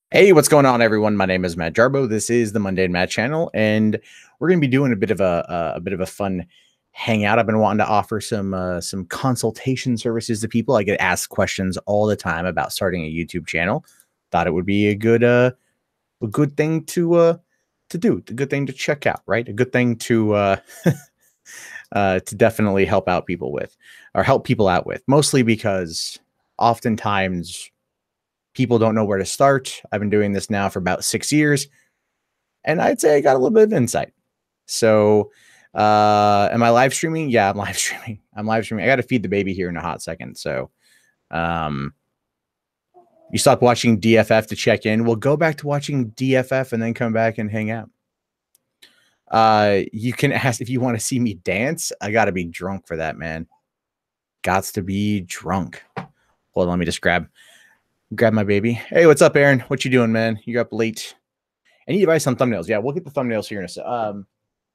Hey, what's going on, everyone? My name is Matt Jarbo. This is the Mundane Matt channel, and we're going to be doing a bit of a fun hangout. I've been wanting to offer some consultation services to people. I get asked questions all the time about starting a YouTube channel. Thought it would be a good thing to do, a good thing to check out, right? A good thing to definitely help out people with, or help people out with, mostly because oftentimes people don't know where to start. I've been doing this now for about 6 years, and I'd say I got a little bit of insight. So, am I live streaming? Yeah, I'm live streaming. I'm live streaming. I got to feed the baby here in a hot second. So, um, you stopped watching DFF to check in. We'll go back to watching DFF and then come back and hang out. You can ask if you want to see me dance. I got to be drunk for that, man. Gots to be drunk. Hold on, let me just grab my baby. Hey, what's up, Aaron? What you doing, man? You're up late. I need advice on thumbnails. Yeah, we'll get the thumbnails here in a second.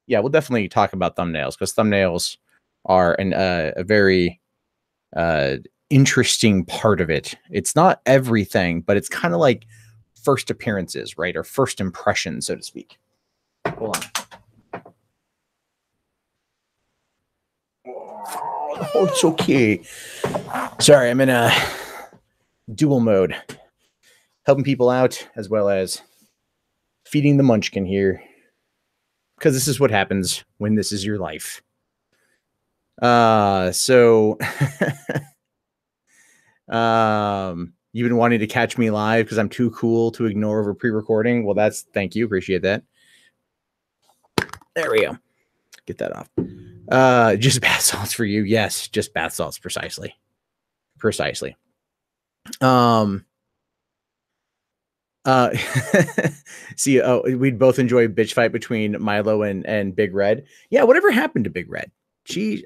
Yeah, we'll definitely talk about thumbnails because thumbnails are a very interesting part of it. It's not everything, but it's kind of like first appearances, right? Or first impressions, so to speak. Hold on. Oh, it's okay. Sorry, I'm in a dual mode, helping people out as well as feeding the munchkin here, because this is what happens when this is your life. So you've been wanting to catch me live because I'm too cool to ignore over pre-recording. Well, thank you, appreciate that. There we go. Get that off. Just bath salts for you. Yes, just bath salts, precisely. See, we'd both enjoy a bitch fight between Milo and Big Red. Yeah, whatever happened to Big Red?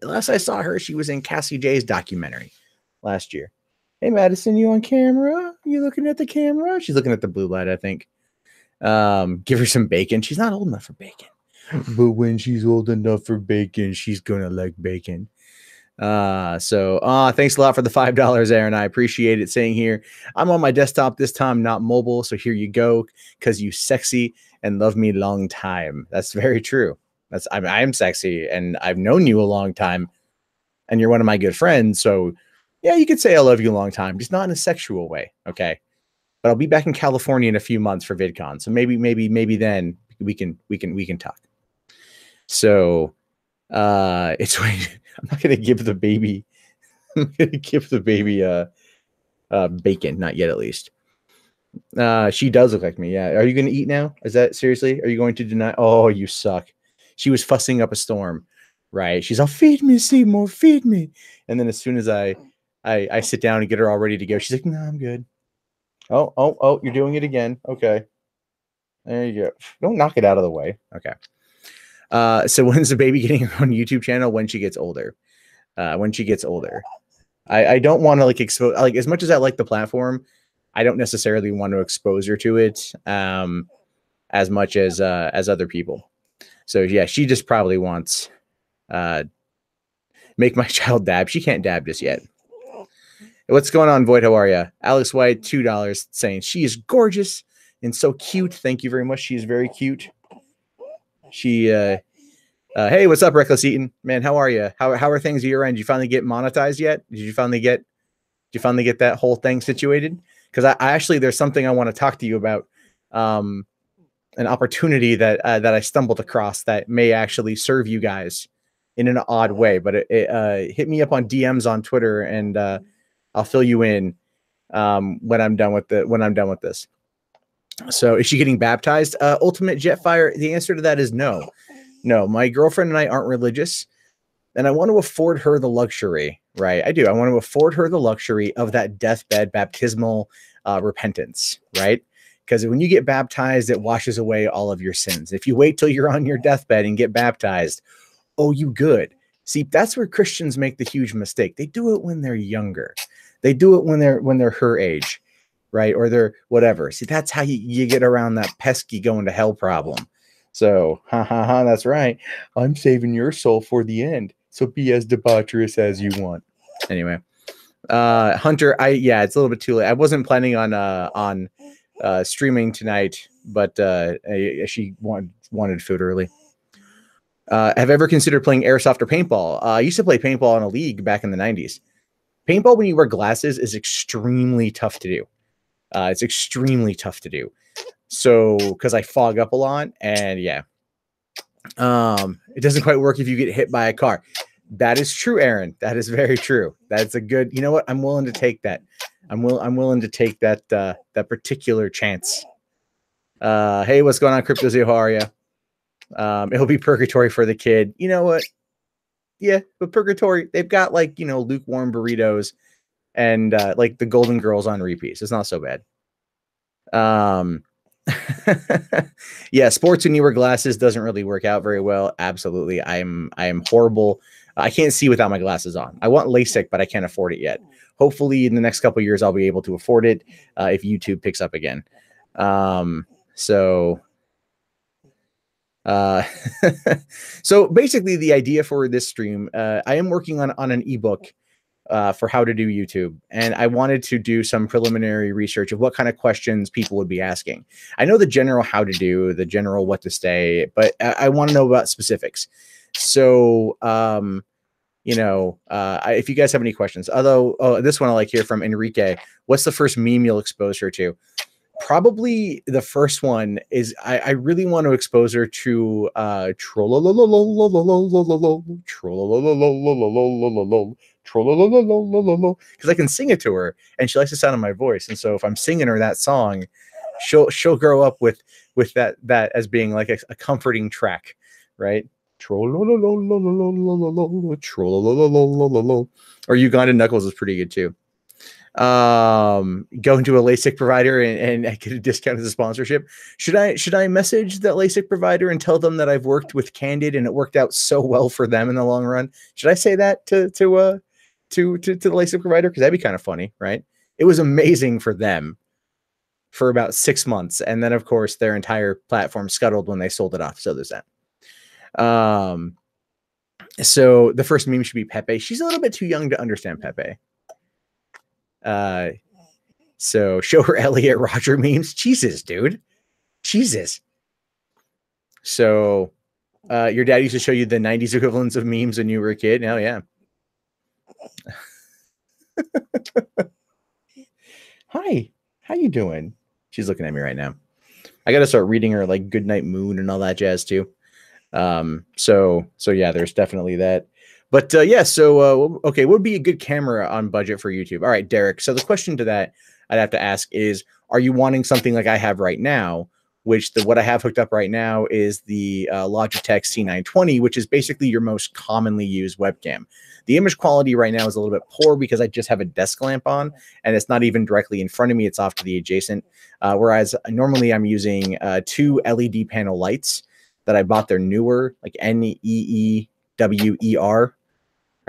Last I saw her, she was in Cassie J's documentary last year. Hey, Madison, you on camera? You looking at the camera? She's looking at the blue light, I think. Give her some bacon. She's not old enough for bacon. But when she's old enough for bacon, she's gonna like bacon. Thanks a lot for the $5, Aaron. I appreciate it. Saying here, I'm on my desktop this time, not mobile. So here you go, because you sexy and love me long time. That's very true. I am sexy and I've known you a long time, and you're one of my good friends. So yeah, you could say I love you a long time, just not in a sexual way. Okay. But I'll be back in California in a few months for VidCon. So maybe then we can talk. So it's I'm not gonna give the baby bacon, not yet at least. She does look like me. Yeah. Are you gonna eat now? Is that seriously? Are you going to deny? Oh, you suck. She was fussing up a storm, right? She's all, feed me, Seymour, feed me. And then as soon as I sit down and get her all ready to go, she's like, no, I'm good. Oh, you're doing it again. Okay. There you go. Don't knock it out of the way. Okay. So when's the baby getting her own YouTube channel? When she gets older. When she gets older. I don't want to like expose, like, as much as I like the platform, I don't necessarily want to expose her to it as much as other people. So yeah, she just probably wants make my child dab. She can't dab just yet. What's going on, Void? How are you? Alex White, $2, saying she is gorgeous and so cute. Thank you very much. She is very cute. She hey, what's up, Reckless Eaton? Man, how are you? How are things at your end? Did you finally get monetized yet? Did you finally get that whole thing situated? Because I actually, there's something I want to talk to you about. An opportunity that I stumbled across that may actually serve you guys in an odd way. But it hit me up on DMs on Twitter, and I'll fill you in when I'm done with this. So is she getting baptized? Ultimate Jetfire, the answer to that is no. No, my girlfriend and I aren't religious, and I want to afford her the luxury, right? I do. I want to afford her the luxury of that deathbed baptismal repentance, right? Because when you get baptized, it washes away all of your sins. If you wait till you're on your deathbed and get baptized, oh, you good. See, that's where Christians make the huge mistake. They do it when they're younger. They do it when they're her age, right? Or they're whatever. See, that's how you get around that pesky going to hell problem. So, that's right. I'm saving your soul for the end. So be as debaucherous as you want. Anyway, Hunter, yeah, it's a little bit too late. I wasn't planning on streaming tonight, but she wanted food early. Have ever considered playing airsoft or paintball? I used to play paintball in a league back in the 90s. Paintball, when you wear glasses, is extremely tough to do. It's extremely tough to do. So, because I fog up a lot, and yeah, it doesn't quite work if you get hit by a car. That is true, Aaron. That is very true. That's a good. You know what? I'm willing to take that. I'm willing to take that that particular chance. Hey, what's going on, CryptoZoo? How are you? It'll be purgatory for the kid. You know what? Yeah, but purgatory, they've got like, you know, lukewarm burritos and like the Golden Girls on repeats. It's not so bad. Yeah, sports when you wear glasses doesn't really work out very well. Absolutely. I am horrible. I can't see without my glasses on. I want LASIK, but I can't afford it yet. Hopefully in the next couple of years, I'll be able to afford it if YouTube picks up again. So basically the idea for this stream, I am working on an ebook for how to do YouTube. And I wanted to do some preliminary research of what kind of questions people would be asking. I know the general how to do, the general what to say, but I want to know about specifics. So, you know, if you guys have any questions, although, this one I like here from Enrique, what's the first meme you'll expose her to? Probably the first one is I really want to expose her to because I can sing it to her and she likes the sound of my voice. And so if I'm singing her that song, she'll grow up with that as being like a comforting track, right? Or Uganda Knuckles is pretty good too. Going to a LASIK provider and I get a discount as a sponsorship. Should I message that LASIK provider and tell them that I've worked with Candid and it worked out so well for them in the long run? Should I say that to the LASIK provider? Because that'd be kind of funny, right? It was amazing for them for about 6 months, and then of course their entire platform scuttled when they sold it off. So there's that. So the first meme should be Pepe. She's a little bit too young to understand Pepe. So show her Elliot Roger memes. Jesus, dude. Jesus. So, your dad used to show you the 90s equivalents of memes when you were a kid. Hell yeah. Hi, how you doing? She's looking at me right now. I got to start reading her like Goodnight Moon and all that jazz too. So yeah, there's definitely that. But yeah, so okay, what would be a good camera on budget for YouTube? All right, Derek. So the question to that I'd have to ask is, are you wanting something like I have right now, which what I have hooked up right now is the Logitech C920, which is basically your most commonly used webcam. The image quality right now is a little bit poor because I just have a desk lamp on and it's not even directly in front of me. It's off to the adjacent. Whereas normally I'm using 2 LED panel lights that I bought. They're newer, like NEEWER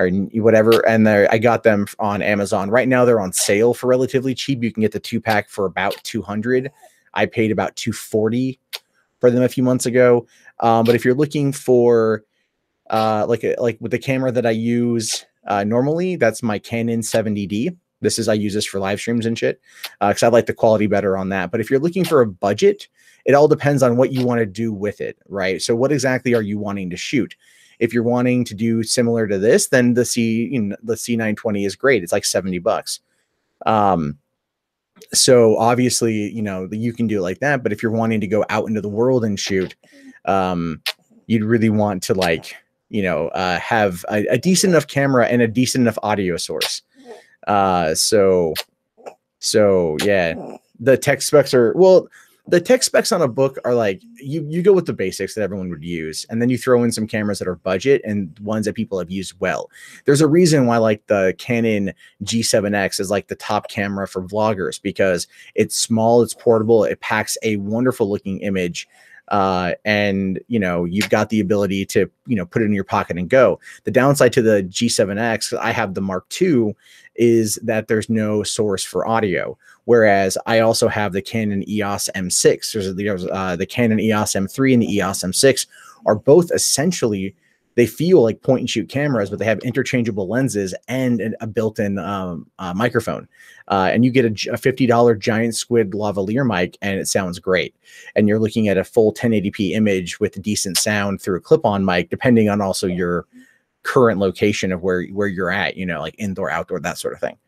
or whatever, and I got them on Amazon. Right now they're on sale for relatively cheap. You can get the 2-pack for about $200. I paid about $240 for them a few months ago. But if you're looking for like with the camera that I use normally, that's my Canon 70D. I use this for live streams and shit because I like the quality better on that. But if you're looking for a budget, it all depends on what you want to do with it, right? So what exactly are you wanting to shoot? If you're wanting to do similar to this, then the C920 is great. It's like $70. So obviously, you know, you can do it like that. But if you're wanting to go out into the world and shoot, you'd really want to like, you know, have a decent enough camera and a decent enough audio source. So yeah, the tech specs are, well, the tech specs on a book are like, you go with the basics that everyone would use, and then you throw in some cameras that are budget and ones that people have used well. There's a reason why like the Canon G7X is like the top camera for vloggers, because it's small, it's portable, it packs a wonderful looking image. And you know, you've got the ability to, you know, put it in your pocket and go. The downside to the G7X, I have the Mark II, is that there's no source for audio. Whereas I also have the Canon EOS M6. There's the Canon EOS M3 and the EOS M6 are both essentially They feel like point and shoot cameras, but they have interchangeable lenses and a built-in microphone. And you get a $50 giant squid lavalier mic, and it sounds great. And you're looking at a full 1080p image with decent sound through a clip-on mic, depending on also your current location of where you're at, you know, like indoor, outdoor, that sort of thing.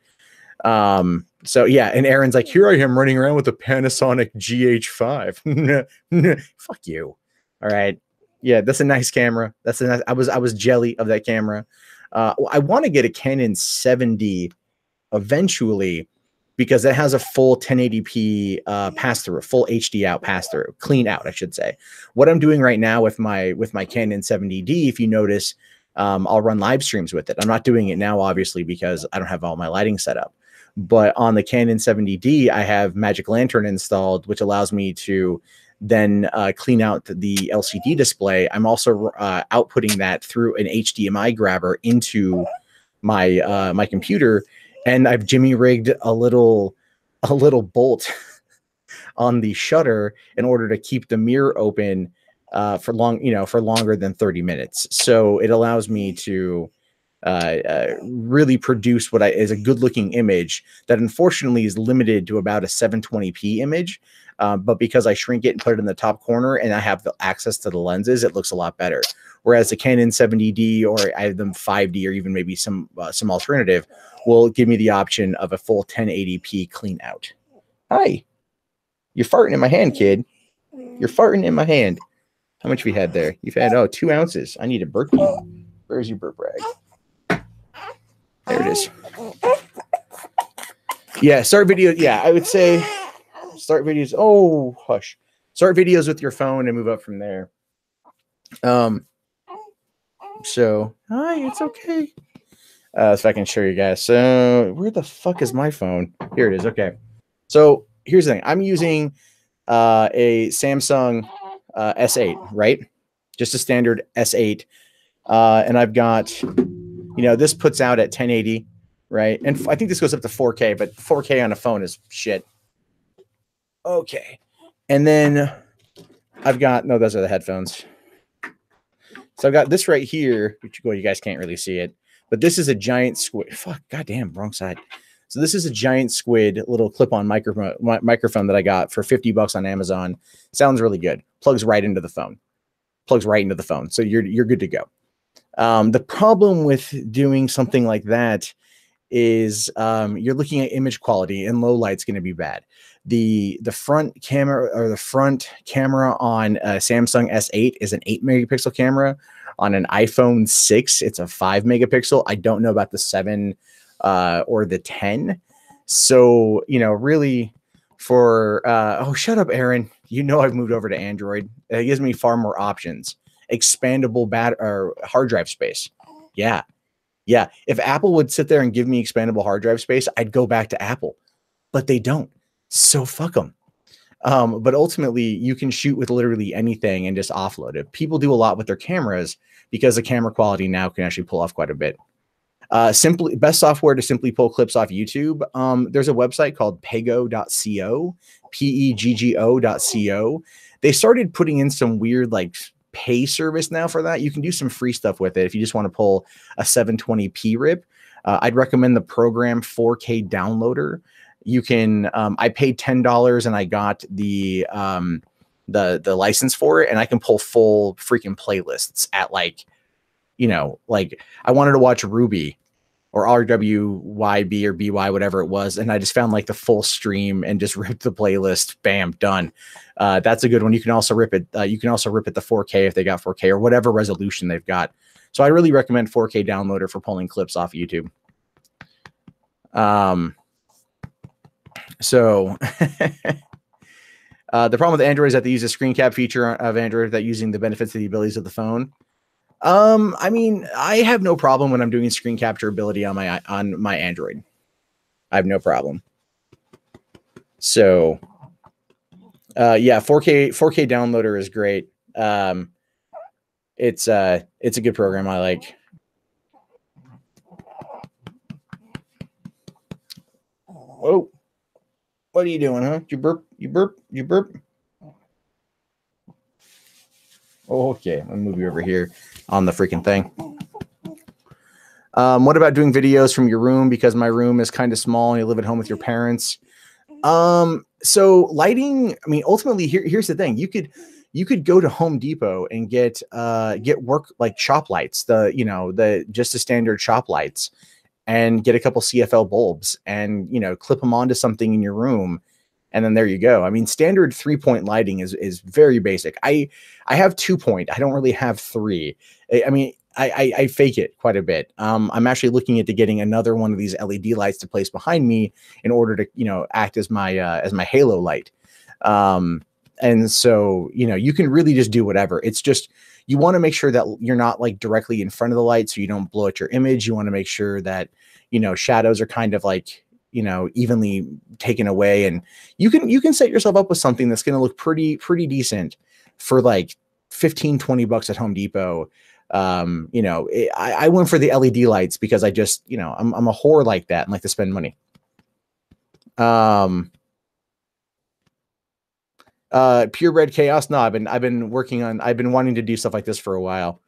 So yeah, and Aaron's like, here I am running around with a Panasonic GH5. Fuck you. All right. Yeah, that's a nice camera. That's a nice, I was jelly of that camera. I want to get a Canon 7D eventually, because it has a full 1080p pass through, full HD out pass through, clean out, I should say. What I'm doing right now with my Canon 70D, if you notice, I'll run live streams with it. I'm not doing it now, obviously, because I don't have all my lighting set up. But on the Canon 70D, I have Magic Lantern installed, which allows me to then clean out the LCD display. I'm also outputting that through an HDMI grabber into my my computer, and I've jimmy rigged a little bolt on the shutter in order to keep the mirror open for longer than 30 minutes. So it allows me to really produce what is a good looking image that unfortunately is limited to about a 720p image. But because I shrink it and put it in the top corner and I have the access to the lenses, it looks a lot better. Whereas the Canon 70D, or I have them 5D, or even maybe some alternative, will give me the option of a full 1080p clean out. Hi, you're farting in my hand, kid. You're farting in my hand. How much have you had there? You've had 2 ounces. I need a burp. Where's your burp rag? There it is. Yeah, start video. Yeah, I would say start videos. Oh, hush. Start videos with your phone and move up from there. So, hi, it's okay. If I can show you guys. So, where the fuck is my phone? Here it is. Okay. So, here's the thing. I'm using a Samsung S8, right? Just a standard S8. And I've got, this puts out at 1080, right? And I think this goes up to 4K, but 4K on a phone is shit. Okay. And then I've got, no, those are the headphones. So I've got this right here, which you guys can't really see it, but this is a giant squid. Fuck, goddamn, wrong side. So this is a giant squid little clip-on microphone that I got for $50 on Amazon. Sounds really good. Plugs right into the phone. So you're good to go. The problem with doing something like that is you're looking at image quality, and low light's going to be bad. The front camera, or the front camera on a Samsung S8 is an 8 megapixel camera. On an iPhone 6, it's a 5 megapixel. I don't know about the 7 or the 10. So, really for oh, shut up, Aaron. I've moved over to Android. It gives me far more options. Expandable or hard drive space. Yeah. If Apple would sit there and give me expandable hard drive space, I'd go back to Apple, but they don't. So fuck them. But ultimately, you can shoot with literally anything and just offload it. People do a lot with their cameras because the camera quality now can actually pull off quite a bit. Best software to simply pull clips off YouTube. There's a website called peggo.co, peggo.co. They started putting in some weird pay service now for that. You can do some free stuff with it if you just want to pull a 720p rip. I'd recommend the program 4K Downloader. You can I paid $10 and I got the license for it, and I can pull full freaking playlists at I wanted to watch Ruby or RWYB or BY, whatever it was, and I just found the full stream and just ripped the playlist. Bam, done. That's a good one. You can also rip it. You can also rip it to 4K if they got 4K or whatever resolution they've got. So I really recommend 4K Downloader for pulling clips off YouTube. So the problem with Android is that they use a screen cap feature of Android without using the benefits of the abilities of the phone. I mean, I have no problem when I'm doing screen capture ability on my Android. I have no problem. So, yeah, 4K Downloader is great. It's a good program. I like. Whoa. What are you doing, huh? You burp? Okay, let me move you over here on the freaking thing. What about doing videos from your room? Because my room is kind of small and you live at home with your parents. So lighting, I mean, ultimately here's the thing. You could go to Home Depot and get work like shop lights, just the standard shop lights, and get a couple CFL bulbs and, clip them onto something in your room. And then there you go. I mean, standard 3-point lighting is very basic. I have 2-point. I don't really have 3. I mean, I fake it quite a bit. I'm actually looking into getting another one of these LED lights to place behind me in order to, act as my halo light. And so, you can really just do whatever. It's just, you want to make sure that you're not like directly in front of the light so you don't blow out your image. You want to make sure that, shadows are kind of like, evenly taken away, and you can set yourself up with something that's going to look pretty decent for like $15-20 at Home Depot. I went for the LED lights because I just, I'm a whore like that and like to spend money. Purebred chaos. No, I've been wanting to do stuff like this for a while.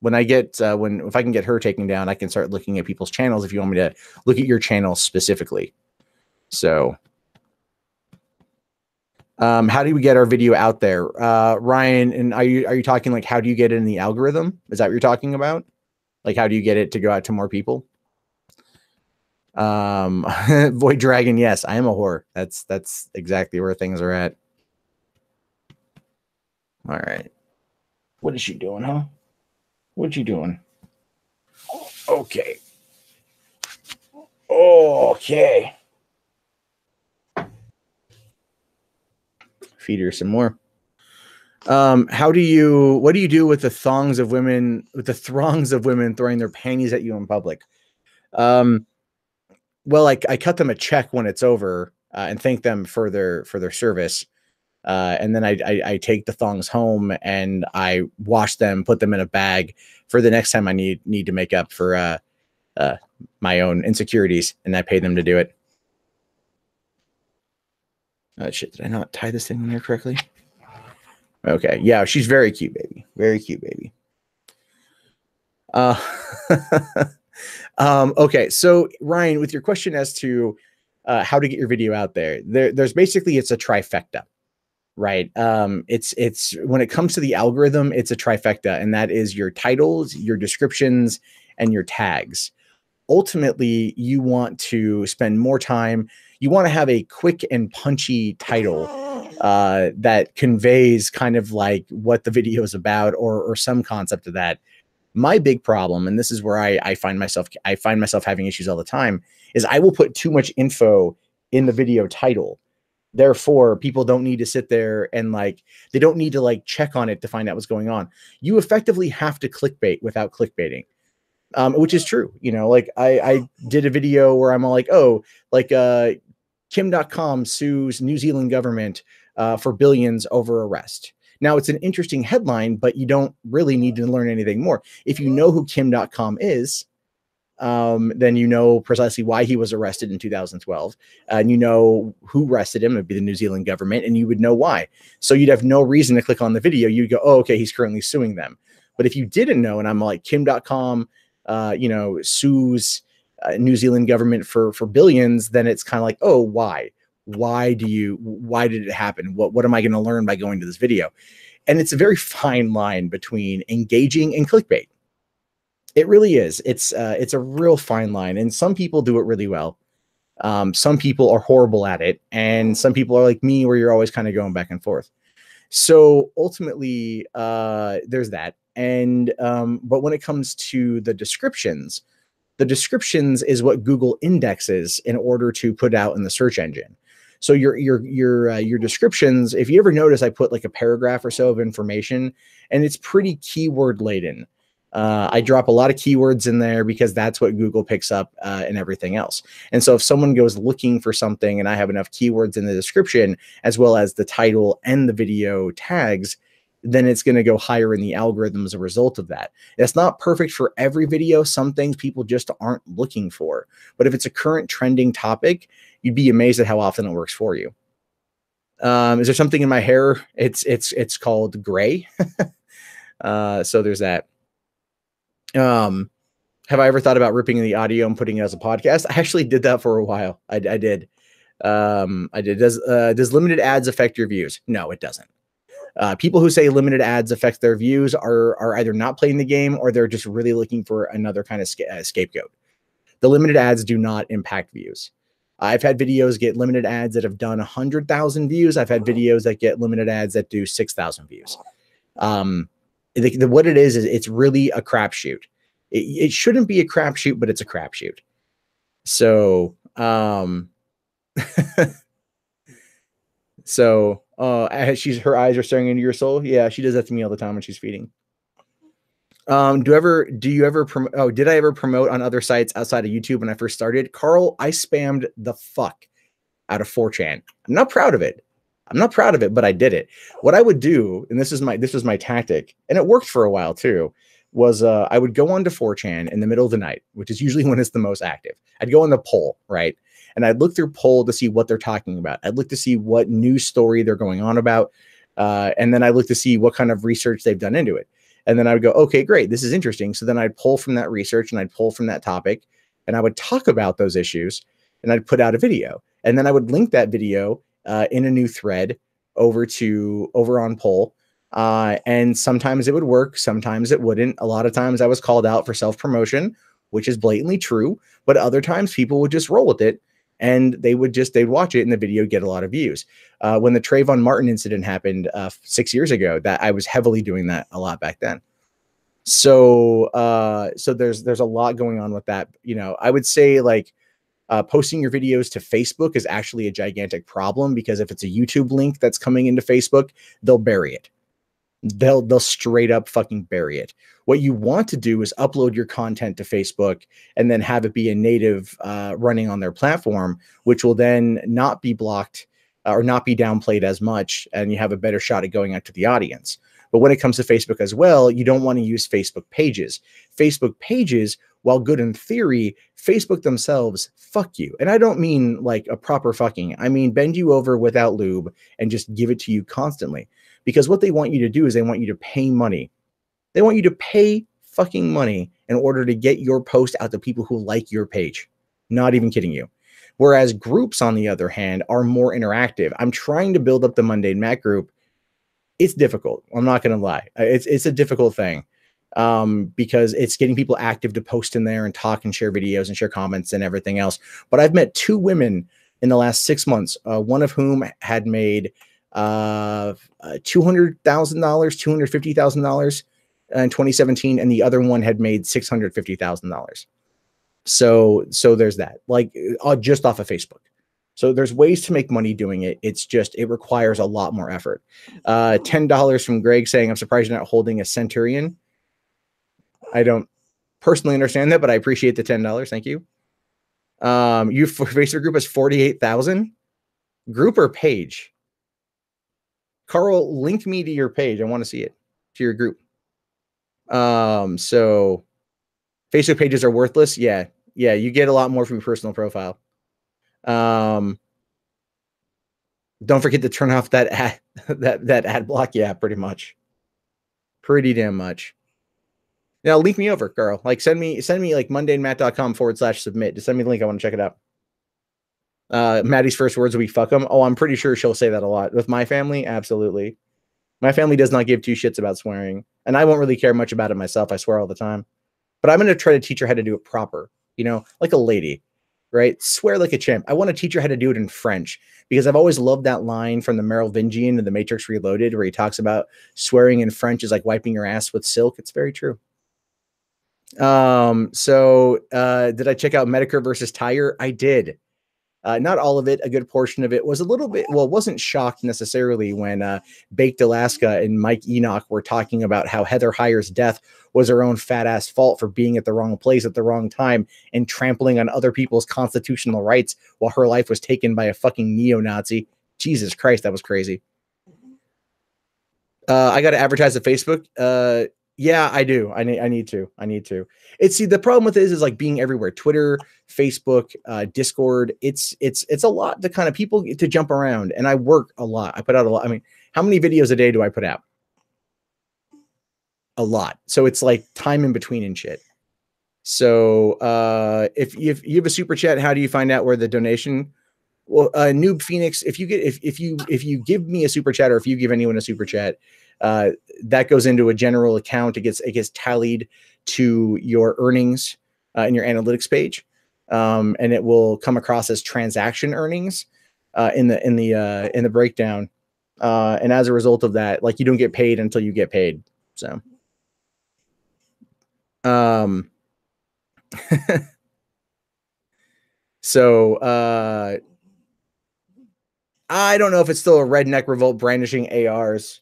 When I get, if I can get her taken down, I can start looking at people's channels if you want me to look at your channel specifically. So, how do we get our video out there? Ryan, and are you talking like, how do you get it in the algorithm? Is that what you're talking about? Like, how do you get it to go out to more people? Void Dragon. Yes, I am a whore. That's exactly where things are at. All right. What is she doing, huh? What you doing? Okay. Okay. Feed her some more. What do you do with the throngs of women throwing their panties at you in public? Well, I cut them a check when it's over, and thank them for their service. And then I take the thongs home and I wash them, put them in a bag for the next time I need to make up for my own insecurities, and I pay them to do it. Shit, did I not tie this thing in there correctly? Okay, yeah, she's very cute, baby. Very cute, baby. Okay, so Ryan, with your question as to how to get your video out there's basically, it's a trifecta. Right. It's when it comes to the algorithm, it's a trifecta, and that is your titles, your descriptions, and your tags. Ultimately, you want to spend more time. You want to have a quick and punchy title that conveys kind of like what the video is about, or some concept of that. My big problem, and this is where I find myself having issues all the time, is I will put too much info in the video title. Therefore, people don't need to sit there and they don't need to check on it to find out what's going on. You effectively have to clickbait without clickbaiting, which is true. I did a video where I'm all like, Kim.com sues New Zealand government for billions over arrest. Now, it's an interesting headline, but you don't really need to learn anything more. If you know who Kim.com is, then you know precisely why he was arrested in 2012, and you know who arrested him. It'd be the New Zealand government, and you would know why. So you'd have no reason to click on the video. You'd go, oh, okay, he's currently suing them. But if you didn't know, and I'm like, Kim.com, sues New Zealand government for billions, then it's kind of like, oh, why? Why did it happen? What am I going to learn by going to this video? And it's a very fine line between engaging and clickbait. It really is. It's a real fine line, and some people do it really well. Some people are horrible at it, and some people are like me, where you're always kind of going back and forth. So ultimately, there's that. And but when it comes to the descriptions is what Google indexes in order to put out in the search engine. So your descriptions, if you ever notice, I put like a paragraph or so of information, and it's pretty keyword laden. I drop a lot of keywords in there because that's what Google picks up and everything else. And so if someone goes looking for something and I have enough keywords in the description, as well as the title and the video tags, then it's going to go higher in the algorithm as a result of that. It's not perfect for every video. Some things people just aren't looking for. But if it's a current trending topic, you'd be amazed at how often it works for you. Is there something in my hair? It's called gray. So there's that. Have I ever thought about ripping the audio and putting it as a podcast? I actually did that for a while. I did. Does limited ads affect your views? No, it doesn't. People who say limited ads affect their views are either not playing the game or they're just really looking for another kind of scapegoat. The limited ads do not impact views. I've had videos get limited ads that have done 100,000 views. I've had videos that get limited ads that do 6,000 views. What it is it's really a crapshoot. It shouldn't be a crapshoot, but it's a crapshoot. So, her eyes are staring into your soul. Yeah, she does that to me all the time when she's feeding. Did I ever promote on other sites outside of YouTube when I first started? Carl, I spammed the fuck out of 4chan. I'm not proud of it. But I did it. What I would do, and this was my tactic, and it worked for a while too, was I would go onto 4chan in the middle of the night, which is usually when it's the most active. I'd go on the poll, right? And I'd look through poll to see what they're talking about. I'd look to see what news story they're going on about. And then I look to see what kind of research they've done into it. And then I would go, okay, great, this is interesting. So then I'd pull from that research and I'd pull from that topic and I would talk about those issues and I'd put out a video. And then I would link that video in a new thread over on poll. And sometimes it would work, sometimes it wouldn't. A lot of times I was called out for self-promotion, which is blatantly true, but other times people would just roll with it and they'd watch it and the video get a lot of views. When the Trayvon Martin incident happened 6 years ago, that I was heavily doing that a lot back then. So there's a lot going on with that. You know, I would say like posting your videos to Facebook is actually a gigantic problem because if it's a YouTube link that's coming into Facebook, they'll bury it. They'll straight up fucking bury it. What you want to do is upload your content to Facebook and then have it be a native running on their platform, which will then not be blocked or not be downplayed as much. And you have a better shot at going out to the audience. But when it comes to Facebook as well, you don't want to use Facebook pages. Facebook pages, while good in theory, Facebook themselves fuck you. And I don't mean like a proper fucking. I mean bend you over without lube and just give it to you constantly. Because what they want you to do is they want you to pay money. They want you to pay fucking money in order to get your post out to people who like your page. Not even kidding you. Whereas groups, on the other hand, are more interactive. I'm trying to build up the Mundane Mac group. It's difficult. I'm not going to lie. It's a difficult thing because it's getting people active to post in there and talk and share videos and share comments and everything else. But I've met 2 women in the last 6 months, one of whom had made $200,000, $250,000 in 2017, and the other one had made $650,000. So there's that, like just off of Facebook. So there's ways to make money doing it. It's just, it requires a lot more effort. $10 from Greg saying, I'm surprised you're not holding a Centurion. I don't personally understand that, but I appreciate the $10. Thank you. Your Facebook group is 48,000 group or page? Carl, link me to your page. I want to see it, to your group. So Facebook pages are worthless. Yeah. You get a lot more from your personal profile. Don't forget to turn off that ad, that ad block. Yeah, pretty damn much. Now link me over, Carl. Like send me like mundanematt.com/submit. Just send me the link. I want to check it out. Maddie's first words will be fuck them. Oh, I'm pretty sure she'll say that a lot with my family. Absolutely. My family does not give 2 shits about swearing, and I won't really care much about it myself. I swear all the time, but I'm going to try to teach her how to do it proper, you know, like a lady, right? Swear like a champ. I want to teach her how to do it in French because I've always loved that line from the Merovingian in The Matrix Reloaded, where he talks about swearing in French is like wiping your ass with silk. It's very true. Did I check out Medicare versus Tire? I did. Not all of it. A good portion of it was a little bit, well, wasn't shocked necessarily when Baked Alaska and Mike Enoch were talking about how Heather Heyer's death was her own fat ass fault for being at the wrong place at the wrong time and trampling on other people's constitutional rights while her life was taken by a fucking neo-Nazi. Jesus Christ, that was crazy. I got to advertise at Facebook. Yeah, I do. I need to. It's see the problem with it is like being everywhere. Twitter, Facebook, Discord. It's a lot to kind of people to jump around. And I work a lot. I put out a lot. I mean, how many videos a day do I put out? A lot. So it's like time in between and shit. So if you have a super chat, how do you find out where the donation? Well, Noob Phoenix, if you give me a super chat, or if you give anyone a super chat, that goes into a general account. It gets tallied to your earnings in your analytics page, and it will come across as transaction earnings in the breakdown. And as a result of that, like, you don't get paid until you get paid. So, so I don't know if it's still a redneck revolt brandishing ARs.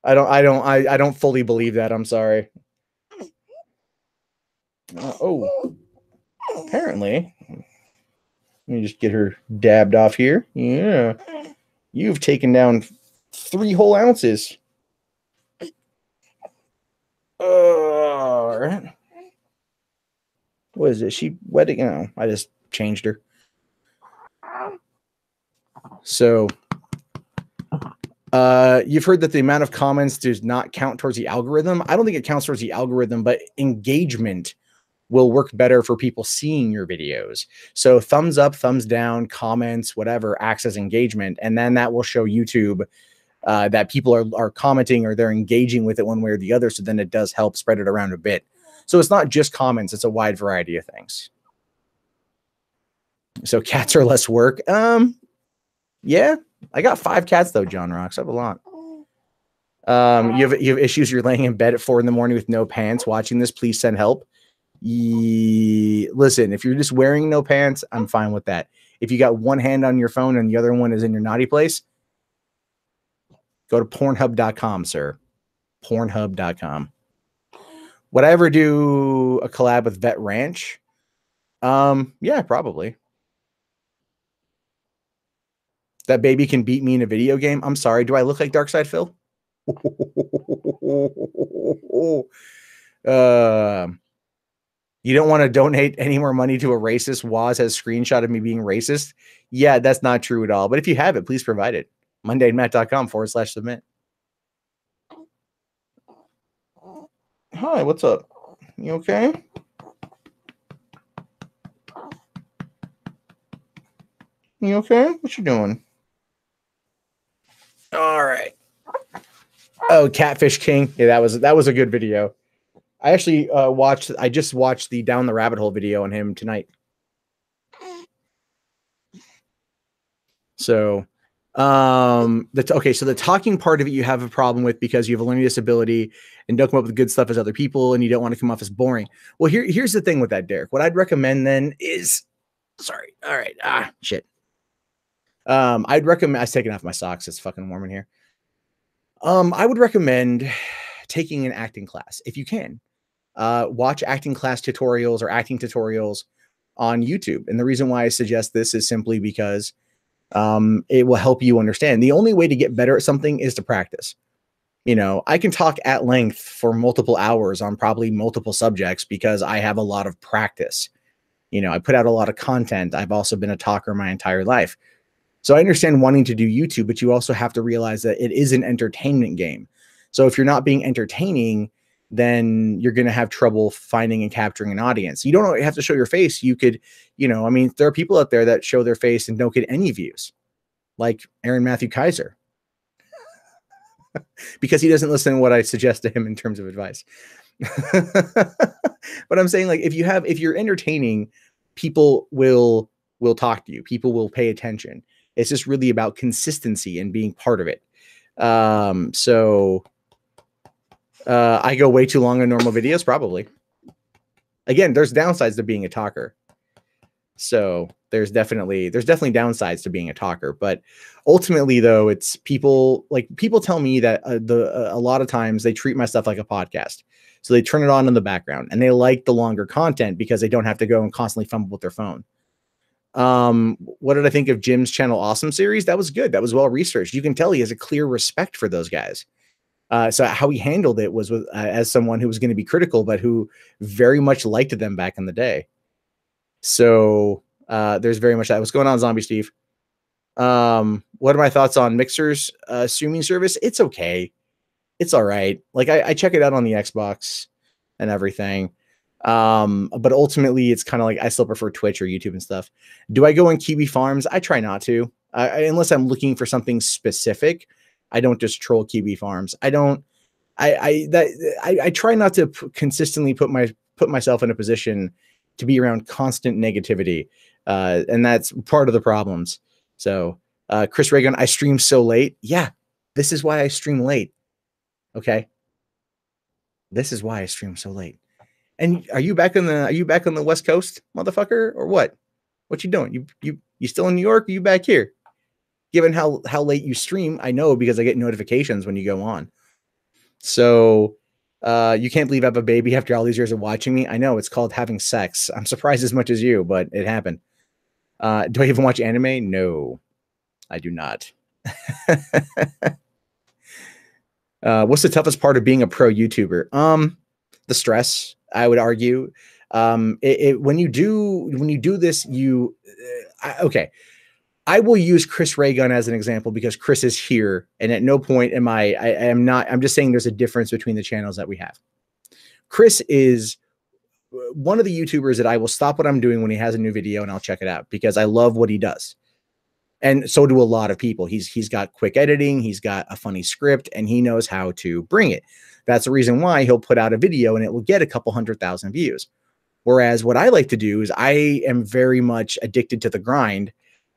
I don't fully believe that. I'm sorry. Oh, apparently. Let me just get her dabbed off here. Yeah. You've taken down 3 whole ounces. All right. What is it? She wetting? Oh, I just changed her. So, you've heard that the amount of comments does not count towards the algorithm. I don't think it counts towards the algorithm, but engagement will work better for people seeing your videos. So thumbs up, thumbs down, comments, whatever acts as engagement. And then that will show YouTube that people are commenting, or they're engaging with it one way or the other. So then it does help spread it around a bit. So it's not just comments, it's a wide variety of things. So cats are less work. Yeah, I got 5 cats though, John Rocks. I have a lot. You have issues. You're laying in bed at 4 a.m. with no pants watching this. Please send help. Listen, if you're just wearing no pants, I'm fine with that. If you got one hand on your phone and the other one is in your naughty place, go to pornhub.com, sir. Pornhub.com. Would I ever do a collab with Vet Ranch? Yeah, probably. That baby can beat me in a video game. I'm sorry. Do I look like Darkside Phil? You don't want to donate any more money to a racist? Waz has a screenshot of me being racist. Yeah, that's not true at all. But if you have it, please provide it. MondayMatt.com/submit. Hi, what's up? You okay? You okay? What you doing? All right. Oh, Catfish King. Yeah, that was a good video. I actually I just watched the Down the Rabbit Hole video on him tonight. So, okay, so the talking part of it you have a problem with because you have a learning disability and don't come up with good stuff as other people, and you don't want to come off as boring. Well, here's the thing with that, Derek. What I'd recommend then is, sorry. All right. Shit. I'd recommend, I was taking off my socks. It's fucking warm in here. I would recommend taking an acting class if you can. Watch acting class tutorials or acting tutorials on YouTube. And the reason why I suggest this is simply because it will help you understand. The only way to get better at something is to practice. You know, I can talk at length for multiple hours on probably multiple subjects because I have a lot of practice. You know, I put out a lot of content. I've also been a talker my entire life. So I understand wanting to do YouTube, but you also have to realize that it is an entertainment game. So if you're not being entertaining, then you're going to have trouble finding and capturing an audience. You don't have to show your face. You could, you know, I mean, there are people out there that show their face and don't get any views, like Aaron Matthew Kaiser, because he doesn't listen to what I suggest to him in terms of advice. But I'm saying, like, if you're entertaining, people will talk to you. People will pay attention. It's just really about consistency and being part of it. So I go way too long on normal videos, probably. Again, there's downsides to being a talker. So there's definitely downsides to being a talker, but ultimately though, it's people tell me that a lot of times they treat my stuff like a podcast. So they turn it on in the background and they like the longer content because they don't have to go and constantly fumble with their phone. What did I think of Jim's Channel Awesome series? That was good. That was well researched. You can tell he has a clear respect for those guys. So how he handled it was with as someone who was going to be critical, but who very much liked them back in the day. So there's very much that. What's going on, Zombie Steve? What are my thoughts on Mixer's streaming service? It's okay. It's all right. Like I check it out on the Xbox and everything. But ultimately it's kind of like I still prefer Twitch or YouTube and stuff. Do I go in Kiwi Farms? I try not to. Unless I'm looking for something specific. I don't just troll Kiwi Farms. I try not to consistently put myself in a position to be around constant negativity. And that's part of the problems. So, Chris Reagan, I stream so late. Yeah, this is why I stream late. Okay. This is why I stream so late. And are you back on the West Coast, motherfucker, or what? What you doing? You still in New York? Or you back here? Given how late you stream, I know because I get notifications when you go on. So you can't believe I have a baby after all these years of watching me. I know it's called having sex. I'm surprised as much as you, but it happened. Do I even watch anime? No, I do not. What's the toughest part of being a pro YouTuber? The stress, I would argue. When you do this, okay. I will use Chris Raygun as an example because Chris is here, and at no point am I'm not. I'm just saying there's a difference between the channels that we have. Chris is one of the YouTubers that I will stop what I'm doing when he has a new video and I'll check it out because I love what he does. And so do a lot of people. He's got quick editing, he's got a funny script, and he knows how to bring it. That's the reason why he'll put out a video and it will get a couple 100,000 views. Whereas what I like to do is I am very much addicted to the grind.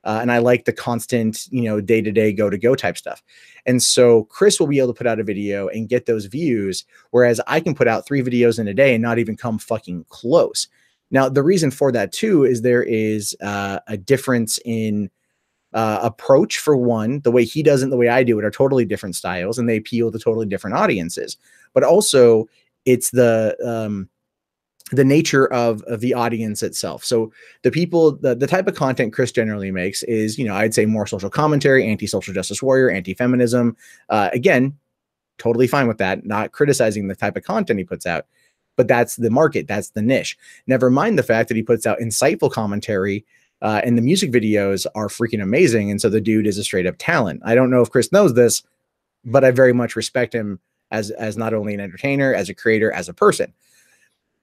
And I like the constant, day-to-day, go-to-go type stuff. And so Chris will be able to put out a video and get those views, whereas I can put out 3 videos in a day and not even come fucking close. Now, the reason for that, too, is there is a difference in approach. For one, the way he does it and the way I do it are totally different styles, and they appeal to totally different audiences. But also, it's the nature of the audience itself. So the people, the type of content Chris generally makes is, I'd say more social commentary, anti-social justice warrior, anti-feminism. Again, totally fine with that. Not criticizing the type of content he puts out, but that's the market. That's the niche. Never mind the fact that he puts out insightful commentary and the music videos are freaking amazing. And so the dude is a straight up talent. I don't know if Chris knows this, but I very much respect him as not only an entertainer, as a creator, as a person.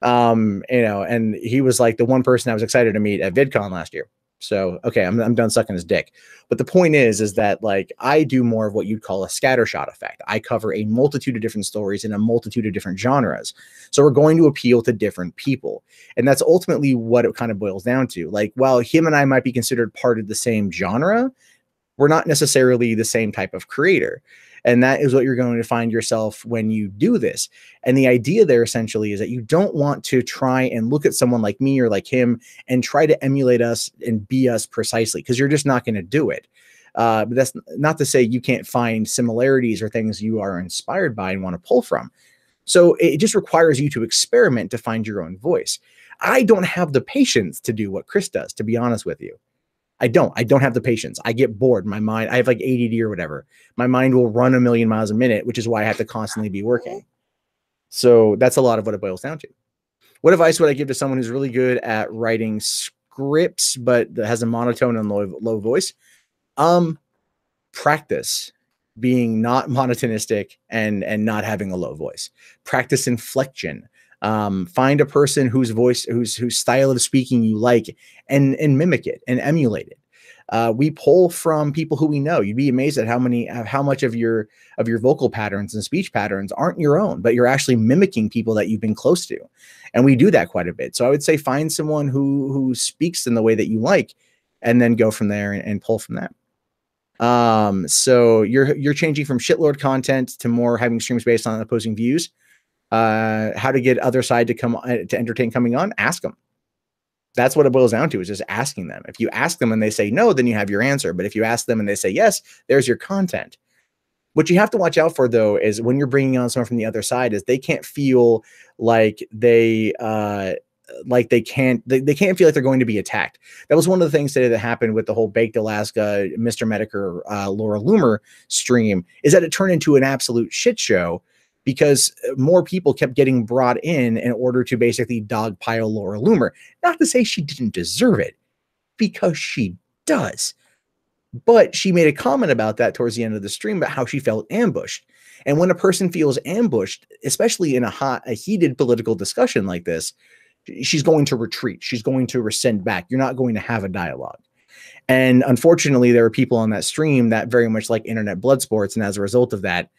And he was like the one person I was excited to meet at VidCon last year. So, okay, I'm done sucking his dick. But the point is that like I do more of what you'd call a scattershot effect. I cover a multitude of different stories in a multitude of different genres. So we're going to appeal to different people. And that's ultimately what it kind of boils down to. Like, while him and I might be considered part of the same genre, we're not necessarily the same type of creator. And that is what you're going to find yourself when you do this. And the idea there essentially is that you don't want to try and look at someone like me or like him and try to emulate us and be us precisely, because you're just not going to do it. But that's not to say you can't find similarities or things you are inspired by and want to pull from. So it just requires you to experiment to find your own voice. I don't have the patience to do what Chris does, to be honest with you. I don't have the patience. I get bored. My mind, I have like ADD or whatever. My mind will run 1,000,000 miles a minute, which is why I have to constantly be working. So that's a lot of what it boils down to. What advice would I give to someone who's really good at writing scripts, but has a monotone and low voice? Practice being not monotonistic and not having a low voice. Practice inflection. Find a person whose voice, whose style of speaking you like, and mimic it and emulate it. We pull from people who we know. You'd be amazed at how much of your vocal patterns and speech patterns aren't your own, but you're actually mimicking people that you've been close to. And we do that quite a bit. So I would say find someone who speaks in the way that you like, and then go from there and pull from that. So you're changing from shitlord content to more having streams based on opposing views. How to get other side to come to entertain coming on, ask them. That's what it boils down to, is just asking them. If you ask them and they say no, then you have your answer. But if you ask them and they say yes, there's your content. What you have to watch out for, though, is when you're bringing on someone from the other side, is they can't feel like they like they can't feel like they're going to be attacked. That was one of the things today that happened with the whole Baked Alaska, Mr. Medicare, Laura Loomer stream, is that it turned into an absolute shit show because more people kept getting brought in order to basically dogpile Laura Loomer. Not to say she didn't deserve it, because she does. But she made a comment about that towards the end of the stream about how she felt ambushed. And when a person feels ambushed, especially in a heated political discussion like this, she's going to retreat. She's going to rescind back. You're not going to have a dialogue. And unfortunately, there are people on that stream that very much like internet blood sports. And as a result of that,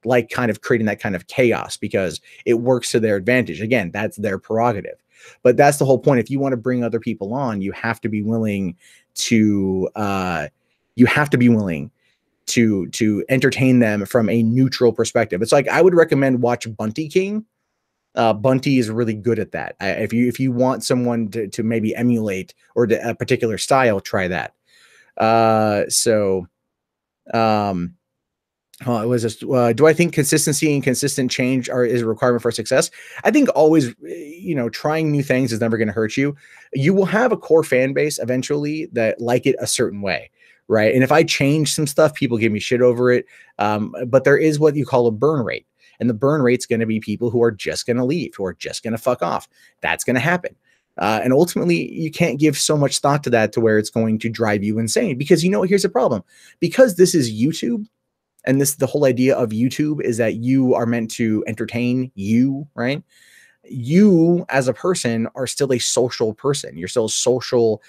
like kind of creating that kind of chaos because it works to their advantage. Again, that's their prerogative. But that's the whole point. If you want to bring other people on, you have to be willing to to entertain them from a neutral perspective. It's like I would recommend watch Bunty King. Bunty is really good at that. If you want someone to maybe emulate or a particular style, try that. It was just, do I think consistency and consistent change is a requirement for success? I think always, trying new things is never going to hurt you. You will have a core fan base eventually that like it a certain way, right? And if I change some stuff, people give me shit over it. But there is what you call a burn rate. And the burn rate's going to be people who are just going to leave, who are just going to fuck off. That's going to happen. And ultimately, you can't give so much thought to that to where it's going to drive you insane. Because here's the problem. Because this is YouTube, and the whole idea of YouTube is that you are meant to entertain you, right? You as a person are still a social person. You're still a social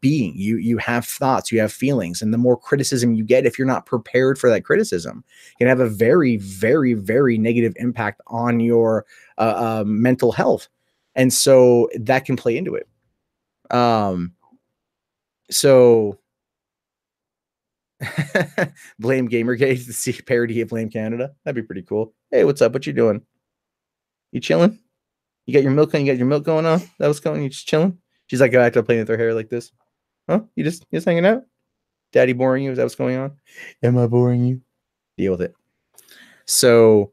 being. You have thoughts, you have feelings. And the more criticism you get, if you're not prepared for that criticism, can have a very, very, very negative impact on your mental health. And so that can play into it. Blame Gamergate to see parody of Blame Canada. That'd be pretty cool. Hey, what's up? What you doing? You chilling? You got your milk on? You got your milk going on? That was going? You just chilling? She's like, go back to playing with her hair like this. Huh? You just hanging out? Daddy boring you? Is that what's going on? Am I boring you? Deal with it. So,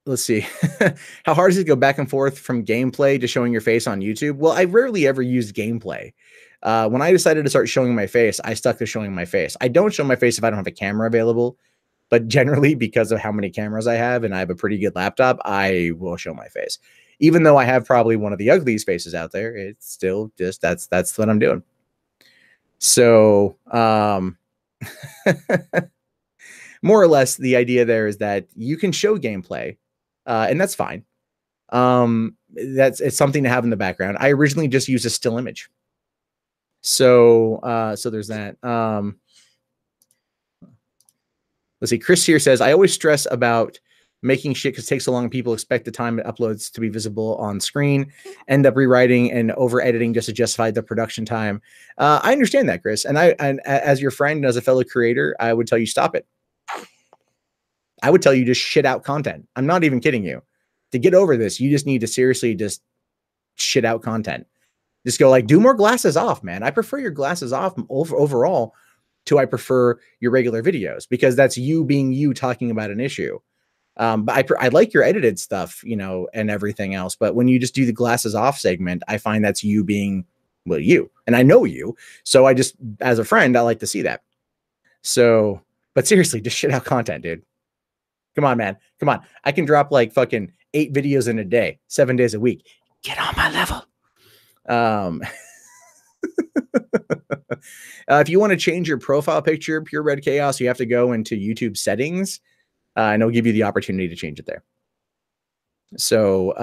let's see. How hard is it to go back and forth from gameplay to showing your face on YouTube? Well, I rarely ever used gameplay. When I decided to start showing my face, I stuck to showing my face. I don't show my face if I don't have a camera available, but generally because of how many cameras I have and I have a pretty good laptop, I will show my face. Even though I have probably one of the ugliest faces out there, it's still just, that's what I'm doing. So, more or less the idea there is that you can show gameplay, and that's fine. It's something to have in the background. I originally just used a still image. So there's that. Let's see. Chris here says, I always stress about making shit because it takes so long and people expect the time it uploads to be visible on screen, end up rewriting and over editing just to justify the production time. I understand that, Chris. And as your friend and as a fellow creator, I would tell you, stop it. I would tell you just shit out content. I'm not even kidding you. To get over this, you just need to seriously just shit out content. Just go like, do more glasses off, man. I prefer your glasses off overall to I prefer your regular videos because that's you being you talking about an issue. But I like your edited stuff, and everything else. But when you just do the glasses off segment, I find that's you being, well, you. And I know you. So I just, as a friend, I like to see that. So, but seriously, just shit out content, dude. Come on, man. Come on. I can drop like fucking 8 videos in a day, 7 days a week. Get on my level. If you want to change your profile picture, Pure Red Chaos, you have to go into YouTube settings, and it'll give you the opportunity to change it there. So,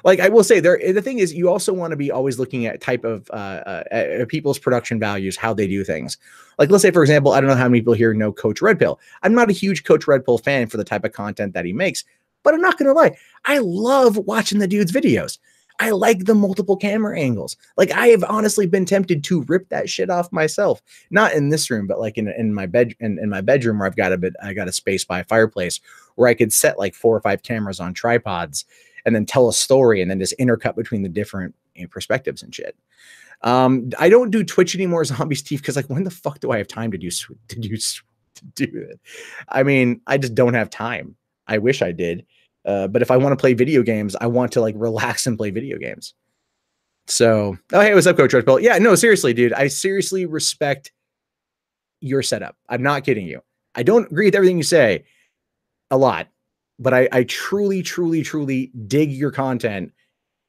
like I will say, the thing is, you also want to be always looking at type of people's production values, how they do things. Like, let's say, for example, I don't know how many people here know Coach Red Pill. I'm not a huge Coach Red Pill fan for the type of content that he makes, but I'm not going to lie. I love watching the dude's videos. I like the multiple camera angles. Like, I have honestly been tempted to rip that shit off myself. Not in this room, but like in my bedroom where I got a space by a fireplace where I could set like 4 or 5 cameras on tripods and then tell a story and then just intercut between the different perspectives and shit. I don't do Twitch anymore, Zombie Steve, because like when the fuck do I have time to do do it. I mean, I just don't have time. I wish I did. But if I want to play video games, I want to like relax and play video games. So, oh, hey, what's up, Coach Rushbell? Yeah, no, seriously, dude. I seriously respect your setup. I'm not kidding you. I don't agree with everything you say a lot, but I truly, truly, truly dig your content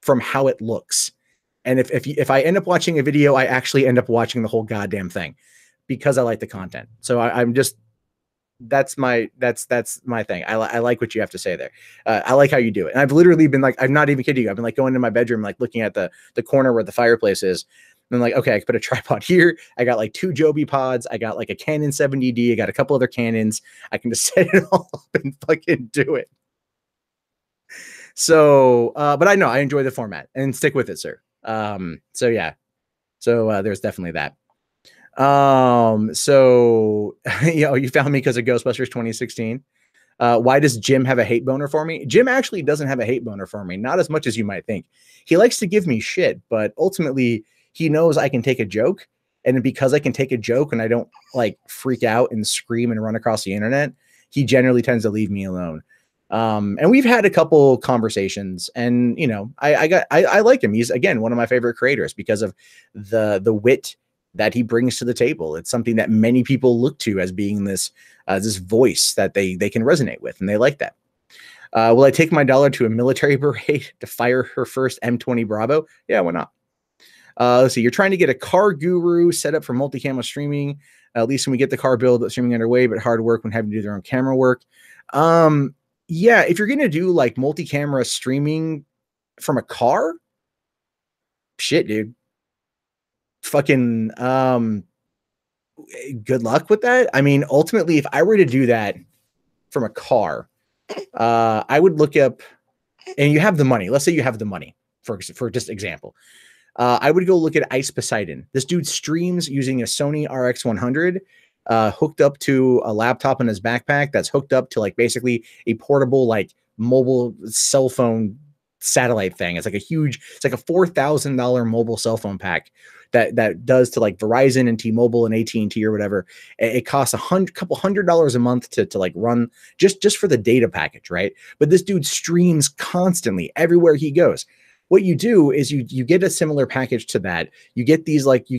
from how it looks. And if I end up watching a video, I actually end up watching the whole goddamn thing because I like the content. So I'm just, that's my thing. I like what you have to say there. I like how you do it. And I've literally been like, I'm not even kidding you. I've been like going to my bedroom, like looking at the corner where the fireplace is. And I'm like, okay, I can put a tripod here. I got like 2 Joby pods. I got like a Canon 70D. I got a couple other Canons. I can just set it all up and fucking do it. So, but I know I enjoy the format and stick with it, sir. So yeah. So there's definitely that. So you found me because of Ghostbusters 2016. Why does Jim have a hate boner for me? Jim actually doesn't have a hate boner for me, not as much as you might think. He likes to give me shit, but ultimately he knows I can take a joke, and because I can take a joke and I don't like freak out and scream and run across the internet, he generally tends to leave me alone. And we've had a couple conversations, and I like him. He's again one of my favorite creators because of the wit that he brings to the table. It's something that many people look to as being this voice that they can resonate with, and they like that. Will I take my dollar to a military parade to fire her first M20 Bravo? Yeah, why not? Let's see. You're trying to get a car guru set up for multi-camera streaming. At least when we get the car build streaming underway, but hard work when having to do their own camera work. Yeah, if you're gonna do like multi-camera streaming from a car, shit, dude. Fucking good luck with that. I mean, ultimately, if I were to do that from a car, I would look up, and you have the money. Let's say you have the money for just example. I would go look at Ice Poseidon. This dude streams using a Sony RX100 hooked up to a laptop in his backpack that's hooked up to like basically a portable like mobile cell phone satellite thing. It's like it's like a $4,000 mobile cell phone pack that does to like Verizon and T-Mobile and AT&T or whatever. It costs couple $100 a month to like run just for the data package, right? But this dude streams constantly everywhere he goes. What you do is you get a similar package to that. You get these Logitech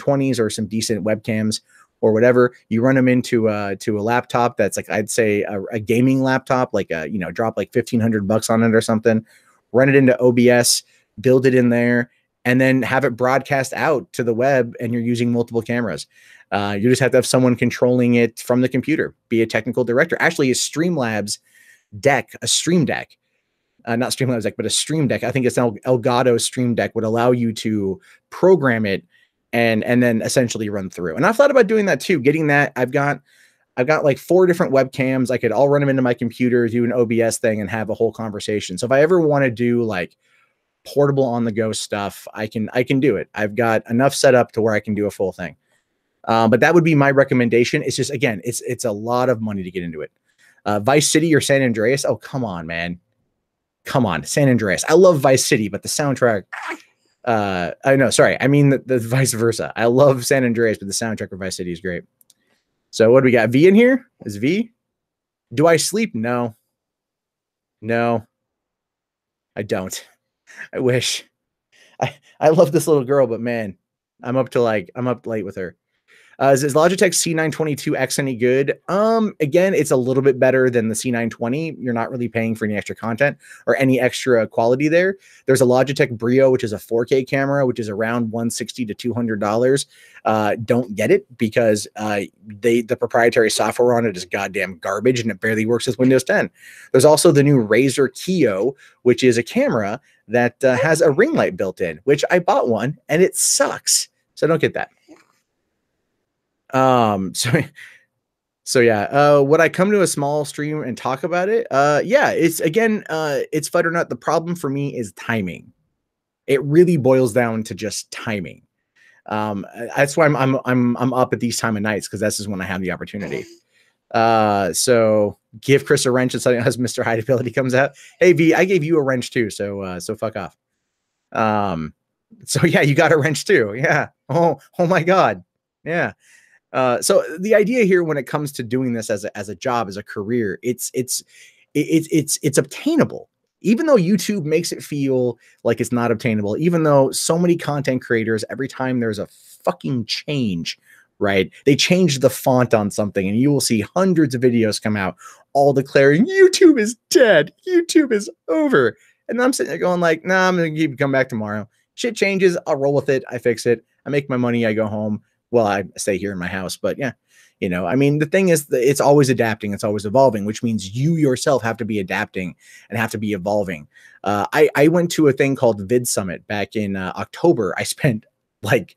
C920s or some decent webcams or whatever. You run them into a laptop that's like, I'd say a gaming laptop, like drop like $1,500 on it or something, run it into OBS, build it in there, and then have it broadcast out to the web, and you're using multiple cameras. You just have to have someone controlling it from the computer, be a technical director. Actually, a Streamlabs deck, a Stream Deck, not Streamlabs deck, but a Stream Deck. I think it's an Elgato Stream Deck would allow you to program it and then essentially run through. And I've thought about doing that too, getting that. I've got like 4 different webcams. I could all run them into my computer, do an OBS thing, and have a whole conversation. So if I ever want to do like portable on the go stuff, I can do it. I've got enough set up to where I can do a full thing. But that would be my recommendation. It's just, again, it's a lot of money to get into it. Vice City or San Andreas? Oh, come on, man. Come on, San Andreas. I love Vice City, but the soundtrack, I know, sorry. I mean the vice versa. I love San Andreas, but the soundtrack for Vice City is great. So what do we got? V in here? Is V? Do I sleep? No. No, I don't. I wish. I love this little girl, but man, I'm up late with her. Is Logitech C922X any good? Again, it's a little bit better than the C920. You're not really paying for any extra content or any extra quality there. There's a Logitech Brio, which is a 4K camera, which is around $160 to $200. Don't get it because the proprietary software on it is goddamn garbage and it barely works with Windows 10. There's also the new Razer Kio, which is a camera that has a ring light built in, which I bought one and it sucks. So don't get that. So yeah, would I come to a small stream and talk about it? Yeah, it's again, it's fight or not. The problem for me is timing. It really boils down to just timing. That's why I'm up at these time of nights, because this is when I have the opportunity. So give Chris a wrench and something as Mr. Hideability comes out. Hey V, I gave you a wrench too, so fuck off. So yeah, you got a wrench too. Yeah. Oh my God. Yeah. So the idea here, when it comes to doing this as a job, as a career, it's obtainable. Even though YouTube makes it feel like it's not obtainable, even though so many content creators, every time there's a fucking change, right? They change the font on something, and you will see hundreds of videos come out all declaring YouTube is dead, YouTube is over. And I'm sitting there going like, nah, I'm gonna come back tomorrow. Shit changes, I'll roll with it, I fix it, I make my money, I go home. Well, I stay here in my house, but yeah, you know, I mean, the thing is, it's always adapting, it's always evolving, which means you yourself have to be adapting and have to be evolving. I went to a thing called Vid Summit back in October. I spent like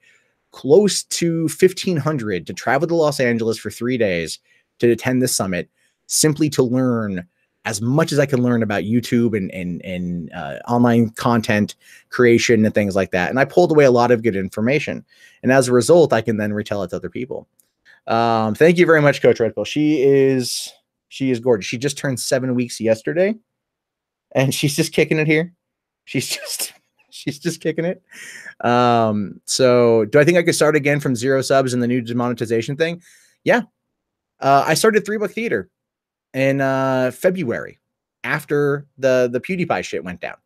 close to $1,500 to travel to Los Angeles for 3 days to attend this summit, simply to learn as much as I can learn about YouTube and online content creation and things like that. And I pulled away a lot of good information. And as a result, I can then retell it to other people. Thank you very much, Coach Red Bull. She is gorgeous. She just turned 7 weeks yesterday, and she's just kicking it here. She's just kicking it. So do I think I could start again from 0 subs and the new demonetization thing? Yeah. I started $3 Theater in February after the PewDiePie shit went down.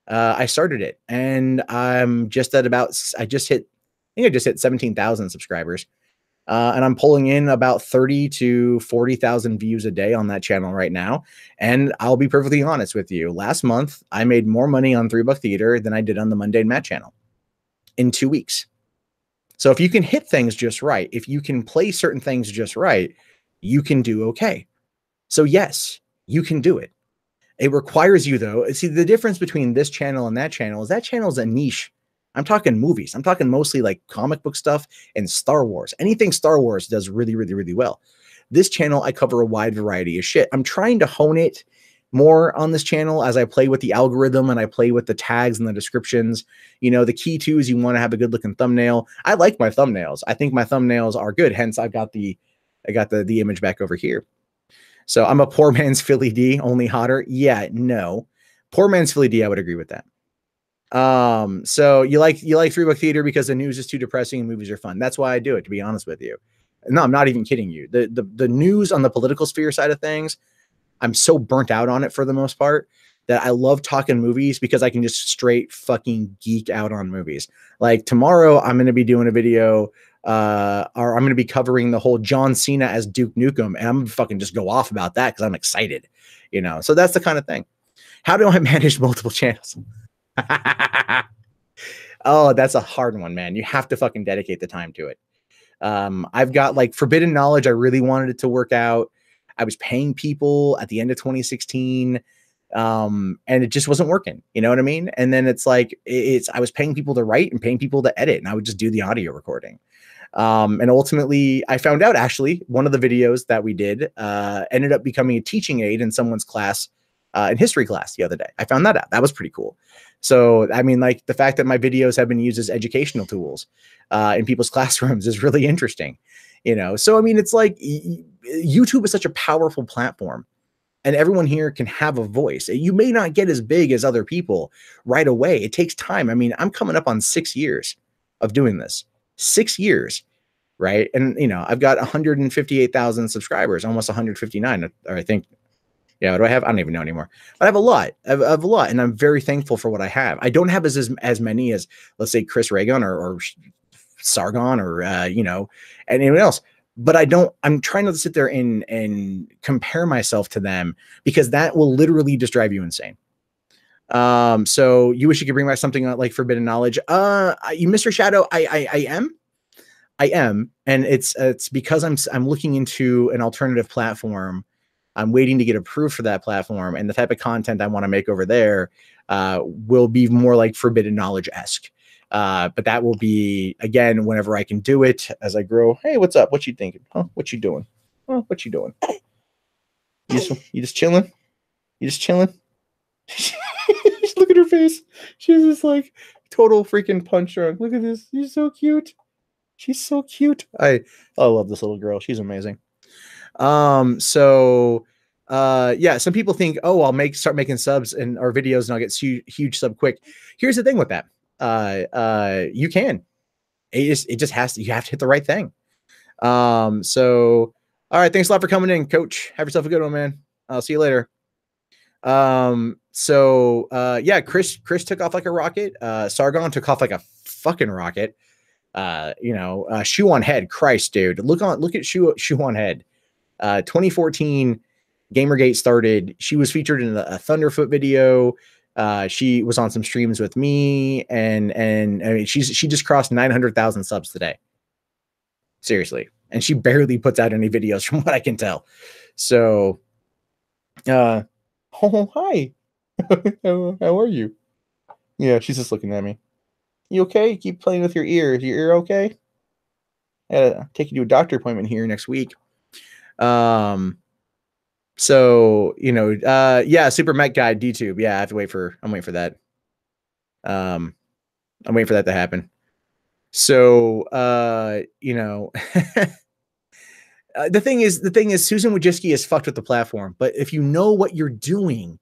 I started it, and I'm just at about, I just hit 17,000 subscribers. And I'm pulling in about 30 to 40,000 views a day on that channel right now. And I'll be perfectly honest with you. Last month, I made more money on $3 Theater than I did on the Mundane Matt channel in 2 weeks. So if you can hit things just right, if you can play certain things just right, you can do okay. So yes, you can do it. It requires you, though. See, the difference between this channel and that channel is that channel is a niche. I'm talking movies. I'm talking mostly like comic book stuff and Star Wars. Anything Star Wars does really, really, really well. This channel, I cover a wide variety of shit. I'm trying to hone it more on this channel as I play with the algorithm and I play with the tags and the descriptions. You know, the key too is you want to have a good looking thumbnail. I like my thumbnails. I think my thumbnails are good. Hence, I got the image back over here. So I'm a poor man's Philly D, only hotter. Yeah, no. Poor man's Philly D, I would agree with that. So you like $3 Theater because the news is too depressing and movies are fun. That's why I do it, to be honest with you. No, I'm not even kidding you. The news on the political sphere side of things, I'm so burnt out on it for the most part that I love talking movies because I can just straight fucking geek out on movies. Like tomorrow, I'm going to be doing a video, or I'm going to be covering the whole John Cena as Duke Nukem, and I'm going to fucking just go off about that because I'm excited, you know? So that's the kind of thing. How do I manage multiple channels? Oh, that's a hard one, man. You have to fucking dedicate the time to it. I've got like Forbidden Knowledge. I really wanted it to work out. I was paying people at the end of 2016. And it just wasn't working. You know what I mean? And then it's like, I was paying people to write and paying people to edit, and I would just do the audio recording. And ultimately I found out actually one of the videos that we did, ended up becoming a teaching aid in someone's class, in history class the other day. I found that out. That was pretty cool. So, I mean, like the fact that my videos have been used as educational tools, in people's classrooms is really interesting, you know? So, I mean, it's like YouTube is such a powerful platform, and everyone here can have a voice. You may not get as big as other people right away. It takes time. I mean, I'm coming up on 6 years of doing this, 6 years. Right. And, you know, I've got 158,000 subscribers, almost 159, or I think. Yeah, what do I have? I don't even know anymore. But I have a lot. I have a lot, and I'm very thankful for what I have. I don't have as many as, let's say, Chris Reagan or Sargon or you know, anyone else. But I'm trying not to sit there and compare myself to them, because that will literally just drive you insane. So you wish you could bring back something like Forbidden Knowledge. You, Mr. Shadow, I am, and it's because I'm looking into an alternative platform. I'm waiting to get approved for that platform, and the type of content I want to make over there will be more like Forbidden Knowledge-esque. But that will be, again, whenever I can do it as I grow. Hey, what's up? What you thinking? Huh? What you doing? Oh, what you doing? You just chilling? You just chilling? Look at her face. She's just like total freaking punch drunk. Look at this. She's so cute. She's so cute. I love this little girl. She's amazing. So yeah, some people think, oh, I'll start making subs and our videos and I'll get huge sub quick. Here's the thing with that. You can, you have to hit the right thing. So all right, thanks a lot for coming in, Coach. Have yourself a good one, man. I'll see you later. Yeah, Chris took off like a rocket. Sargon took off like a fucking rocket. Shoe on head. Christ, dude. Look at shoe on head. 2014 Gamergate started. She was featured in a Thunderfoot video. She was on some streams with me, and I mean, she just crossed 900,000 subs today. Seriously. And she barely puts out any videos from what I can tell. So, oh, hi. How are you? Yeah, she's just looking at me. You okay? Keep playing with your ear. Is your ear okay? I gotta take you to a doctor appointment here next week. Yeah, Super Mech Guide DTube. Yeah, I have to wait for. I'm waiting for that. I'm waiting for that to happen. So, the thing is, Susan Wojcicki is fucked with the platform. But if you know what you're doing,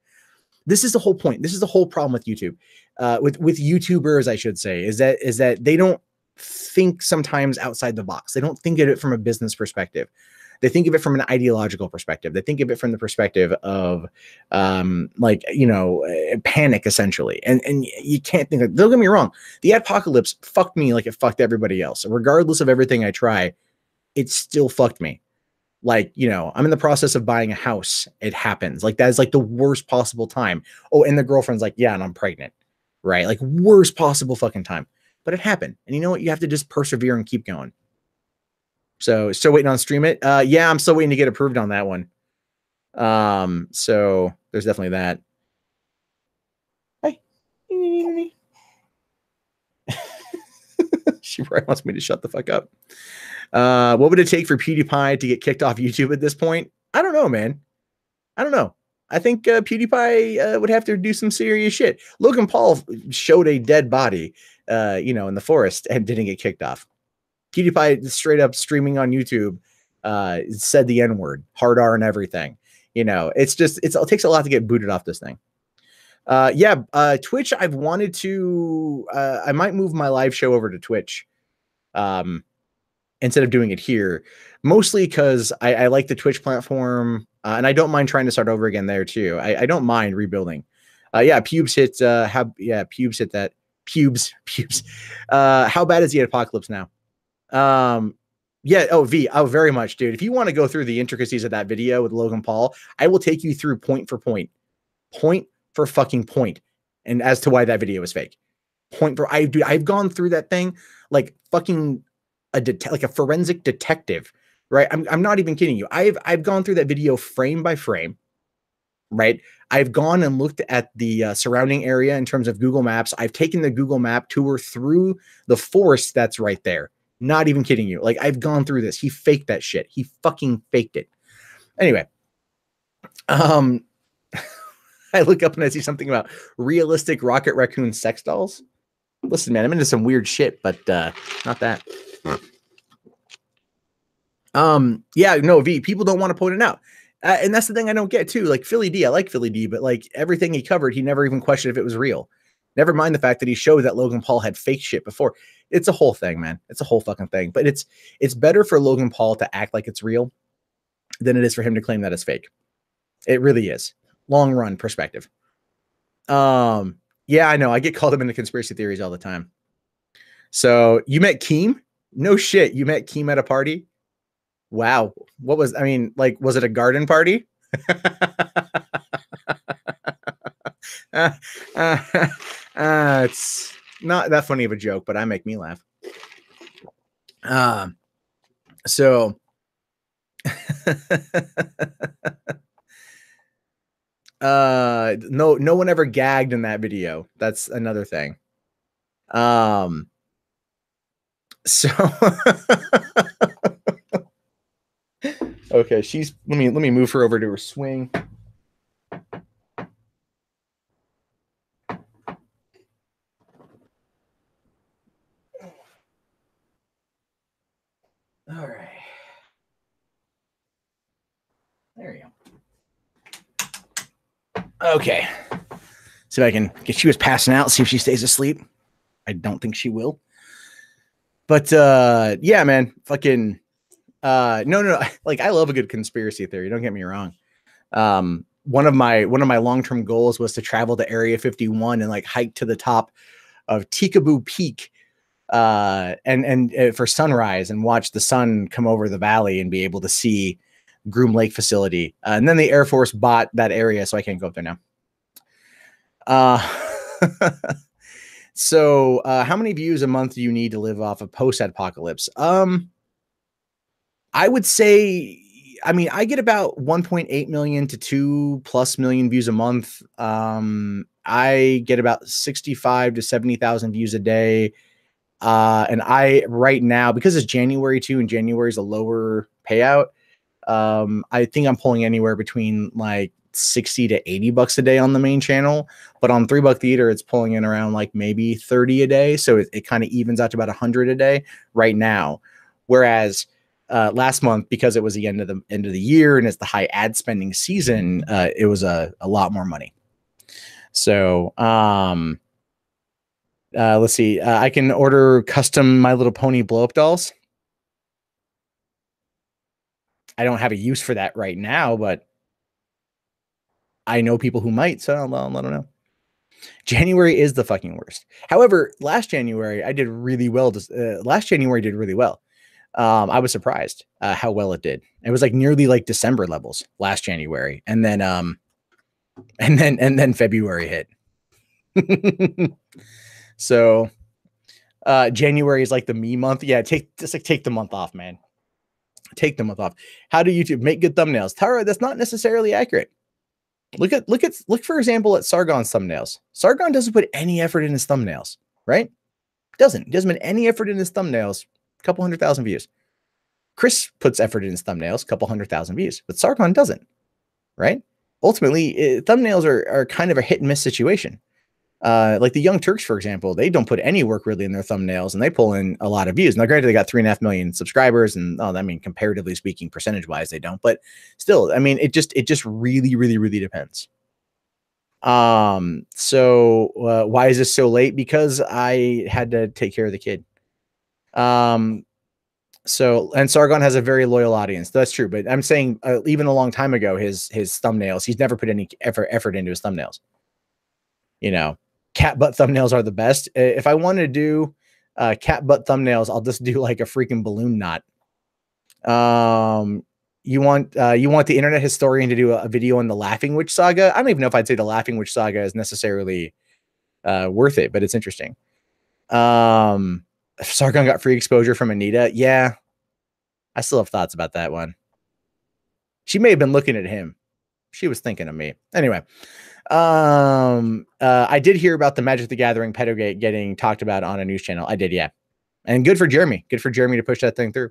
this is the whole point. This is the whole problem with YouTube, with YouTubers, I should say, is that they don't think sometimes outside the box. They don't think of it from a business perspective. They think of it from an ideological perspective. They think of it from the perspective of, panic, essentially. And you can't think of, don't get me wrong. The apocalypse fucked me like it fucked everybody else. Regardless of everything I try, it still fucked me. Like, I'm in the process of buying a house. It happens. Like, that is like the worst possible time. Oh, and the girlfriend's like, yeah, and I'm pregnant. Right? Like, worst possible fucking time. But it happened. And you know what? You have to just persevere and keep going. So still waiting on Stream It. Yeah, I'm still waiting to get approved on that one. So there's definitely that. Hi. She probably wants me to shut the fuck up. What would it take for PewDiePie to get kicked off YouTube at this point? I don't know, man. I don't know. I think PewDiePie would have to do some serious shit. Logan Paul showed a dead body, in the forest and didn't get kicked off. PewDiePie straight up streaming on YouTube said the N-word, hard R and everything. It takes a lot to get booted off this thing. Twitch, I've wanted to, I might move my live show over to Twitch instead of doing it here, mostly because I like the Twitch platform and I don't mind trying to start over again there too. I don't mind rebuilding. Pubes hit, Pubes hit that. Pubes. How bad is the apocalypse now? Very much, dude. If you want to go through the intricacies of that video with Logan Paul, I will take you through point for fucking point, and as to why that video is fake. I've gone through that thing like fucking like a forensic detective, right? I'm not even kidding you. I've gone through that video frame by frame, right? I've gone and looked at the surrounding area in terms of Google Maps. I've taken the Google Map tour through the forest that's right there. Not even kidding you. Like, I've gone through this. He faked that shit. He fucking faked it. Anyway, I look up and I see something about realistic Rocket Raccoon sex dolls. Listen, man, I'm into some weird shit, but not that. V, people don't want to point it out. And that's the thing I don't get too. Like Philly D, I like Philly D, but like everything he covered, he never even questioned if it was real. Never mind the fact that he showed that Logan Paul had fake shit before. It's a whole thing, man. It's a whole fucking thing. But it's better for Logan Paul to act like it's real than it is for him to claim that it's fake. It really is. Long run perspective. Yeah, I know. I get called up into conspiracy theories all the time. So you met Keem? No shit. You met Keem at a party? Wow. Was it a garden party? It's not that funny of a joke, but I make me laugh. So no one ever gagged in that video. That's another thing. So okay, let me move her over to her swing. All right. There you go. Okay. See if I can get, she was passing out, see if she stays asleep. I don't think she will. But yeah, man, fucking No. Like, I love a good conspiracy theory. Don't get me wrong. One of my long-term goals was to travel to Area 51 and like hike to the top of Tikaboo Peak, and for sunrise and watch the sun come over the valley and be able to see Groom Lake facility. And then the Air Force bought that area, so I can't go up there now. So how many views a month do you need to live off of post-apocalypse? I would say, I mean, I get about 1.8 million to 2+ million views a month. I get about 65 to 70,000 views a day. And I, right now, because it's January too, and January is a lower payout, I think I'm pulling anywhere between like 60 to 80 bucks a day on the main channel, but on $3 Theater, it's pulling in around like maybe 30 a day. So it kind of evens out to about 100 a day right now. Whereas last month, because it was the end of the year and it's the high ad spending season, it was a lot more money. So let's see. I can order custom My Little Pony blow up dolls. I don't have a use for that right now, but I know people who might, so I'll let them know. January is the fucking worst. However, last January I did really well. Last January did really well. I was surprised how well it did. It was like nearly like December levels last January, and then February hit. So January is like the me month. Yeah, take the month off, man. Take the month off. How do YouTube make good thumbnails? Tara, that's not necessarily accurate. Look for example at Sargon's thumbnails. Sargon doesn't put any effort in his thumbnails, right? Doesn't put any effort in his thumbnails. A couple 100,000 views. Chris puts effort in his thumbnails, a couple 100,000 views, but Sargon doesn't, right? Ultimately, thumbnails are kind of a hit and miss situation. Like the Young Turks, for example, they don't put any work really in their thumbnails, and they pull in a lot of views. Now, granted, they got 3.5 million subscribers, and I mean, comparatively speaking, percentage-wise, they don't. But still, I mean, it just really, really, really depends. So why is this so late? Because I had to take care of the kid. So, and Sargon has a very loyal audience. That's true. But I'm saying even a long time ago, his thumbnails, he's never put any effort into his thumbnails. You know, cat butt thumbnails are the best. If I want to do cat butt thumbnails, I'll just do like a freaking balloon knot. You want the internet historian to do a video on the Laughing Witch saga? I don't even know if I'd say the Laughing Witch saga is necessarily worth it, but it's interesting. Sargon got free exposure from Anita. Yeah, I still have thoughts about that one. She may have been looking at him. She was thinking of me. Anyway, I did hear about the Magic the Gathering pedogate getting talked about on a news channel. I did, yeah. And good for Jeremy. Good for Jeremy to push that thing through.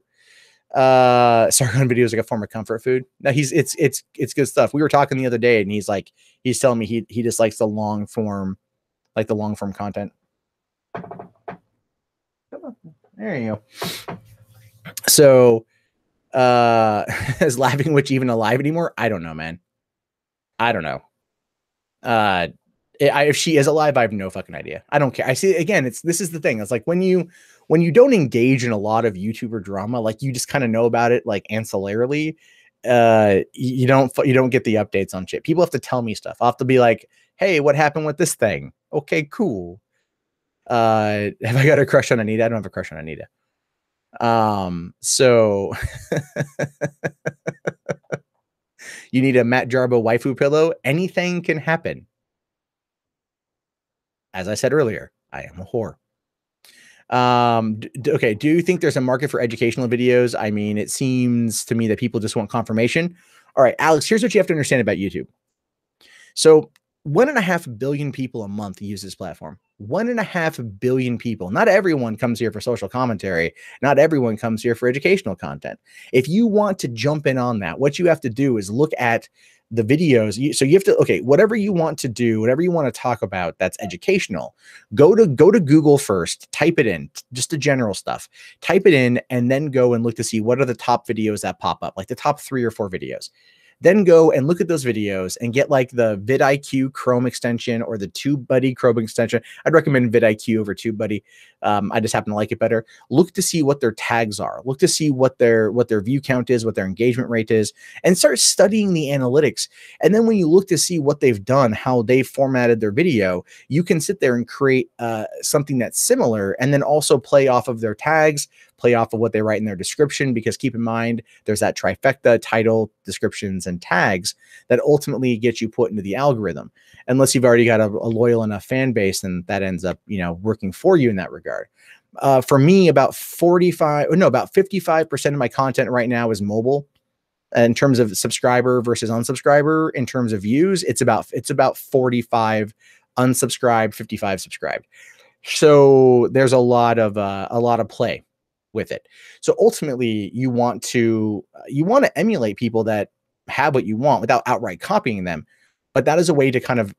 Sargon video is like a form of comfort food. No, it's good stuff. We were talking the other day, and he's telling me he dislikes the long form, like the long form content. There you go. So, is Laughing Witch even alive anymore? I don't know, man. I don't know. If she is alive, I have no fucking idea. I don't care. I see, again, this is the thing. It's like when you don't engage in a lot of YouTuber drama, like you just kind of know about it, like ancillarily, you don't get the updates on shit. People have to tell me stuff. I'll have to be like, hey, what happened with this thing? Okay, cool. Have I got a crush on Anita? I don't have a crush on Anita. So you need a Matt Jarbo waifu pillow. Anything can happen. As I said earlier, I am a whore. Okay. Do you think there's a market for educational videos? I mean, it seems to me that people just want confirmation. All right, Alex, here's what you have to understand about YouTube. So 1.5 billion people a month use this platform. 1.5 billion people. Not everyone comes here for social commentary. Not everyone comes here for educational content. If you want to jump in on that, what you have to do is look at the videos. So you have to, okay, whatever you want to do, whatever you want to talk about that's educational, go to Google first, type it in, just the general stuff, type it in, and then go and look to see what are the top videos that pop up, like the top 3 or 4 videos. then go and look at those videos and get like the vidIQ Chrome extension or the TubeBuddy Chrome extension. I'd recommend vidIQ over TubeBuddy. I just happen to like it better. Look to see what their tags are. Look to see what their view count is, what their engagement rate is, and start studying the analytics. And then when you look to see what they've done, how they formatted their video, you can sit there and create something that's similar, and then also play off of their tags, play off of what they write in their description, because keep in mind, there's that trifecta: title, descriptions, and tags that ultimately get you put into the algorithm. Unless you've already got a loyal enough fan base, and that ends up, working for you in that regard. For me, about 55% of my content right now is mobile. In terms of subscriber versus unsubscriber, in terms of views, it's about 45 unsubscribed, 55 subscribed. So there's a lot of play with it. So ultimately, you want to emulate people that have what you want without outright copying them. But that is a way to kind of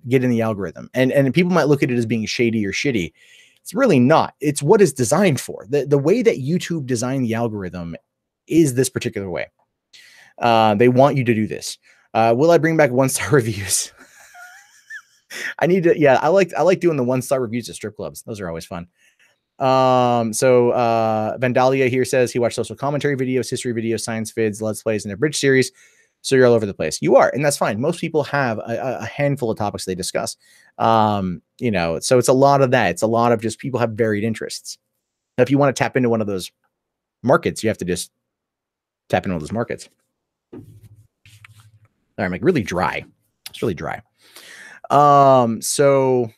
get in the algorithm. And people might look at it as being shady or shitty. It's really not. It's what it's designed for. The way that YouTube designed the algorithm is this particular way. They want you to do this. Will I bring back 1-star reviews? I need to. Yeah, I like doing the 1-star reviews at strip clubs. Those are always fun. So Vandalia here says he watched social commentary videos, history videos, science vids, let's plays, and a bridge series. So you're all over the place. You are, and that's fine. Most people have a handful of topics they discuss. So it's a lot of that. It's a lot of just people have varied interests. Now, if you want to tap into one of those markets, you have to just tap into one of those markets. All right, I'm like really dry. It's really dry. So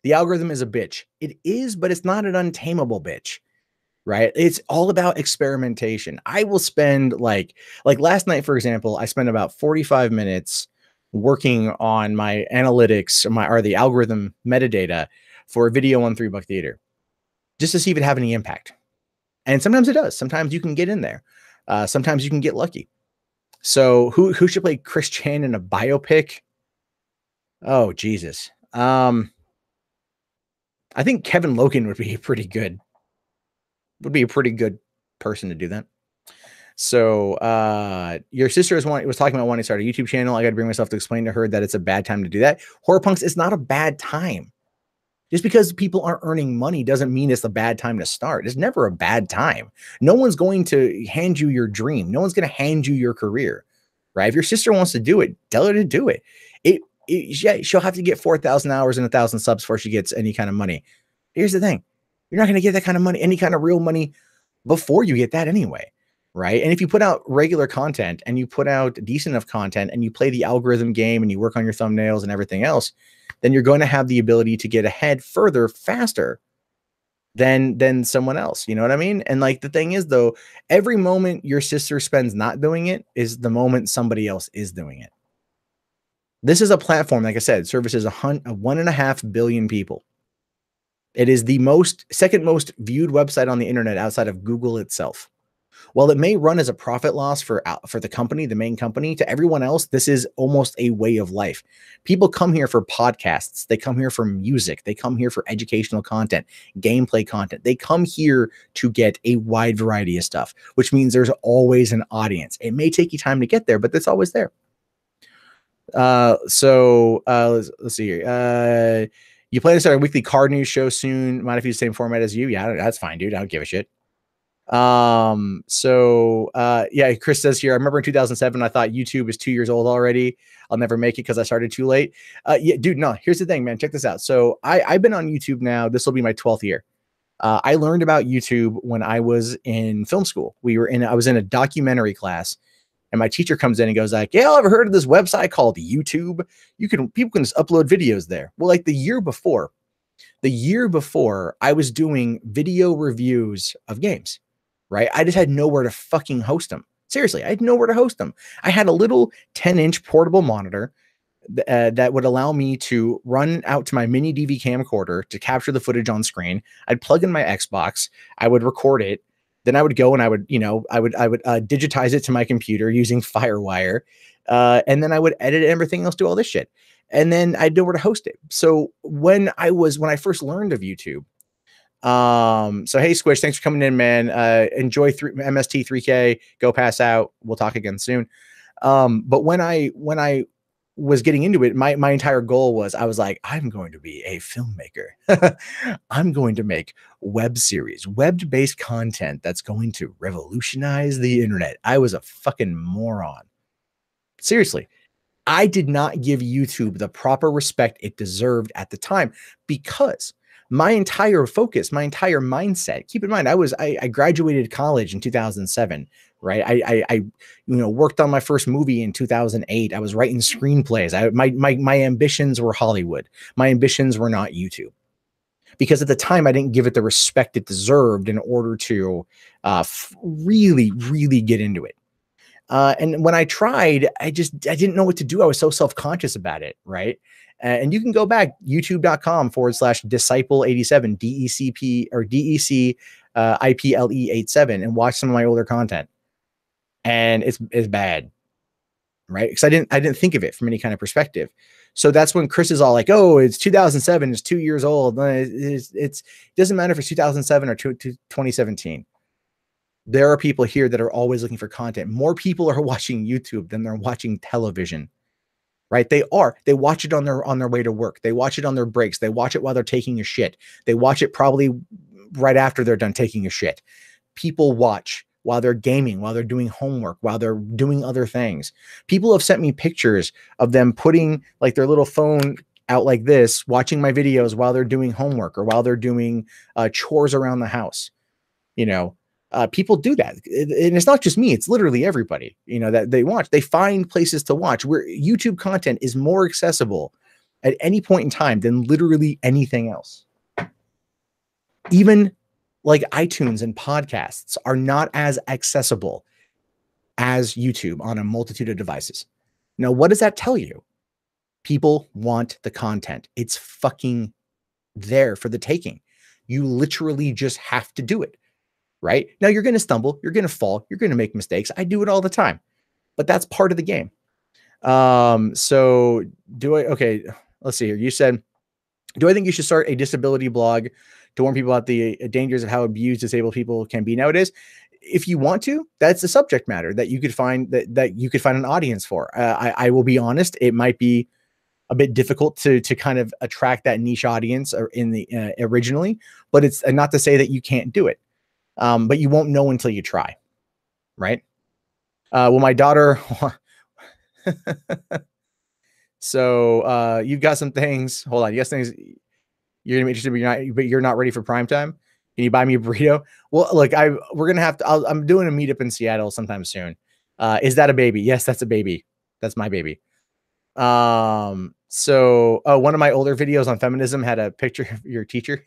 the algorithm is a bitch. It is, but it's not an untamable bitch, right? It's all about experimentation. I will spend like last night, for example, I spent about 45 minutes working on my analytics or the algorithm metadata for a video on $3 Theater, just to see if it have any impact. And sometimes it does. Sometimes you can get in there. Sometimes you can get lucky. So who should play Chris Chan in a biopic? Oh, Jesus. I think Kevin Logan would be a pretty good person to do that. So your sister was talking about wanting to start a YouTube channel. I got to bring myself to explain to her that it's a bad time to do that. Horror Punks, it's not a bad time. Just because people aren't earning money doesn't mean it's a bad time to start. It's never a bad time. No one's going to hand you your dream. No one's going to hand you your career, right? If your sister wants to do it, tell her to do it. Yeah, she'll have to get 4,000 hours and 1,000 subs before she gets any kind of money. Here's the thing. You're not going to get that kind of money, any kind of real money before you get that anyway, right? And if you put out regular content and you put out decent enough content and you play the algorithm game and you work on your thumbnails and everything else, then you're going to have the ability to get ahead further, faster than someone else. You know what I mean? And like the thing is, though, every moment your sister spends not doing it is the moment somebody else is doing it. This is a platform, like I said, services 1.5 billion people. It is the second most viewed website on the internet outside of Google itself. While it may run as a profit loss for the company, the main company, to everyone else, this is almost a way of life. People come here for podcasts. They come here for music. They come here for educational content, gameplay content. They come here to get a wide variety of stuff, which means there's always an audience. It may take you time to get there, but it's always there. Let's see here. You plan to start a weekly card news show soon. Mind if you use the same format as you? Yeah, that's fine, dude. I don't give a shit. Yeah, Chris says here, I remember in 2007, I thought YouTube is 2 years old already. I'll never make it because I started too late. Yeah, dude, no, here's the thing, man. Check this out. So I've been on YouTube now. This will be my 12th year. I learned about YouTube when I was in film school. I was in a documentary class. And my teacher comes in and goes like, yeah, ever heard of this website called YouTube? People can just upload videos there. Well, like the year before I was doing video reviews of games, right? I just had nowhere to fucking host them. Seriously, I had nowhere to host them. I had a little 10-inch portable monitor that would allow me to run out to my mini DV camcorder to capture the footage on screen. I'd plug in my Xbox. I would record it. Then I would go and I would digitize it to my computer using FireWire. And then I would edit everything else, do all this shit. And then I'd know where to host it. So when I first learned of YouTube, so hey, Squish, thanks for coming in, man. Enjoy MST 3K. Go pass out. We'll talk again soon. But when I was getting into it, my entire goal was, I was like, I'm going to be a filmmaker. I'm going to make web series, web-based content that's going to revolutionize the internet. I was a fucking moron. Seriously. I did not give YouTube the proper respect it deserved at the time, because my entire focus, my entire mindset, keep in mind, I graduated college in 2007, right? I worked on my first movie in 2008. I was writing screenplays. My ambitions were Hollywood. My ambitions were not YouTube, because at the time I didn't give it the respect it deserved in order to really, really get into it. And when I tried, I didn't know what to do. I was so self-conscious about it. Right. And you can go back, youtube.com/disciple87, DECP or DEC IPLE87, and watch some of my older content. And it's bad. Right. Because I didn't think of it from any kind of perspective. So that's when Chris is all like, oh, it's 2007. It's 2 years old. It doesn't matter if it's 2007 or 2017. There are people here that are always looking for content. More people are watching YouTube than they're watching television, right? They watch it on their way to work. They watch it on their breaks. They watch it while they're taking a shit. They watch it probably right after they're done taking a shit. People watch while they're gaming, while they're doing homework, while they're doing other things. People have sent me pictures of them putting like their little phone out like this, watching my videos while they're doing homework or while they're doing chores around the house. People do that. And it's not just me. It's literally everybody, that they watch. They find places to watch, where YouTube content is more accessible at any point in time than literally anything else. Even like iTunes and podcasts are not as accessible as YouTube on a multitude of devices. Now, what does that tell you? People want the content. It's fucking there for the taking. You literally just have to do it. Right now, you're going to stumble, you're going to fall, you're going to make mistakes. I do it all the time, but that's part of the game. So okay, let's see here. You said, do I think you should start a disability blog to warn people about the dangers of how abused disabled people can be nowadays? If you want to, that's a subject matter that you could find that you could find an audience for. I will be honest, it might be a bit difficult to kind of attract that niche audience in the originally, but it's not to say that you can't do it. But you won't know until you try, right? Well, my daughter. So you've got some things. Hold on, you got things you're gonna be interested, but you're not ready for prime time. Can you buy me a burrito? Well, look, we're gonna have to. I'm doing a meetup in Seattle sometime soon. Is that a baby? Yes, that's a baby. That's my baby. So one of my older videos on feminism had a picture of your teacher.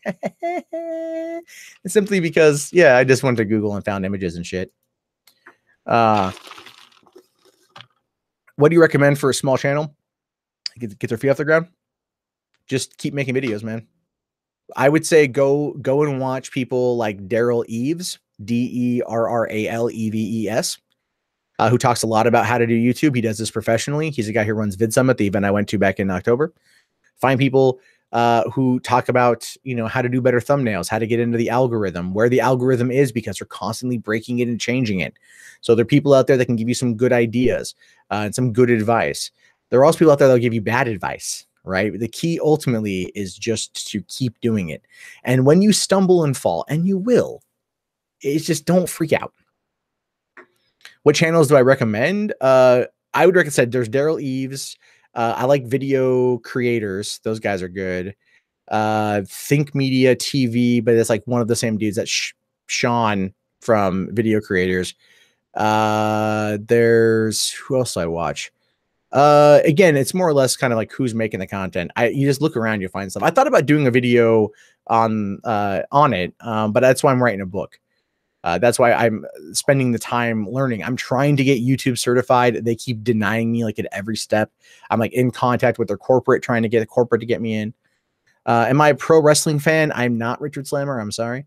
Simply because, yeah, I just went to Google and found images and shit. What do you recommend for a small channel? Get their feet off the ground. Just keep making videos, man. I would say go and watch people like Daryl Eves, DERRALEVES. Who talks a lot about how to do YouTube. He does this professionally. He's a guy who runs Vid Summit, the event I went to back in October. Find people who talk about, how to do better thumbnails, how to get into the algorithm, where the algorithm is, because they're constantly breaking it and changing it. So there are people out there that can give you some good ideas and some good advice. There are also people out there that'll give you bad advice, right? The key ultimately is just to keep doing it. And when you stumble and fall, and you will, it's just don't freak out. What channels do I recommend? I would recommend, there's Daryl Eves. I like video creators. Those guys are good. Think Media TV, but it's like one of the same dudes. That's Sean from Video Creators. There's, who else do I watch? Again, it's more or less kind of like who's making the content. You just look around, you'll find stuff. I thought about doing a video on it, but that's why I'm writing a book. That's why I'm spending the time learning. I'm trying to get YouTube certified. They keep denying me like at every step. I'm like in contact with their corporate, trying to get a corporate to get me in. Am I a pro wrestling fan? I'm not Richard Slammer. I'm sorry.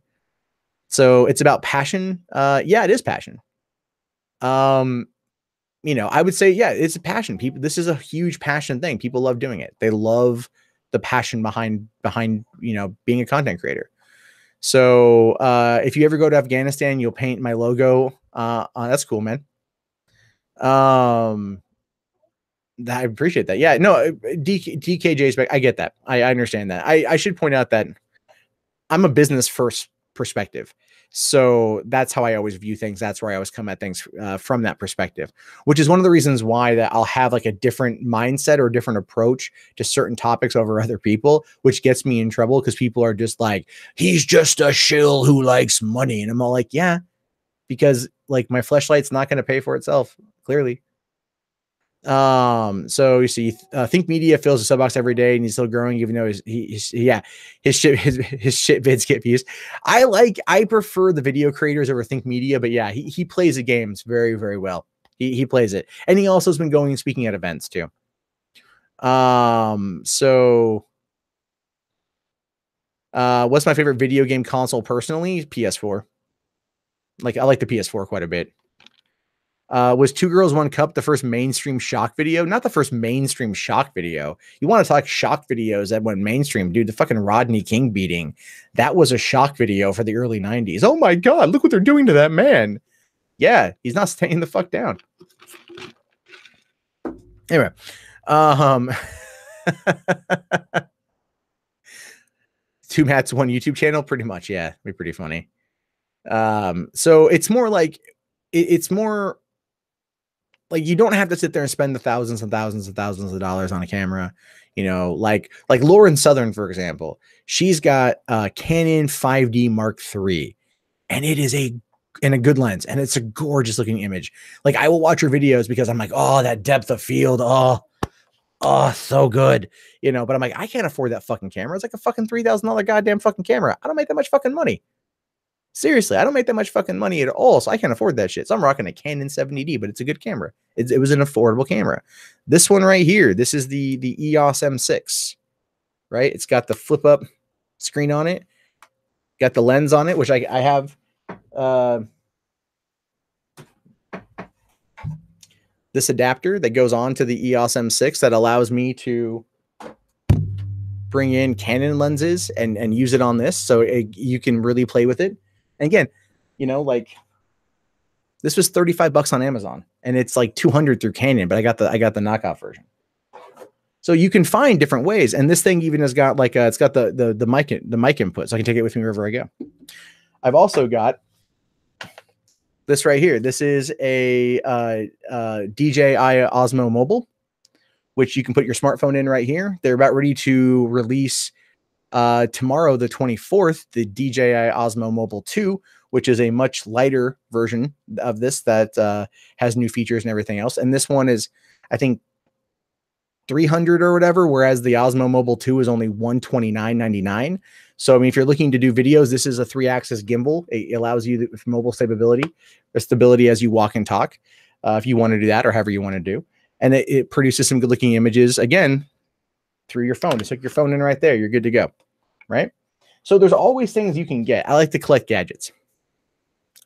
So it's about passion. Yeah, it is passion. I would say, yeah, it's a passion. This is a huge passion thing. People love doing it. They love the passion behind, being a content creator. So if you ever go to Afghanistan, you'll paint my logo. That's cool, man. I appreciate that. Yeah, no, DKJ's back. I get that. I understand that. I should point out that I'm a business first perspective. So that's how I always view things. That's where I always come at things from that perspective, which is one of the reasons why that I'll have like a different mindset or a different approach to certain topics over other people, which gets me in trouble because people are just like, he's just a shill who likes money. And I'm all like, yeah, because like my fleshlight's not going to pay for itself, clearly. So you see, Think Media fills a sub box every day, and he's still growing, even though his shit vids get views. I prefer the video creators over Think Media, but yeah, he plays the games very, very well. He plays it, and he also has been going and speaking at events too. So what's my favorite video game console personally? PS4. Like, I like the PS4 quite a bit. Was Two Girls, One Cup the first mainstream shock video? Not the first mainstream shock video. You want to talk shock videos that went mainstream, dude? The fucking Rodney King beating. That was a shock video for the early 90s. Oh my God, look what they're doing to that man. Yeah, he's not staying the fuck down. Anyway, two Mats, one YouTube channel, pretty much. Yeah, it'd be pretty funny. So it's more like it's more like you don't have to sit there and spend the thousands and thousands and thousands of dollars on a camera, you know, like Lauren Southern, for example. She's got a Canon 5D Mark III, and it is a good lens, and it's a gorgeous looking image. Like, I will watch her videos because I'm like, oh, that depth of field, oh, so good, you know. But I'm like, I can't afford that fucking camera. It's like a fucking $3,000 goddamn fucking camera. I don't make that much fucking money. Seriously, I don't make that much fucking money at all, so I can't afford that shit. So I'm rocking a Canon 70D, but it's a good camera. It was an affordable camera. This one right here, this is the EOS M6, right? It's got the flip up screen on it, got the lens on it, which I have. This adapter that goes on to the EOS M6 that allows me to bring in Canon lenses and use it on this, so you can really play with it. And again, you know, like, this was $35 on Amazon, and it's like $200 through Canon, but I got the knockout version. So you can find different ways, and this thing even has got like it's got the mic input, so I can take it with me wherever I go. I've also got this right here. This is a DJI Osmo Mobile, which you can put your smartphone in right here. They're about ready to release tomorrow, the 24th, the DJI Osmo Mobile 2, which is a much lighter version of this that has new features and everything else. And this one is, I think, $300 or whatever, whereas the Osmo Mobile 2 is only $129.99. So, I mean, if you're looking to do videos, this is a 3-axis gimbal. It allows you mobile stability as you walk and talk, if you want to do that, or however you want to do. And it produces some good looking images, again, through your phone. Just hook your phone in right there. You're good to go. Right? So there's always things you can get. I like to collect gadgets.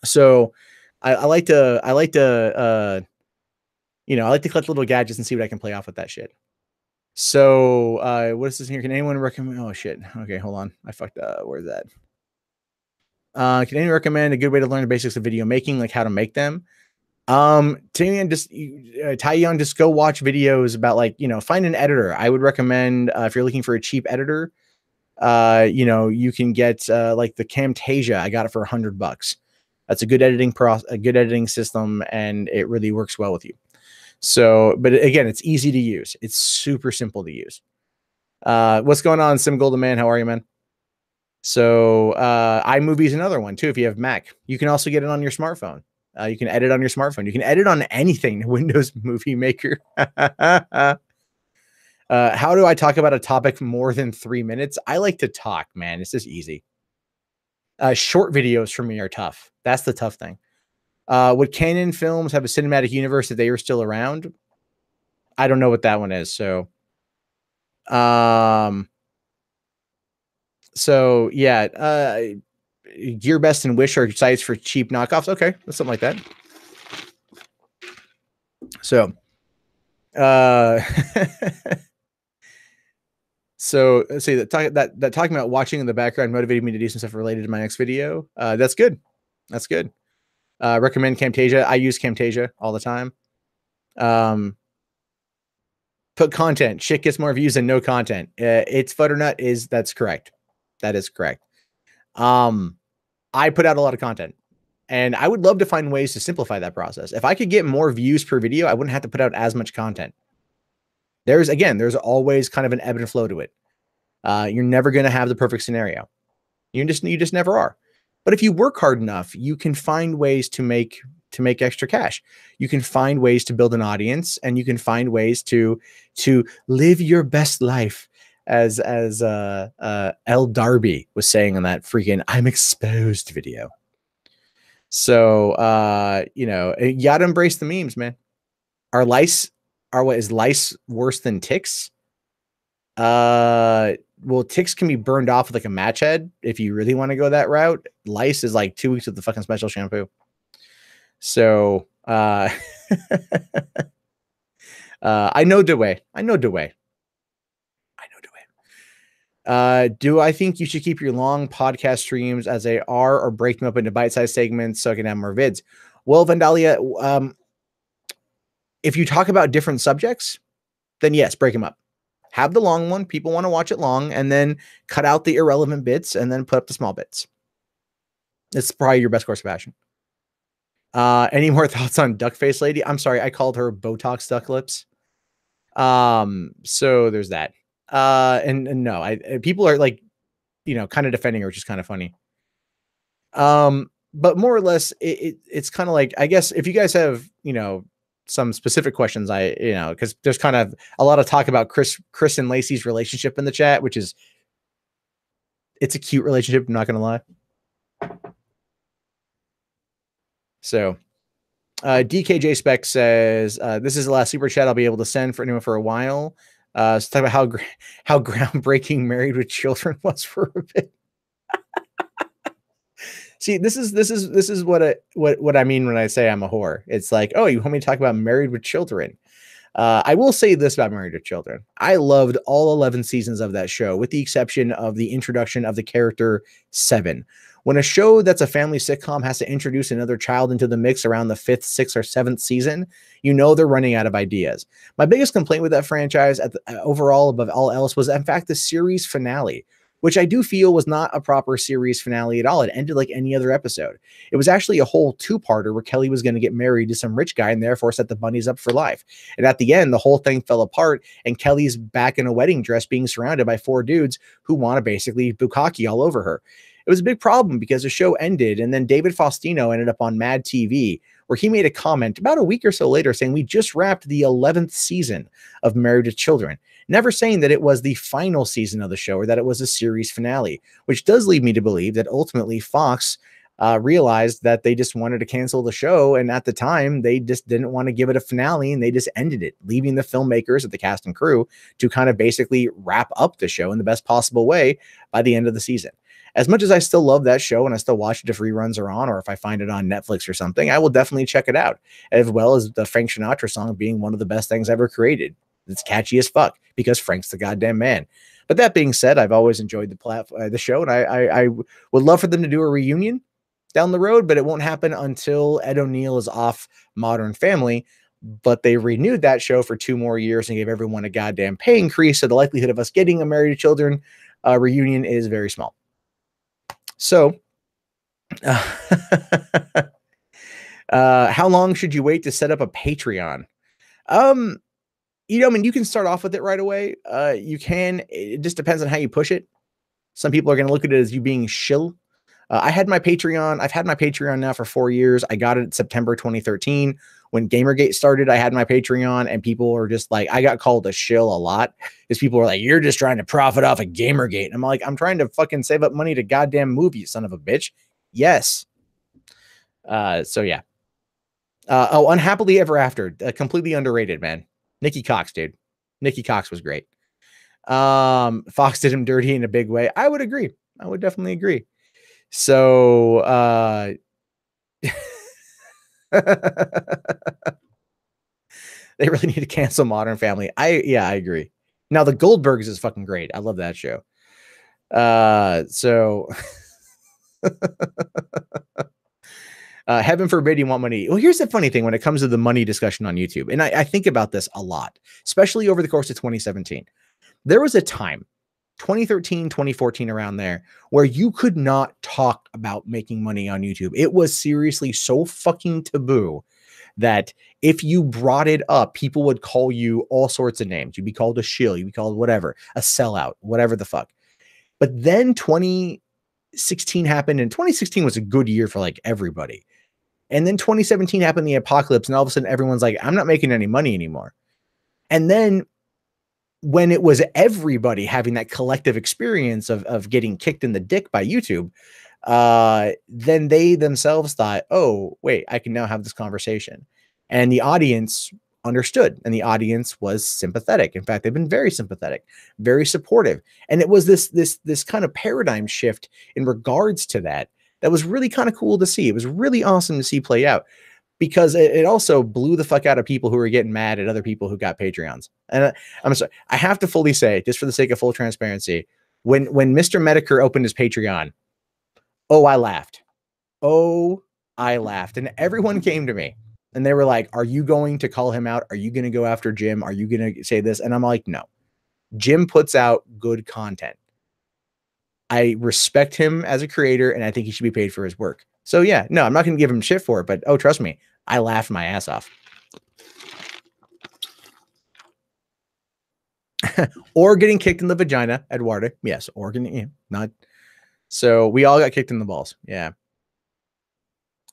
So I like to collect little gadgets and see what I can play off with that shit. So what is this here? Can anyone recommend? Oh shit. Okay, hold on. I fucked up. Where's that? Can anyone recommend a good way to learn the basics of video making, like how to make them? Taiyan, just go watch videos about, like, you know, find an editor. I would recommend, if you're looking for a cheap editor, you know, you can get like the Camtasia. I got it for $100. That's a good editing system, and it really works well with you. So, but again, it's easy to use. It's super simple to use. What's going on, Sim Golden Man? How are you, man? So iMovie is another one too. If you have Mac, you can also get it on your smartphone. You can edit on your smartphone. You can edit on anything. Windows Movie Maker. How do I talk about a topic more than 3 minutes? I like to talk, man. It's just easy. Short videos for me are tough. That's the tough thing. Would Canon films have a cinematic universe if they were still around? I don't know what that one is. So yeah, GearBest and Wish are sites for cheap knockoffs. Okay, that's something like that. So, so let's see that talking about watching in the background motivated me to do some stuff related to my next video. That's good. That's good. Recommend Camtasia. I use Camtasia all the time. Put content. Shit gets more views than no content. It's Futternut that's correct. That is correct. I put out a lot of content, and I would love to find ways to simplify that process. If I could get more views per video, I wouldn't have to put out as much content. There's always kind of an ebb and flow to it. You're never going to have the perfect scenario. You just never are. But if you work hard enough, you can find ways to make extra cash. You can find ways to build an audience, and you can find ways to live your best life, as L Darby was saying on that freaking I'm Exposed video. So you gotta embrace the memes, man. Is lice worse than ticks? Well, ticks can be burned off with like a match head if you really want to go that route. Lice is like 2 weeks with the fucking special shampoo. So I know the way. Do I think you should keep your long podcast streams as they are, or break them up into bite-sized segments so I can have more vids? Well, Vandalia, if you talk about different subjects, then yes, break them up. Have the long one. People want to watch it long, and then cut out the irrelevant bits and then put up the small bits. It's probably your best course of action. Any more thoughts on Duck Face Lady? I'm sorry, I called her Botox Duck Lips. So there's that. And no, people are like, kind of defending her, which is kind of funny. But more or less, it's kind of like, I guess if you guys have, some specific questions, because there's kind of a lot of talk about Chris and Lacey's relationship in the chat, which is, it's a cute relationship. I'm not going to lie. So, DKJ Spec says, this is the last super chat I'll be able to send for anyone for a while. Let's talk about how groundbreaking Married with Children was for a bit. See, this is what I mean when I say I'm a whore. It's like, oh, you want me to talk about Married with Children? I will say this about Married with Children. I loved all 11 seasons of that show, with the exception of the introduction of the character Seven. When a show that's a family sitcom has to introduce another child into the mix around the 5th, 6th, or 7th season, they're running out of ideas. My biggest complaint with that franchise overall, above all else, was in fact the series finale, which I do feel was not a proper series finale at all. It ended like any other episode. It was actually a whole two-parter where Kelly was going to get married to some rich guy and therefore set the bunnies up for life. And at the end, the whole thing fell apart, and Kelly's back in a wedding dress being surrounded by 4 dudes who want to basically bukkake all over her. It was a big problem because the show ended, and then David Faustino ended up on Mad TV, where he made a comment about a week or so later saying, we just wrapped the 11th season of Married with Children, never saying that it was the final season of the show or that it was a series finale, which does lead me to believe that ultimately Fox realized that they just wanted to cancel the show, and at the time they just didn't want to give it a finale, and they just ended it, leaving the filmmakers at the cast and crew to kind of basically wrap up the show in the best possible way by the end of the season. As much as I still love that show and I still watch it if reruns are on, or if I find it on Netflix or something, I will definitely check it out, as well as the Frank Sinatra song being one of the best things ever created. It's catchy as fuck because Frank's the goddamn man. But that being said, I've always enjoyed the show, and I would love for them to do a reunion down the road, but it won't happen until Ed O'Neill is off Modern Family. But they renewed that show for 2 more years and gave everyone a goddamn pay increase, so the likelihood of us getting a Married to Children reunion is very small. So, how long should you wait to set up a Patreon? You can start off with it right away. You can. It just depends on how you push it. Some people are going to look at it as you being shill. I've had my Patreon now for 4 years. I got it in September 2013. When Gamergate started, I had my Patreon, and people were just like, I got called a shill a lot because people were like, you're just trying to profit off of Gamergate. And I'm like, I'm trying to fucking save up money to goddamn move, you son of a bitch. Yes. So yeah. Unhappily Ever After, completely underrated, man. Nikki Cox, dude. Nikki Cox was great. Fox did him dirty in a big way. I would agree. I would definitely agree. So, they really need to cancel Modern Family. I agree. Now the Goldbergs is fucking great. I love that show. So Heaven forbid you want money. Well, here's the funny thing when it comes to the money discussion on YouTube, and I think about this a lot, especially over the course of 2017. There was a time, 2013, 2014, around there, where you could not talk about making money on YouTube. It was seriously so fucking taboo that if you brought it up, people would call you all sorts of names. You'd be called a shill, you'd be called whatever, a sellout, whatever the fuck. But then 2016 happened, and 2016 was a good year for like everybody. And then 2017 happened, the apocalypse, and all of a sudden everyone's like, I'm not making any money anymore. And then when it was everybody having that collective experience of getting kicked in the dick by YouTube, then they themselves thought, oh, wait, I can now have this conversation. And the audience understood, and the audience was sympathetic. In fact, they've been very sympathetic, very supportive. And it was this kind of paradigm shift in regards to that was really kind of cool to see. It was really awesome to see play out, because it also blew the fuck out of people who were getting mad at other people who got Patreons. And I'm sorry, I have to fully say, just for the sake of full transparency, when Mr. Medicare opened his Patreon, oh, I laughed. Oh, I laughed. And everyone came to me and they were like, are you going to call him out? Are you going to go after Jim? Are you going to say this? And I'm like, no. Jim puts out good content. I respect him as a creator, and I think he should be paid for his work. So yeah, no, I'm not going to give him shit for it, but oh, trust me, I laughed my ass off. Or getting kicked in the vagina, Eduardo. Yes, or getting, yeah, not. So we all got kicked in the balls. Yeah.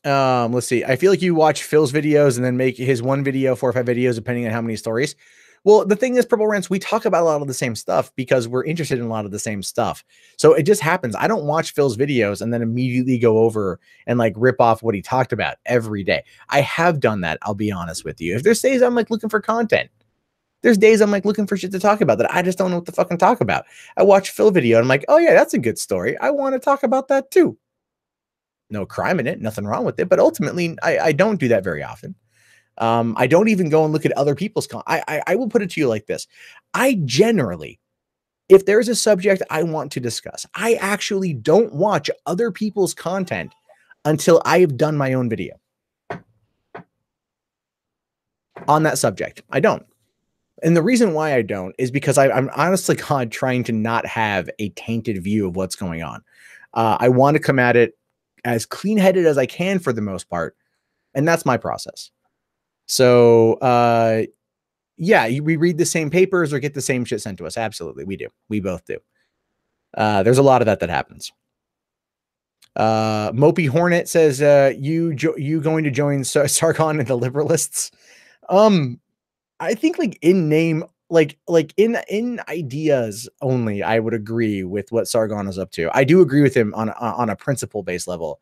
Let's see. I feel like you watch Phil's videos and then make his one video, 4 or 5 videos, depending on how many stories. Well, the thing is, Purple Rants, we talk about a lot of the same stuff because we're interested in a lot of the same stuff. So it just happens. I don't watch Phil's videos and then immediately go over and like rip off what he talked about every day. I have done that. I'll be honest with you. If there's days I'm like looking for content, there's days I'm like looking for shit to talk about that I just don't know what to fucking talk about. I watch Phil video and I'm like, oh yeah, that's a good story. I want to talk about that too. No crime in it, nothing wrong with it. But ultimately, I don't do that very often. I don't even go and look at other people's I will put it to you like this. I generally, if there's a subject I want to discuss, I actually don't watch other people's content until I've done my own video on that subject. I don't. And the reason why I don't is because I'm honestly, God, trying to not have a tainted view of what's going on. I want to come at it as clean-headed as I can for the most part. And that's my process. So, yeah, we read the same papers or get the same shit sent to us. Absolutely. We do. We both do. There's a lot of that happens. Mopey Hornet says, you going to join Sargon and the Liberalists? I think like in name, like in ideas only, I would agree with what Sargon is up to. I do agree with him on a principle based level.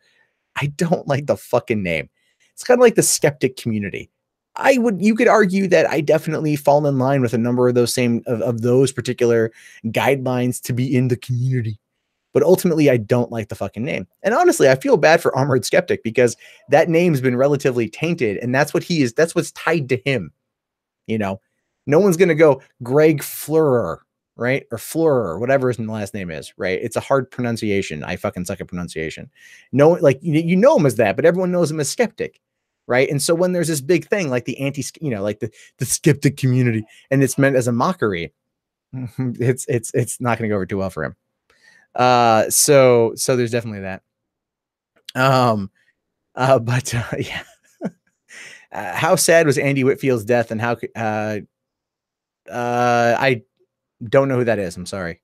I don't like the fucking name. It's kind of like the skeptic community. You could argue that I definitely fall in line with a number of those same of those particular guidelines to be in the community. But ultimately, I don't like the fucking name. And honestly, I feel bad for Armored Skeptic because that name's been relatively tainted, and that's what he is. That's what's tied to him. You know, no one's gonna go Greg Fleurer, right? Or Fleurer, whatever his last name is, right? It's a hard pronunciation. I fucking suck at pronunciation. No, like you know him as that, but everyone knows him as Skeptic. Right. And so when there's this big thing like the like the skeptic community, and it's meant as a mockery, it's not going to go over too well for him. So there's definitely that. Yeah. How sad was Andy Whitfield's death, and how I don't know who that is. I'm sorry.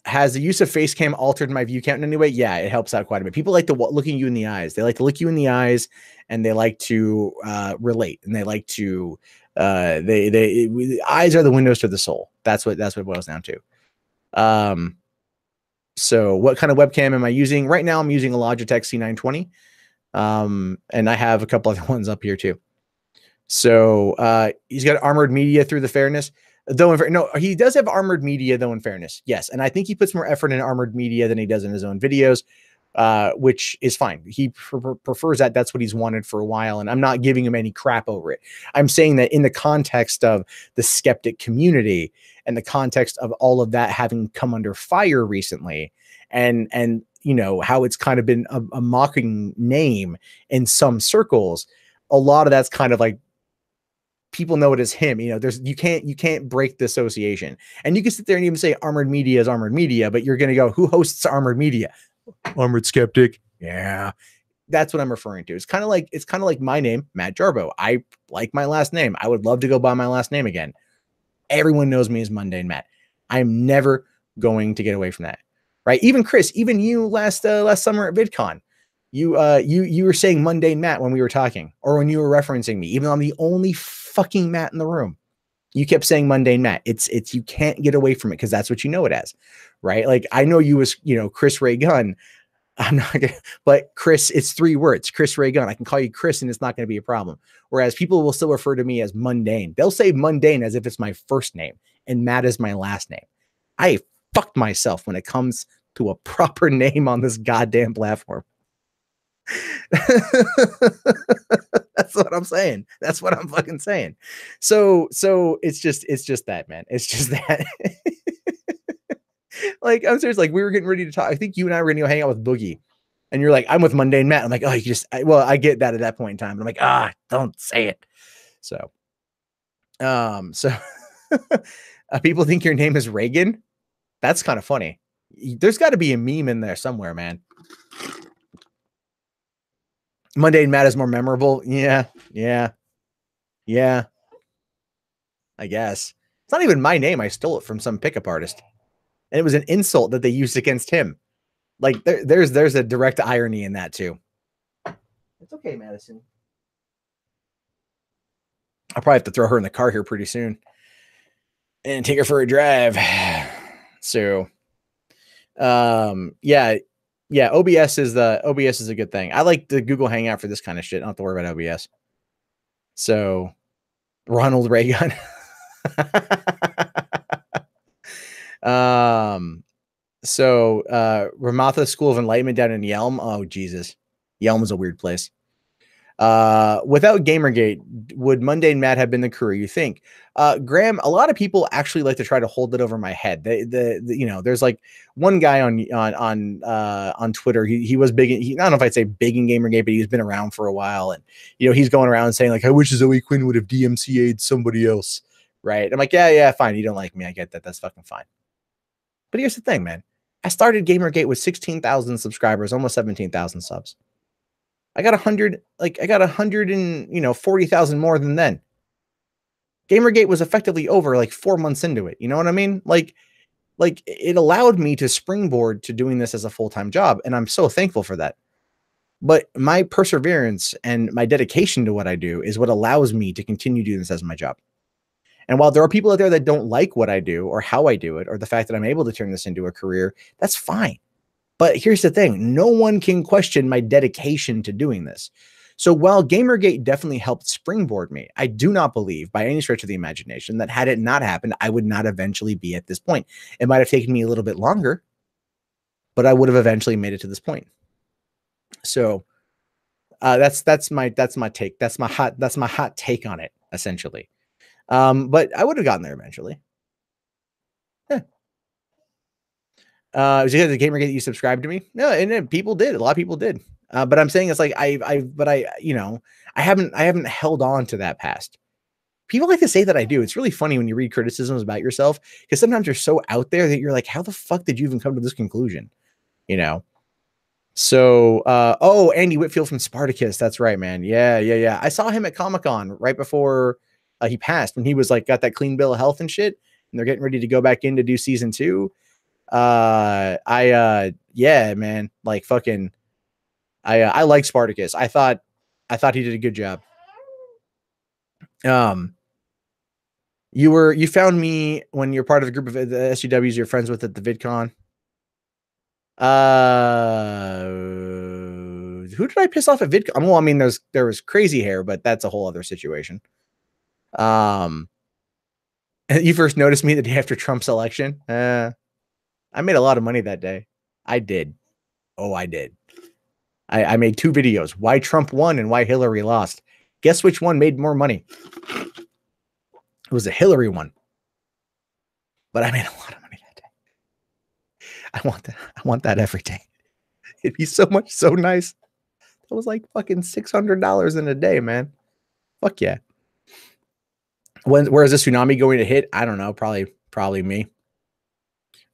Has the use of face cam altered my view count in any way? Yeah, it helps out quite a bit. People like to look at you in the eyes. They like to look you in the eyes, and they like to relate, and they like to the eyes are the windows to the soul. That's what it boils down to. So what kind of webcam am I using right now? I'm using a Logitech C920, and I have a couple other ones up here too. So he's got armored media through the fairness. Though, no, he does have armored media, though, in fairness. Yes. And I think he puts more effort in armored media than he does in his own videos, which is fine. He prefers that. That's what he's wanted for a while. And I'm not giving him any crap over it. I'm saying that in the context of the skeptic community and the context of all of that having come under fire recently, and you know, how it's kind of been a mocking name in some circles. A lot of that's kind of like, people know it as him. You know, you can't break the association. And you can sit there and even say Armored Media is Armored Media, but you're going to go, who hosts Armored Media? Armored Skeptic. Yeah. That's what I'm referring to. It's kind of like my name, Matt Jarbo. I like my last name. I would love to go by my last name again. Everyone knows me as Mundane Matt. I'm never going to get away from that. Right? Even Chris, even you last summer at VidCon, you were saying Mundane Matt when we were talking, or when you were referencing me, even though I'm the only fucking Matt in the room. You kept saying Mundane Matt. It's you can't get away from it because that's what you know it as, right? Like I know you as, you know, Chris Ray Gunn. I'm not gonna, but Chris, it's 3 words, Chris Ray Gunn. I can call you Chris and it's not going to be a problem. Whereas people will still refer to me as Mundane. They'll say Mundane as if it's my first name and Matt is my last name. I fucked myself when it comes to a proper name on this goddamn platform. That's what I'm saying. That's what I'm fucking saying. So it's just that, man. It's just that. Like, I'm serious. Like, we were getting ready to talk. I think you and I were going to go hang out with Boogie, and you're like, I'm with Mundane Matt. I'm like, oh, you just, well, I get that at that point in time. But I'm like, don't say it. So, people think your name is Reagan. That's kind of funny. There's got to be a meme in there somewhere, man. Mundane Matt is more memorable. Yeah. I guess. It's not even my name. I stole it from some pickup artist. And it was an insult that they used against him. Like there's a direct irony in that too. It's okay, Madison. I'll probably have to throw her in the car here pretty soon and take her for a drive. So, yeah. OBS is a good thing. I like the Google Hangout for this kind of shit. I don't have to worry about OBS. So, Ronald Reagan. Ramatha School of Enlightenment down in Yelm. Oh, Jesus. Yelm is a weird place. Without Gamergate, would Mundane Matt have been the career, you think? Graham, a lot of people actually like to try to hold it over my head. You know, there's like one guy on Twitter. He was big. I don't know if I'd say big in Gamergate, but he's been around for a while. And, you know, he's going around saying like, I wish Zoe Quinn would have DMCA'd somebody else. Right. I'm like, yeah, fine. You don't like me. I get that. That's fucking fine. But here's the thing, man. I started Gamergate with 16,000 subscribers, almost 17,000 subs. I got 140,000 more than then. Gamergate was effectively over like 4 months into it. You know what I mean? Like it allowed me to springboard to doing this as a full-time job. And I'm so thankful for that. But my perseverance and my dedication to what I do is what allows me to continue doing this as my job. And while there are people out there that don't like what I do or how I do it, or the fact that I'm able to turn this into a career, that's fine. But here's the thing. No one can question my dedication to doing this. So while Gamergate definitely helped springboard me, I do not believe by any stretch of the imagination that had it not happened, I would not eventually be at this point. It might have taken me a little bit longer, but I would have eventually made it to this point. So that's my take. That's my hot take on it, essentially. But I would have gotten there eventually. Yeah. Was it the Gamergate you subscribed to me? No, and people did. A lot of people did. But I'm saying it's like I haven't held on to that past. People like to say that I do. It's really funny when you read criticisms about yourself, because sometimes you're so out there that you're like, how the fuck did you even come to this conclusion? You know? So, Andy Whitfield from Spartacus. That's right, man. Yeah. I saw him at Comic-Con right before he passed, when he was like, got that clean bill of health and shit. And they're getting ready to go back in to do season 2. Yeah, man, like fucking, I like Spartacus. I thought he did a good job. You found me when you're part of a group of the SUWs you're friends with at the VidCon. Who did I piss off at VidCon? Well, I mean, there was Crazy Hair, but that's a whole other situation. You first noticed me the day after Trump's election. I made a lot of money that day. I did. Oh, I did. I made 2 videos, why Trump won and why Hillary lost. Guess which one made more money? It was a Hillary one. But I made a lot of money that day. I want that every day. It'd be so nice. It was like fucking $600 in a day, man. Fuck yeah. Where is the tsunami going to hit? I don't know. Probably me.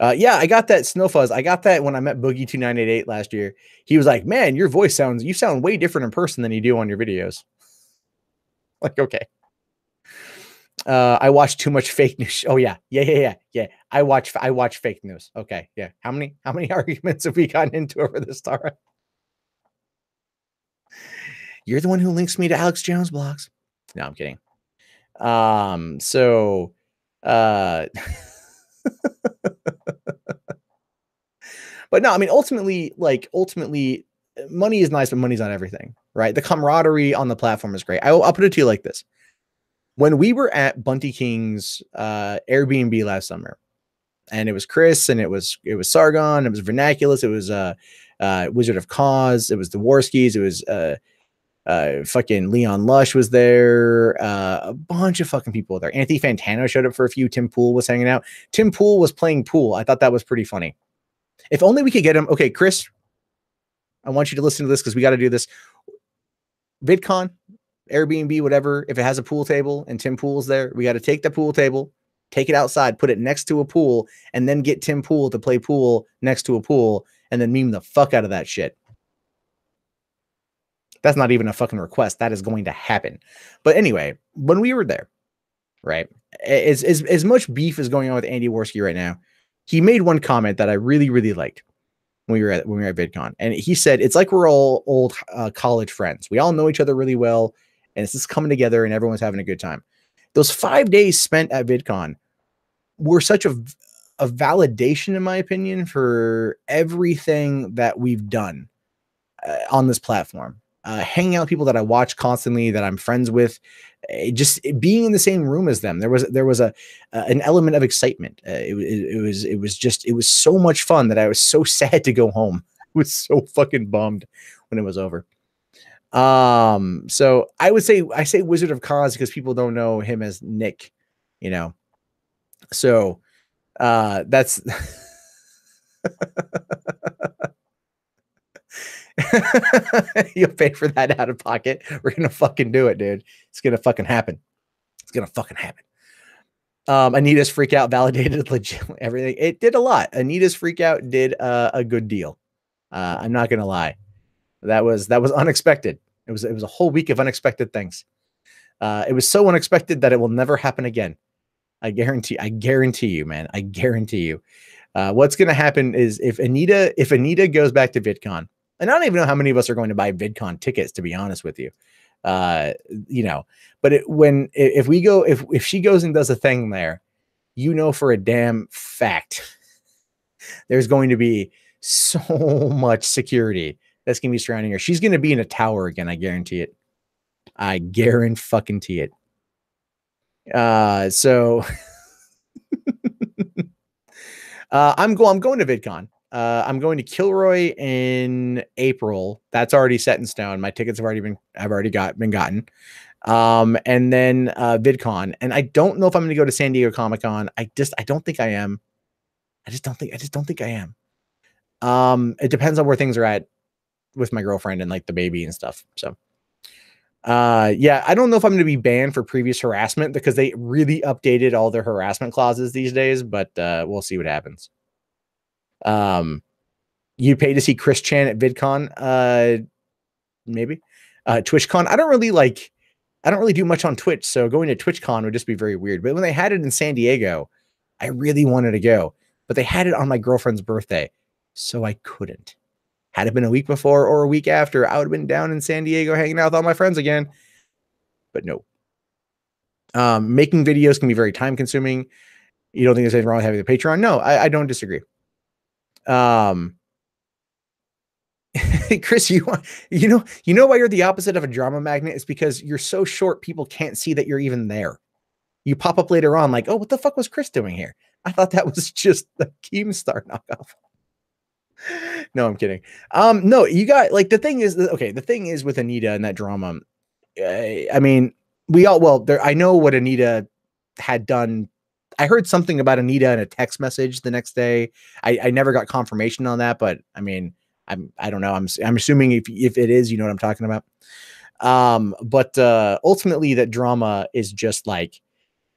Yeah, I got that Snowfuzz. I got that when I met Boogie2988 last year. He was like, man, you sound way different in person than you do on your videos. Like, okay. I watch too much fake news. Oh yeah. I watch fake news. Okay. Yeah. How many arguments have we gotten into over this, Tara? You're the one who links me to Alex Jones blogs. No, I'm kidding. So but no, I mean, ultimately, money is nice, but money's not everything, right? The camaraderie on the platform is great. I'll put it to you like this. When we were at Bunty King's Airbnb last summer, and it was Chris, and it was Sargon, it was Vernaculus, it was Wizard of Cause, it was the Warskis, it was fucking Leon Lush was there, a bunch of fucking people there. Anthony Fantano showed up for a few. Tim Pool was hanging out. Tim Pool was playing pool. I thought that was pretty funny. If only we could get him. Okay, Chris, I want you to listen to this because we got to do this. VidCon, Airbnb, whatever, if it has a pool table and Tim Pool's there, we got to take the pool table, take it outside, put it next to a pool, and then get Tim Pool to play pool next to a pool, and then meme the fuck out of that shit. That's not even a fucking request. That is going to happen. But anyway, when we were there, right, as much beef is going on with Andy Worski right now, he made one comment that I really, really liked when we were at VidCon. And he said, it's like we're all old college friends. We all know each other really well, and it's just coming together and everyone's having a good time. Those 5 days spent at VidCon were such a validation, in my opinion, for everything that we've done on this platform. Hanging out with people that I watch constantly, that I'm friends with, just being in the same room as them. There was an element of excitement. It was so much fun that I was so sad to go home. I was so fucking bummed when it was over. So I say Wizard of Cause because people don't know him as Nick, you know. So that's you'll pay for that out of pocket. We're gonna fucking do it, dude. It's gonna fucking happen. It's gonna fucking happen. Anita's freak out validated legit everything. It did a lot. Anita's freak out did a good deal. I'm not gonna lie. That was unexpected. It was a whole week of unexpected things. It was so unexpected that it will never happen again. I guarantee you, man. I guarantee you. What's gonna happen is if Anita goes back to VidCon, and I don't even know how many of us are going to buy VidCon tickets, to be honest with you. You know, but if she goes and does a thing there, you know, for a damn fact, there's going to be so much security that's going to be surrounding her. She's going to be in a tower again. I guarantee it. I guarantee it. So I'm going to VidCon. I'm going to Kilroy in April. That's already set in stone. My tickets have been gotten. And then VidCon. And I don't know if I'm going to go to San Diego Comic-Con. I don't think I am. I just don't think I am. It depends on where things are at with my girlfriend and like the baby and stuff. So yeah, I don't know if I'm going to be banned for previous harassment because they really updated all their harassment clauses these days, but we'll see what happens. You pay to see Chris Chan at VidCon? Maybe. TwitchCon. I don't really do much on Twitch, so going to TwitchCon would just be very weird. But when they had it in San Diego, I really wanted to go, but they had it on my girlfriend's birthday, so I couldn't. Had it been a week before or a week after, I would have been down in San Diego hanging out with all my friends again. But no. Making videos can be very time consuming. You don't think there's anything wrong with having the Patreon? No, I don't disagree. Chris, you know why you're the opposite of a drama magnet? It's because you're so short people can't see that you're even there. You pop up later on like, oh, what the fuck was Chris doing here? I thought that was just the Keemstar knockoff. No, I'm kidding. No, you got like the thing is with Anita and that drama. I mean, I know what Anita had done. I heard something about Anita in a text message the next day. I never got confirmation on that, but I mean, I don't know. I'm assuming if it is, you know what I'm talking about. But ultimately that drama is just like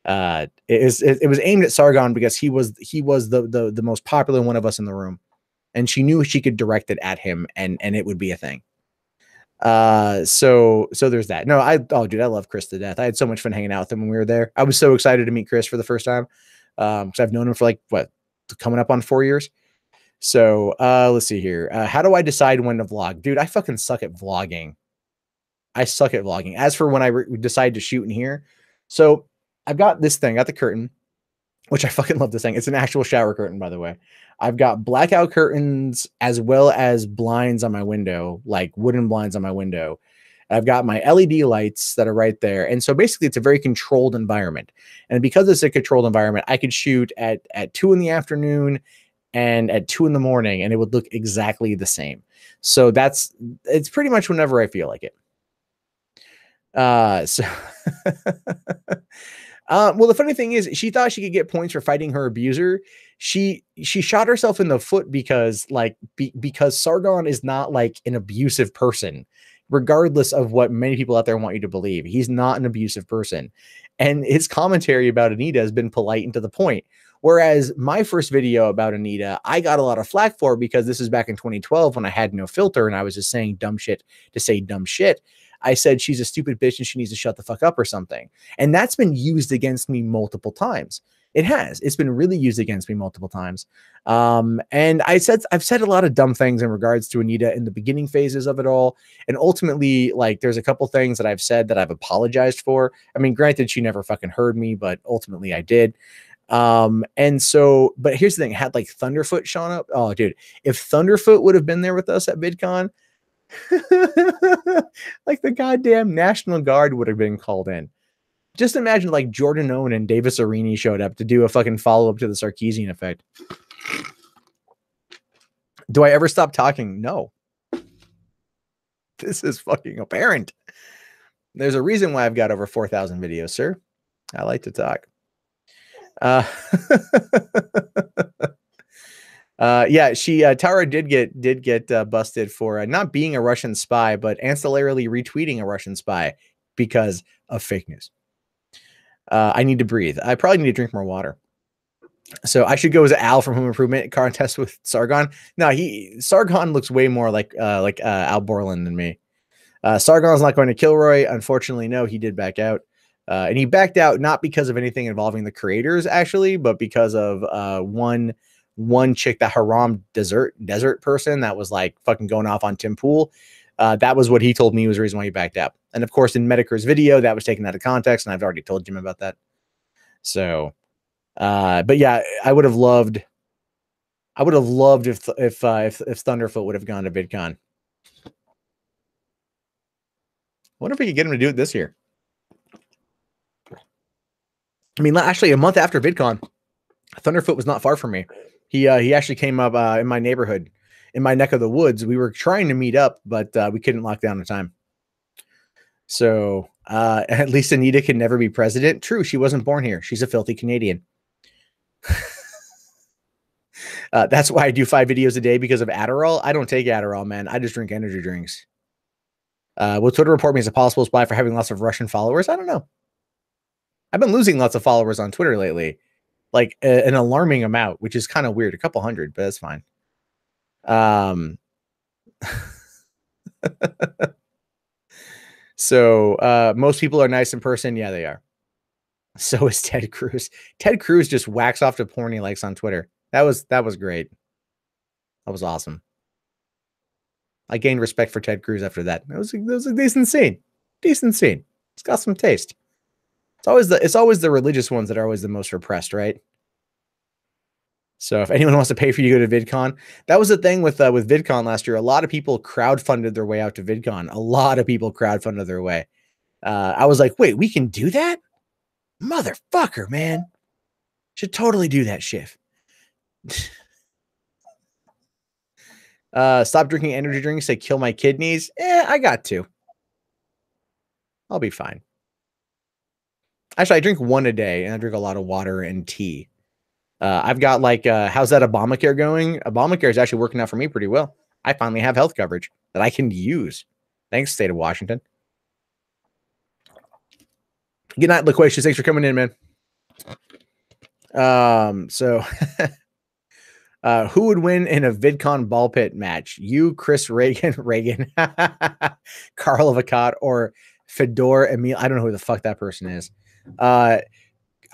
it was aimed at Sargon because he was the most popular one of us in the room, and she knew she could direct it at him, and it would be a thing. So there's that. No, dude, I love Chris to death. I had so much fun hanging out with him when we were there. I was so excited to meet Chris for the first time. Because I've known him for like coming up on 4 years. So let's see here. How do I decide when to vlog? Dude, I fucking suck at vlogging. I suck at vlogging. As for when I decide to shoot in here, so I've got this thing, got the curtain, which I fucking love this thing. It's an actual shower curtain, by the way. I've got blackout curtains as well as blinds on my window, like wooden blinds on my window. I've got my LED lights that are right there. And so basically it's a very controlled environment. And because it's a controlled environment, I could shoot at 2 in the afternoon and at 2 in the morning, and it would look exactly the same. So it's pretty much whenever I feel like it. Well, the funny thing is she thought she could get points for fighting her abuser. She shot herself in the foot because because Sargon is not like an abusive person, regardless of what many people out there want you to believe. He's not an abusive person. And his commentary about Anita has been polite and to the point. Whereas my first video about Anita, I got a lot of flack for because this is back in 2012 when I had no filter and I was just saying dumb shit to say dumb shit. I said she's a stupid bitch and she needs to shut the fuck up or something. And that's been used against me multiple times. It has. It's been really used against me multiple times. And I've said a lot of dumb things in regards to Anita in the beginning phases of it all. And ultimately, like, there's a couple things that I've said that I've apologized for. I mean, granted, she never fucking heard me, but ultimately I did. And so, but here's the thing, had like Thunderfoot shown up. Oh, dude, if Thunderfoot would have been there with us at VidCon, like the goddamn National Guard would have been called in. Just imagine like Jordan Owen and Davis Arini showed up to do a fucking follow-up to the Sarkeesian effect. Do I ever stop talking? No. This is fucking apparent. There's a reason why I've got over 4,000 videos, sir. I like to talk. Yeah, Tara did get busted for not being a Russian spy, but ancillarily retweeting a Russian spy because of fake news. I need to breathe. I probably need to drink more water. So I should go as Al from Home Improvement contest with Sargon. No, Sargon looks way more like Al Borland than me. Sargon's not going to Kilroy. Unfortunately, no, he did back out. And he backed out not because of anything involving the creators, actually, but because of one chick, that Haram desert person that was like fucking going off on Tim Pool. That was what he told me was the reason why he backed out. And of course, in Mediker's video, that was taken out of context, and I've already told Jim about that. So, but yeah, I would have loved if Thunderfoot would have gone to VidCon. I wonder if we could get him to do it this year. I mean, actually, a month after VidCon, Thunderfoot was not far from me. He actually came up in my neighborhood, in my neck of the woods. We were trying to meet up, but we couldn't lock down the time. So at least Anita can never be president. True, she wasn't born here. She's a filthy Canadian. That's why I do 5 videos a day, because of Adderall. I don't take Adderall, man. I just drink energy drinks. Will Twitter report me as a possible spy for having lots of Russian followers? I don't know. I've been losing lots of followers on Twitter lately, like an alarming amount, which is kind of weird. A couple hundred, but that's fine. So most people are nice in person. Yeah, they are. So is Ted Cruz. Ted Cruz just whacks off to porn he likes on Twitter. That was great. That was awesome. I gained respect for Ted Cruz after that. It was a decent scene. Decent scene. It's got some taste. It's always the religious ones that are always the most repressed, right? So if anyone wants to pay for you to go to VidCon, that was the thing with VidCon last year. A lot of people crowdfunded their way out to VidCon. A lot of people crowdfunded their way. I was like, wait, we can do that? Motherfucker, man. Should totally do that shit. Stop drinking energy drinks. They kill my kidneys. I got to. I'll be fine. Actually, I drink 1 a day, and I drink a lot of water and tea. I've got like, how's that Obamacare going? Obamacare is actually working out for me pretty well. I finally have health coverage that I can use. Thanks, state of Washington. Good night, Loquacious. Thanks for coming in, man. So who would win in a VidCon ball pit match? You, Chris Reagan, Carl Avocado, or Fedor Emil? I don't know who the fuck that person is. I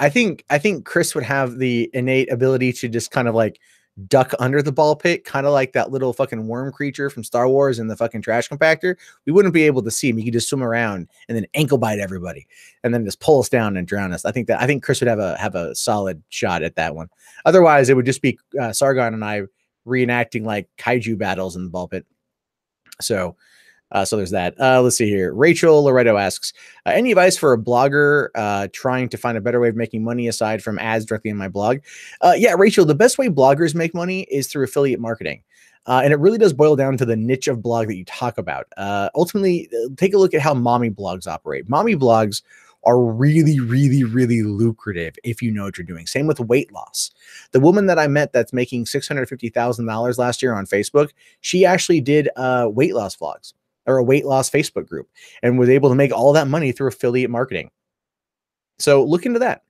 think Chris would have the innate ability to just kind of like duck under the ball pit, kind of like that little fucking worm creature from Star Wars in the fucking trash compactor. We wouldn't be able to see him. He could just swim around and then ankle bite everybody and then just pull us down and drown us. I think Chris would have a solid shot at that one. Otherwise, it would just be Sargon and I reenacting like kaiju battles in the ball pit. So there's that. Let's see here. Rachel Loretto asks, any advice for a blogger trying to find a better way of making money aside from ads directly in my blog? Yeah, Rachel, the best way bloggers make money is through affiliate marketing. And it really does boil down to the niche of blog that you talk about. Ultimately, take a look at how mommy blogs operate. Mommy blogs are really, really, really lucrative if you know what you're doing. Same with weight loss. The woman that I met that's making $650,000 last year on Facebook, she actually did weight loss vlogs, or a weight loss Facebook group, and was able to make all that money through affiliate marketing. So look into that.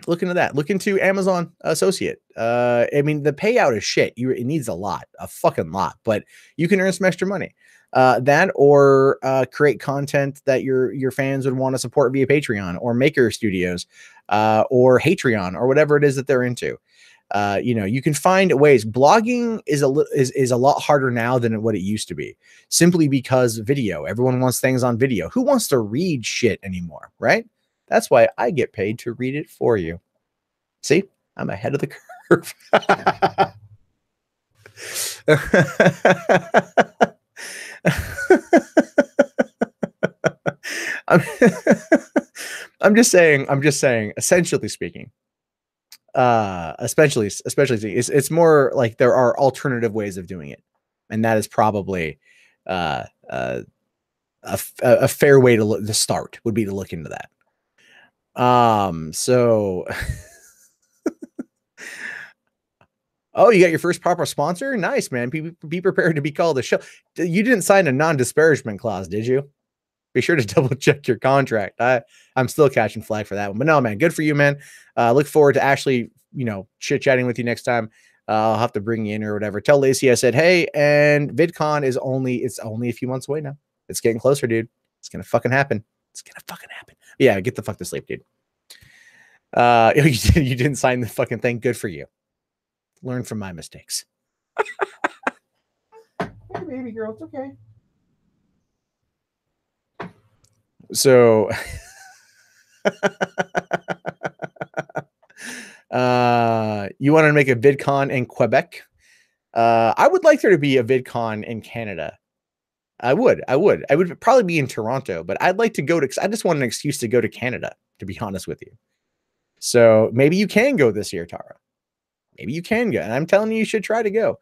Look into Amazon Associate. I mean, the payout is shit. It needs a fucking lot, but you can earn some extra money. That or create content that your fans would want to support via Patreon or Maker Studios or Patreon or whatever it is that they're into. You can find ways. Blogging is a lot harder now than what it used to be, simply because video. Everyone wants things on video. Who wants to read shit anymore, right? That's why I get paid to read it for you. See, I'm ahead of the curve. I'm just saying, essentially speaking, especially it's more like there are alternative ways of doing it, and that is probably a fair way to start would be to look into that. So oh, you got your first proper sponsor? Nice, man. Be prepared to be called a show. You didn't sign a non-disparagement clause, did you? Be sure to double check your contract. I'm still catching flag for that one, but no, man, good for you, man. Look forward to actually, chit chatting with you next time. I'll have to bring you in or whatever. Tell Lacey I said, hey, and VidCon is only a few months away now. It's getting closer, dude. It's going to fucking happen. Yeah, get the fuck to sleep, dude. You didn't sign the fucking thing. Good for you. Learn from my mistakes. Hey, baby girl, it's okay. So, you want to make a VidCon in Quebec? I would like there to be a VidCon in Canada. I would probably be in Toronto, but I'd like to go to, I just want an excuse to go to Canada, to be honest with you. So maybe you can go this year, Tara. Maybe you can go. And I'm telling you should try to go.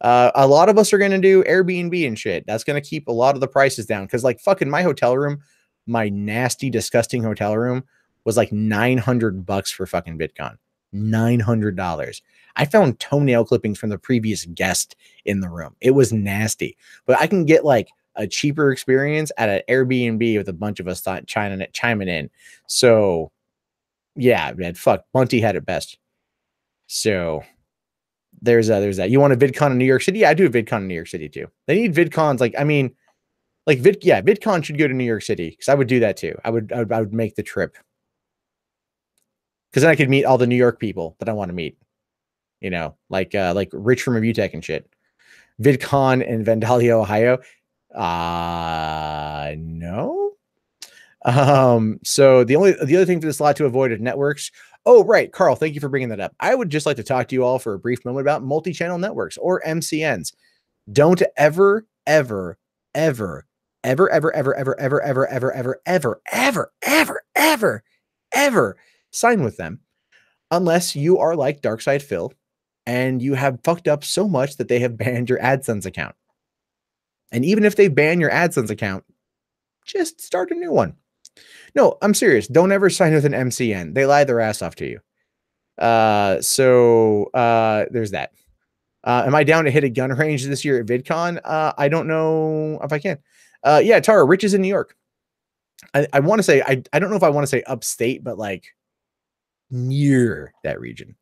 A lot of us are going to do Airbnb and shit. That's going to keep a lot of the prices down. Cause like fucking my hotel room, my nasty, disgusting hotel room was like $900 for fucking VidCon. $900. I found toenail clippings from the previous guest in the room. It was nasty, but I can get like a cheaper experience at an Airbnb with a bunch of us chiming in. So yeah, man, fuck, Bunty had it best. So there's that. You want a VidCon in New York City? Yeah, I do a VidCon in New York City too. They need VidCons. VidCon should go to New York City because I would do that too. I would make the trip because then I could meet all the New York people that I want to meet. Like Rich from Review Tech and shit. VidCon in Vandalia, Ohio. No. So the other thing for this lot to avoid is networks. Oh, right. Carl, thank you for bringing that up. I would just like to talk to you all for a brief moment about multi-channel networks or MCNs. Don't ever sign with them unless you are like Darkside Phil and you have fucked up so much that they have banned your AdSense account. And even if they ban your AdSense account, just start a new one. No, I'm serious. Don't ever sign with an MCN. They lie their ass off to you. So there's that. Am I down to hit a gun range this year at VidCon? I don't know if I can. Yeah, Tara, Rich is in New York. I want to say, I don't know if I want to say upstate, but like near that region.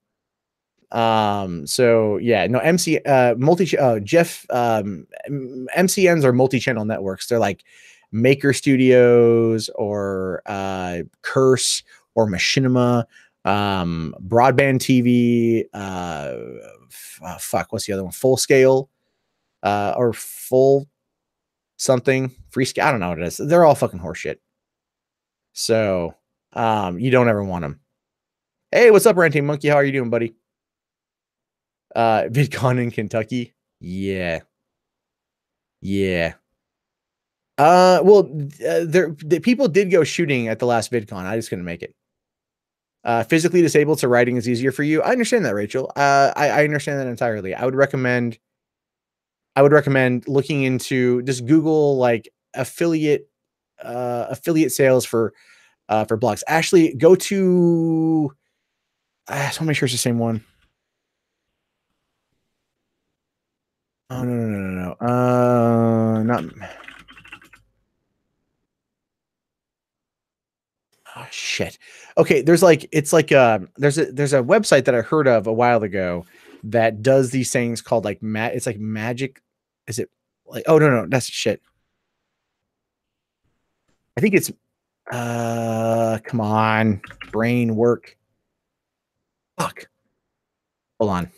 So yeah, no, Jeff, MCNs are multi-channel networks. They're like Maker Studios or Curse or Machinima, Broadband TV, fuck, what's the other one? Full Scale, or Full something, Free Scale. I don't know what it is. They're all fucking horseshit. So, you don't ever want them. Hey, what's up, Ranting Monkey? How are you doing, buddy? VidCon in Kentucky. Yeah. Well, the people did go shooting at the last VidCon. I just couldn't make it. Physically disabled, so riding is easier for you. I understand that, Rachel. I understand that entirely. I would recommend looking into, just Google like affiliate sales for blogs. Ashley, go to, I just want to make sure it's the same one. Oh, no. Not. Oh, shit. Okay, there's like, it's like there's a website that I heard of a while ago that does these things called like it's like magic. Is it like, oh no, that's shit. I think it's come on, brain work. Fuck. Hold on.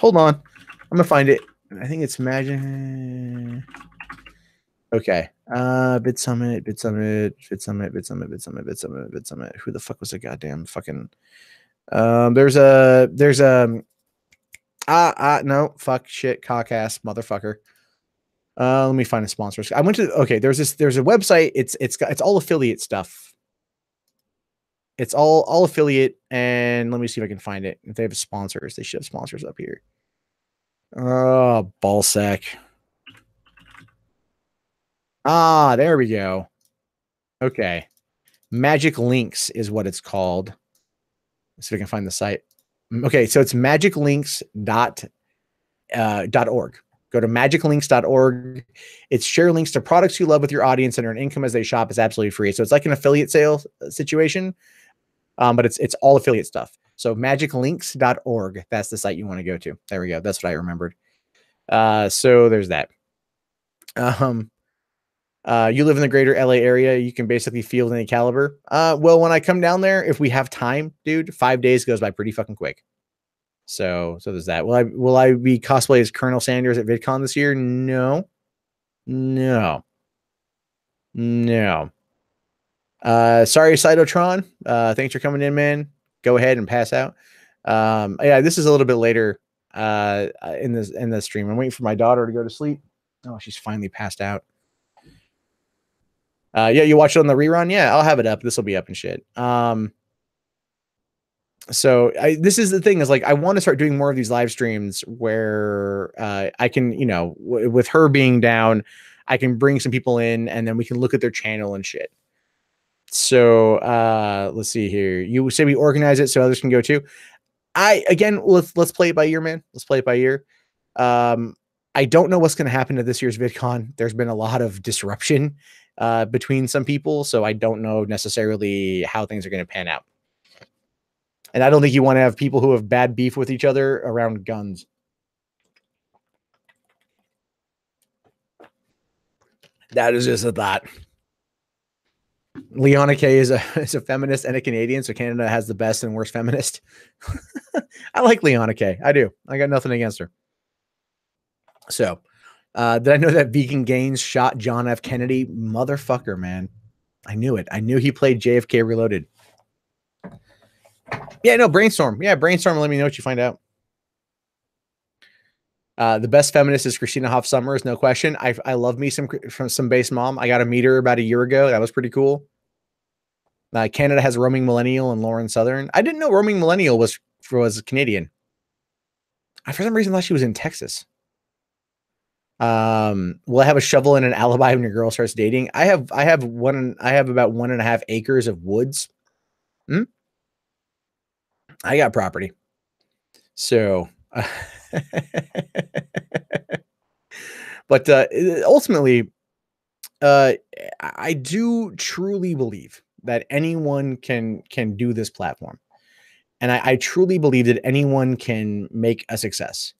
I'm gonna find it. I think it's magic. Okay. Bid Summit. Who the fuck was the goddamn fucking there's no, fuck, shit, cock ass motherfucker. Let me find a sponsor. I went to, okay, there's a website. It's all affiliate stuff. It's all affiliate, and let me see if I can find it. If they have sponsors, they should have sponsors up here. Oh, ballsack. Ah, there we go. Okay. Magic Links is what it's called. Let's see if I can find the site. Okay, so it's magiclinks.org. Go to magiclinks.org. It's share links to products you love with your audience and earn income as they shop. Is absolutely free. So it's like an affiliate sales situation, but it's all affiliate stuff. So magiclinks.org. That's the site you want to go to. There we go. That's what I remembered. So there's that. You live in the greater LA area. You can basically field any caliber. Well, when I come down there, if we have time, dude, 5 days goes by pretty fucking quick. So there's that. Will I be cosplay as Colonel Sanders at VidCon this year? No. Sorry, Cytotron. Thanks for coming in, man. Go ahead and pass out. Yeah, this is a little bit later in the stream. I'm waiting for my daughter to go to sleep. Oh, she's finally passed out. Yeah, you watch it on the rerun? Yeah, I'll have it up. This will be up and shit. So this is the thing, is like, I want to start doing more of these live streams where I can, with her being down, I can bring some people in and then we can look at their channel and shit. So let's see here. You say we organize it so others can go too. Again, let's play it by ear, man. Let's play it by ear. I don't know what's going to happen to this year's VidCon. There's been a lot of disruption between some people, so I don't know necessarily how things are going to pan out. And I don't think you want to have people who have bad beef with each other around guns. That is just a thought. Leona K is a feminist and a Canadian, so Canada has the best and worst feminist. I like Leona K. I do. I got nothing against her. So, did I know that Vegan Gaines shot John F. Kennedy? Motherfucker, man. I knew it. I knew he played JFK Reloaded. Yeah, no, brainstorm. Yeah, brainstorm. Let me know what you find out. The best feminist is Christina Hoff Sommers, no question. I love me some base mom. I got to meet her about a year ago. That was pretty cool. Canada has Roaming Millennial and Lauren Southern. I didn't know Roaming Millennial was Canadian. I, for some reason, thought she was in Texas. Will I have a shovel and an alibi when your girl starts dating? I have about 1.5 acres of woods. I got property. So But ultimately, I do truly believe that anyone can do this platform, and I truly believe that anyone can make a success.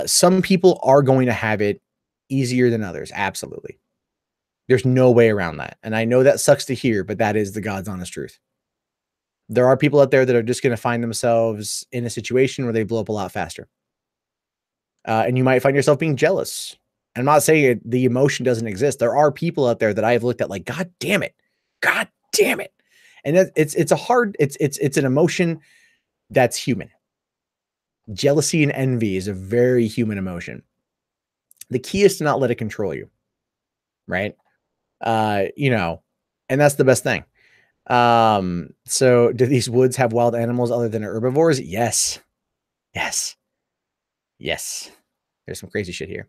Some people are going to have it easier than others. Absolutely. There's no way around that. And I know that sucks to hear, but that is the God's honest truth. There are people out there that are just going to find themselves in a situation where they blow up a lot faster. And you might find yourself being jealous. I'm not saying the emotion doesn't exist. There are people out there that I've looked at like, God damn it. God damn it. And it's an emotion that's human. Jealousy and envy is a very human emotion. The key is to not let it control you. Right. And that's the best thing. So do these woods have wild animals other than herbivores? Yes. Yes. Yes. There's some crazy shit here.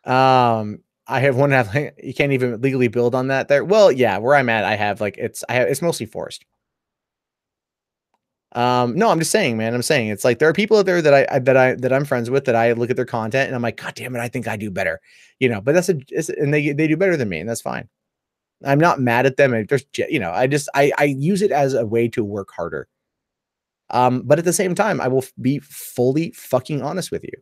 I have one half. You can't even legally build on that there. Well, yeah, where I'm at, I have it's mostly forest. No, I'm just saying, man. I'm saying it's like there are people out there that I'm friends with that I look at their content and I'm like, God damn it, I think I do better, but and they do better than me, and that's fine. I'm not mad at them. I use it as a way to work harder. But at the same time, I will be fully fucking honest with you.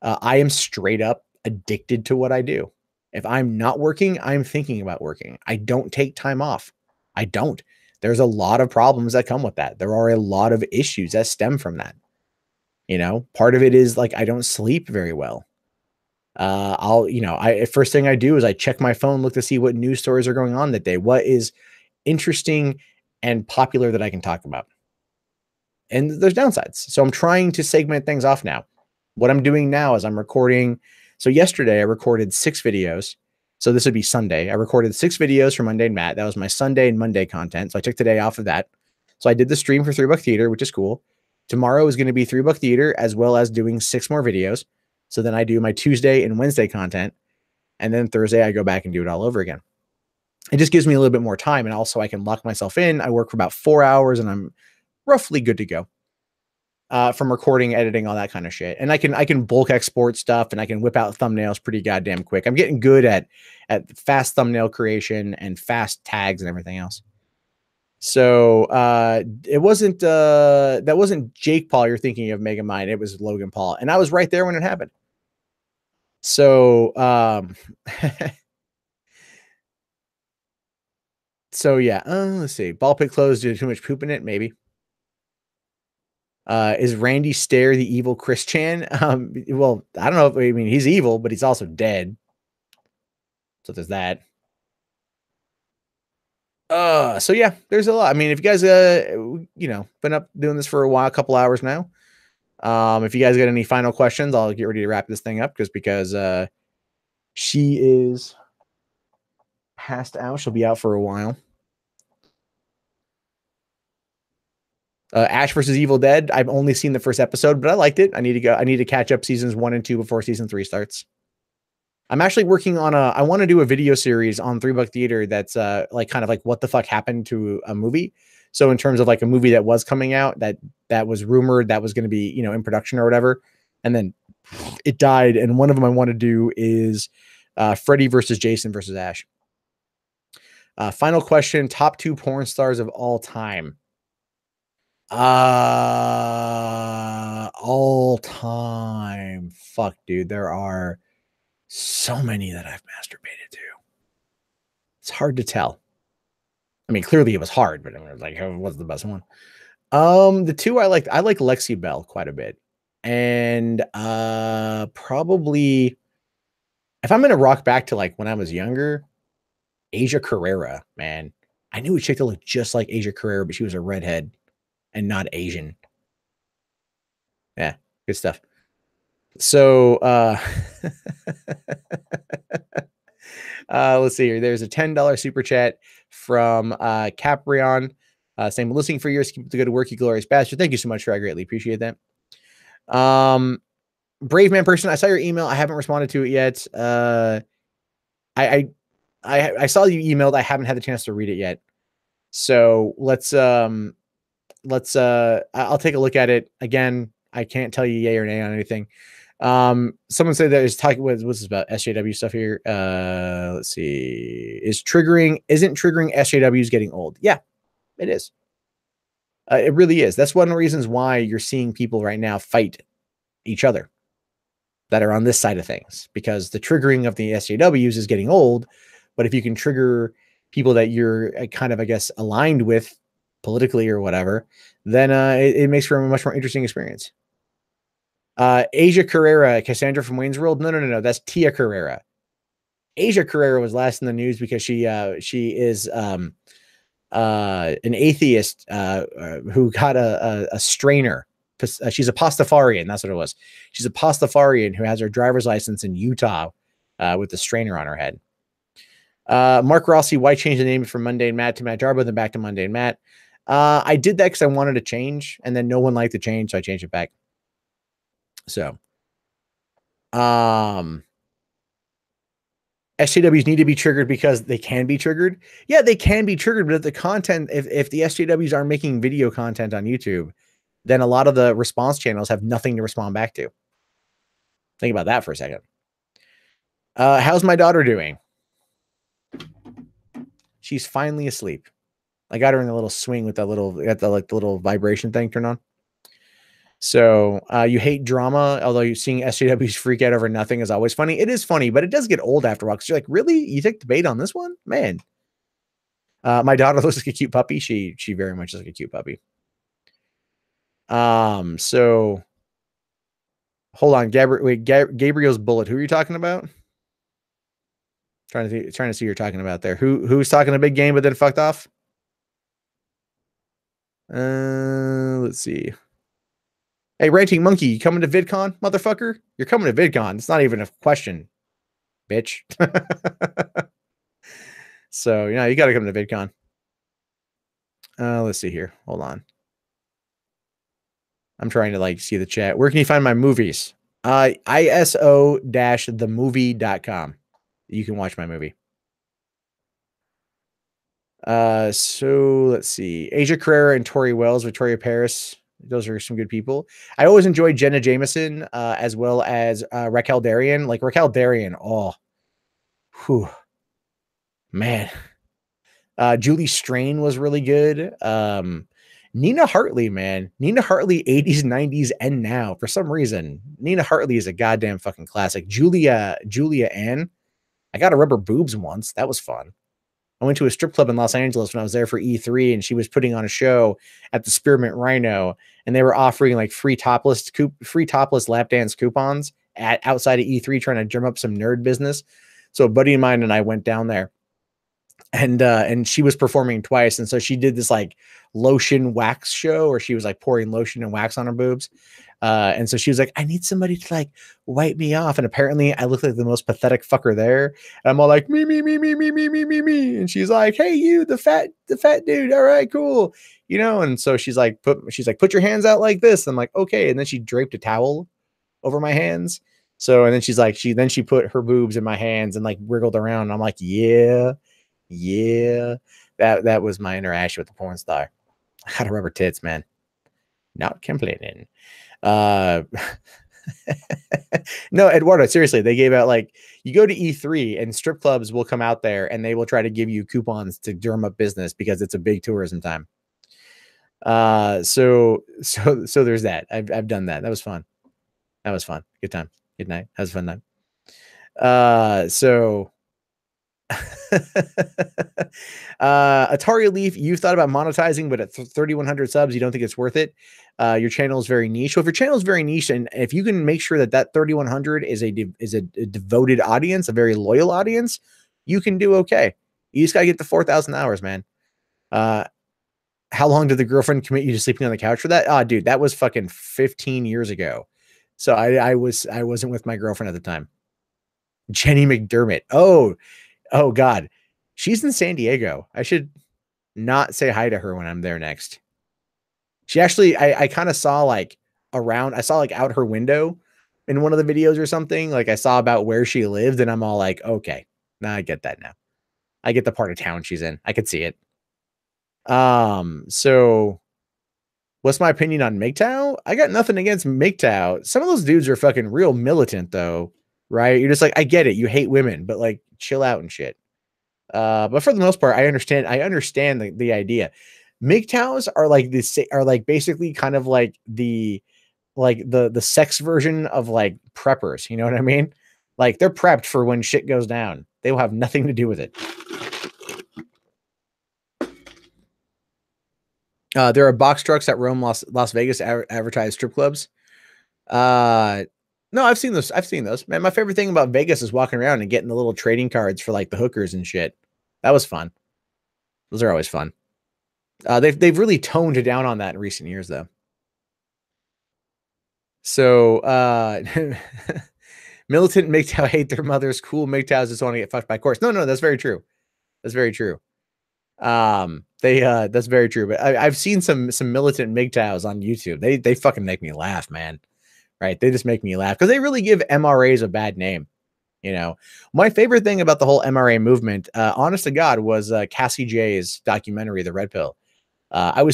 I am straight up addicted to what I do. If I'm not working, I'm thinking about working. I don't take time off. I don't. There's a lot of problems that come with that. There are a lot of issues that stem from that. Part of it is like I don't sleep very well. First thing I do is I check my phone, look to see what news stories are going on that day. What is interesting and popular that I can talk about. And there's downsides. So I'm trying to segment things off now. What I'm doing now is I'm recording. So yesterday I recorded 6 videos. So this would be Sunday. I recorded 6 videos for Monday and Matt. That was my Sunday and Monday content. So I took today off of that. So I did the stream for $3 Theater, which is cool. Tomorrow is going to be $3 Theater, as well as doing 6 more videos. So then I do my Tuesday and Wednesday content. And then Thursday I go back and do it all over again. It just gives me a little bit more time. And also I can lock myself in. I work for about 4 hours and I'm roughly good to go. From recording, editing, all that kind of shit. And I can bulk export stuff and I can whip out thumbnails pretty goddamn quick. I'm getting good at fast thumbnail creation and fast tags and everything else. So that wasn't Jake Paul you're thinking of, Megamind. It was Logan Paul. And I was right there when it happened. So so yeah, let's see. Ball pit closed due to too much poop in it, maybe. Is Randy Stair the evil Chris Chan? Well, I don't know. I mean, he's evil, but he's also dead. So there's that. So yeah, there's a lot. I mean, if you guys, been up doing this for a couple hours now. If you guys got any final questions, I'll get ready to wrap this thing up because she is passed out. She'll be out for a while. Ash versus Evil Dead. I've only seen the first episode, but I liked it. I need to catch up seasons 1 and 2 before season 3 starts. I'm actually working on I want to do a video series on $3 Theater that's kind of like what the fuck happened to a movie. So in terms of like a movie that was coming out that was rumored that was going to be, in production or whatever, and then it died. And one of them I want to do is Freddy versus Jason versus Ash. Final question: top 2 porn stars of all time. All time. Fuck, dude. There are so many that I've masturbated to. It's hard to tell. I mean, clearly it was hard, but I mean, like, what's the best one? The 2 I like Lexi Bell quite a bit. And probably if I'm gonna rock back to like when I was younger, Asia Carrera, man. I knew a chick that looked just like Asia Carrera, but she was a redhead and not Asian. Yeah, good stuff. So let's see here. There's a $10 super chat from Caprion. Saying, listening for years, keep up the good work, you glorious bastard. Thank you so much, I greatly appreciate that. Brave man person, I saw your email. I haven't responded to it yet. I saw you emailed. I haven't had the chance to read it yet. So I'll take a look at it again. I can't tell you yay or nay on anything. Someone said that is talking with what's this about SJW stuff here. Let's see. Isn't triggering SJWs getting old? Yeah, it is. It really is. That's one of the reasons why you're seeing people right now fight each other that are on this side of things, because the triggering of the SJWs is getting old. But if you can trigger people that you're kind of, I guess, aligned with politically or whatever, then it makes for a much more interesting experience. Asia Carrera, Cassandra from Wayne's World. No. That's Tia Carrera. Asia Carrera was last in the news because she is an atheist who got a strainer. She's a Pastafarian. That's what it was. She's a Pastafarian who has her driver's license in Utah with the strainer on her head. Mark Rossi, why change the name from Mundane Matt to Matt Jarbo, then back to Mundane Matt? I did that because I wanted to change, and then no one liked the change, so I changed it back. So, SJWs need to be triggered because they can be triggered. Yeah, they can be triggered, but if the content, if the SJWs are making video content on YouTube, then a lot of the response channels have nothing to respond back to. Think about that for a second. How's my daughter doing? She's finally asleep. I got her in a little swing with that little, the little vibration thing turned on. So you hate drama, although you're seeing SJWs freak out over nothing is always funny. It is funny, but it does get old after a while. Because you're like, really? You take the bait on this one? Man. My daughter looks like a cute puppy. She very much looks like a cute puppy. So hold on, Gabriel's bullet. Who are you talking about? Trying to see who you're talking about there. Who's talking a big game but then fucked off? Let's see. Hey, Ranting Monkey, you coming to VidCon, motherfucker? You're coming to VidCon. It's not even a question, bitch. So, you got to come to VidCon. Let's see here. Hold on. I'm trying to see the chat. Where can you find my movies? ISO-themovie.com. You can watch my movie. So let's see. Asia Carrera and Tori Wells, Victoria Paris. Those are some good people. I always enjoyed Jenna Jameson, as well as Raquel Darrian. Like Raquel Darrian, oh, whew, man. Julie Strain was really good. Nina Hartley, man. Nina Hartley, 80s, 90s, and now. For some reason, Nina Hartley is a goddamn fucking classic. Julia Ann. I got a rubber boobs once. That was fun. I went to a strip club in Los Angeles when I was there for E3, and she was putting on a show at the Spearmint Rhino, and they were offering free topless lap dance coupons outside of E3, trying to drum up some nerd business. So a buddy of mine and I went down there, and she was performing twice, and so she did this lotion wax show where she was pouring lotion and wax on her boobs. And so she was like, I need somebody to wipe me off. And apparently I look like the most pathetic fucker there. And I'm all like, me. And she's like, hey, you, the fat dude. All right, cool. And so she's like, put your hands out like this. I'm like, okay. And then she draped a towel over my hands. So, and then she's like, she put her boobs in my hands and wriggled around. And I'm like, yeah. That was my interaction with the porn star. I had rubber tits, man. Not complaining. No, Eduardo, seriously, they gave out you go to E3 and strip clubs will come out there and they will try to give you coupons to drum up business because it's a big tourism time. So there's that. I've done that. That was fun. Good time. Good night. That was a fun time. So Atari Leaf, you've thought about monetizing, but at 3,100 subs, you don't think it's worth it. Your channel is very niche. So if your channel is very niche, and if you can make sure that 3,100 is a devoted audience, a very loyal audience, you can do okay. You just gotta get the 4,000 hours, man. How long did the girlfriend commit you to sleeping on the couch for that? Oh, dude, that was fucking 15 years ago. So I wasn't with my girlfriend at the time. Jenny McDermott. Oh God. She's in San Diego. I should not say hi to her when I'm there next. She actually, I kind of saw around, I saw out her window in one of the videos or something. I saw about where she lived and I'm all like, okay, now I get that now. I get the part of town she's in. I could see it. So What's my opinion on MGTOW? I got nothing against MGTOW. Some of those dudes are fucking real militant, though, right? You're just like, I get it. You hate women, but like, chill out and shit. But for the most part, I understand. I understand the idea. MGTOWs are like this, are like basically kind of like the sex version of like preppers. You know what I mean? Like they're prepped for when shit goes down. They will have nothing to do with it. There are box trucks that roam Las Vegas advertise strip clubs. No, I've seen those. I've seen those. Man, my favorite thing about Vegas is walking around and getting the little trading cards for like the hookers and shit. That was fun. Those are always fun. They've really toned down on that in recent years, though. So, militant MGTOW hate their mothers. Cool MGTOWs just want to get fucked by course. No, that's very true. That's very true. That's very true. But I've seen some militant MGTOWs on YouTube. They fucking make me laugh, man. Right? They just make me laugh because they really give MRAs a bad name. You know, my favorite thing about the whole MRA movement, honest to God, was Cassie J's documentary, The Red Pill. I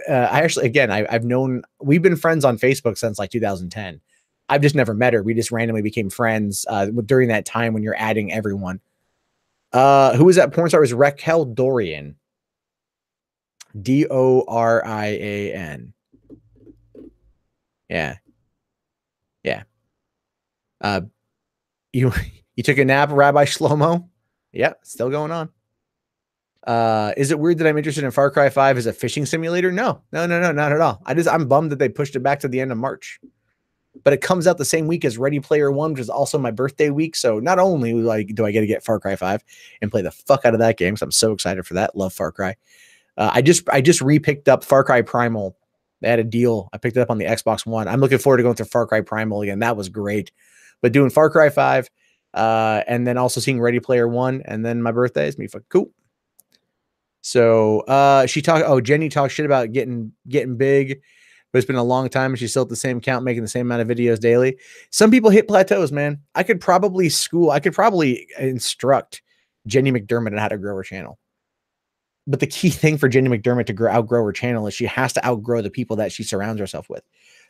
actually, again, I've known, we've been friends on Facebook since like 2010. I've just never met her. We just randomly became friends during that time when you're adding everyone. Who was that porn star? It was Raquel Dorian. Dorian. Yeah. Yeah. You took a nap, Rabbi Shlomo? Yep, still going on. Is it weird that I'm interested in Far Cry 5 as a fishing simulator? No, not at all. I'm bummed that they pushed it back to the end of March. But it comes out the same week as Ready Player One, which is also my birthday week. So not only like do I get to get Far Cry 5 and play the fuck out of that game, so I'm so excited for that. Love Far Cry. I just repicked up Far Cry Primal. They had a deal. I picked it up on the Xbox One. I'm looking forward to going through Far Cry Primal again. That was great. But doing Far Cry 5, and then also seeing Ready Player One, and then my birthday is me fucking cool. So Jenny talked shit about getting big, but it's been a long time and she's still at the same count, making the same amount of videos daily. Some people hit plateaus, man. I could probably instruct Jenny McDermott on how to grow her channel. But the key thing for Jenny McDermott to outgrow her channel is she has to outgrow the people that she surrounds herself with.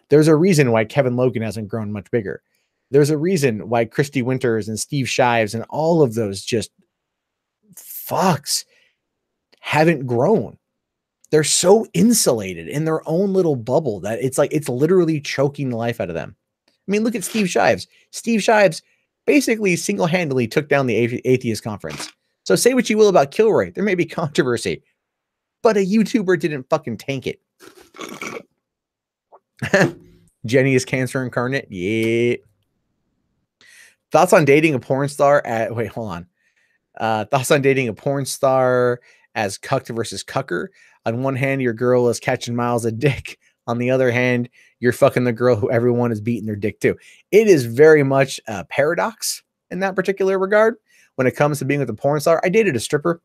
There's a reason why Kevin Logan hasn't grown much bigger. There's a reason why Christy Winters and Steve Shives and all of those just fucks haven't grown. They're so insulated in their own little bubble that it's like it's literally choking the life out of them. I mean, look at Steve Shives. Steve Shives basically single-handedly took down the atheist conference. So say what you will about Kilroy. There may be controversy, but a YouTuber didn't fucking tank it. Jenny is cancer incarnate. Yeah. Thoughts on dating a porn star at, wait, hold on. Thoughts on dating a porn star as cucked versus cucker. On one hand, your girl is catching miles of dick. On the other hand, you're fucking the girl who everyone is beating their dick to. It is very much a paradox in that particular regard. When it comes to being with a porn star, I dated a stripper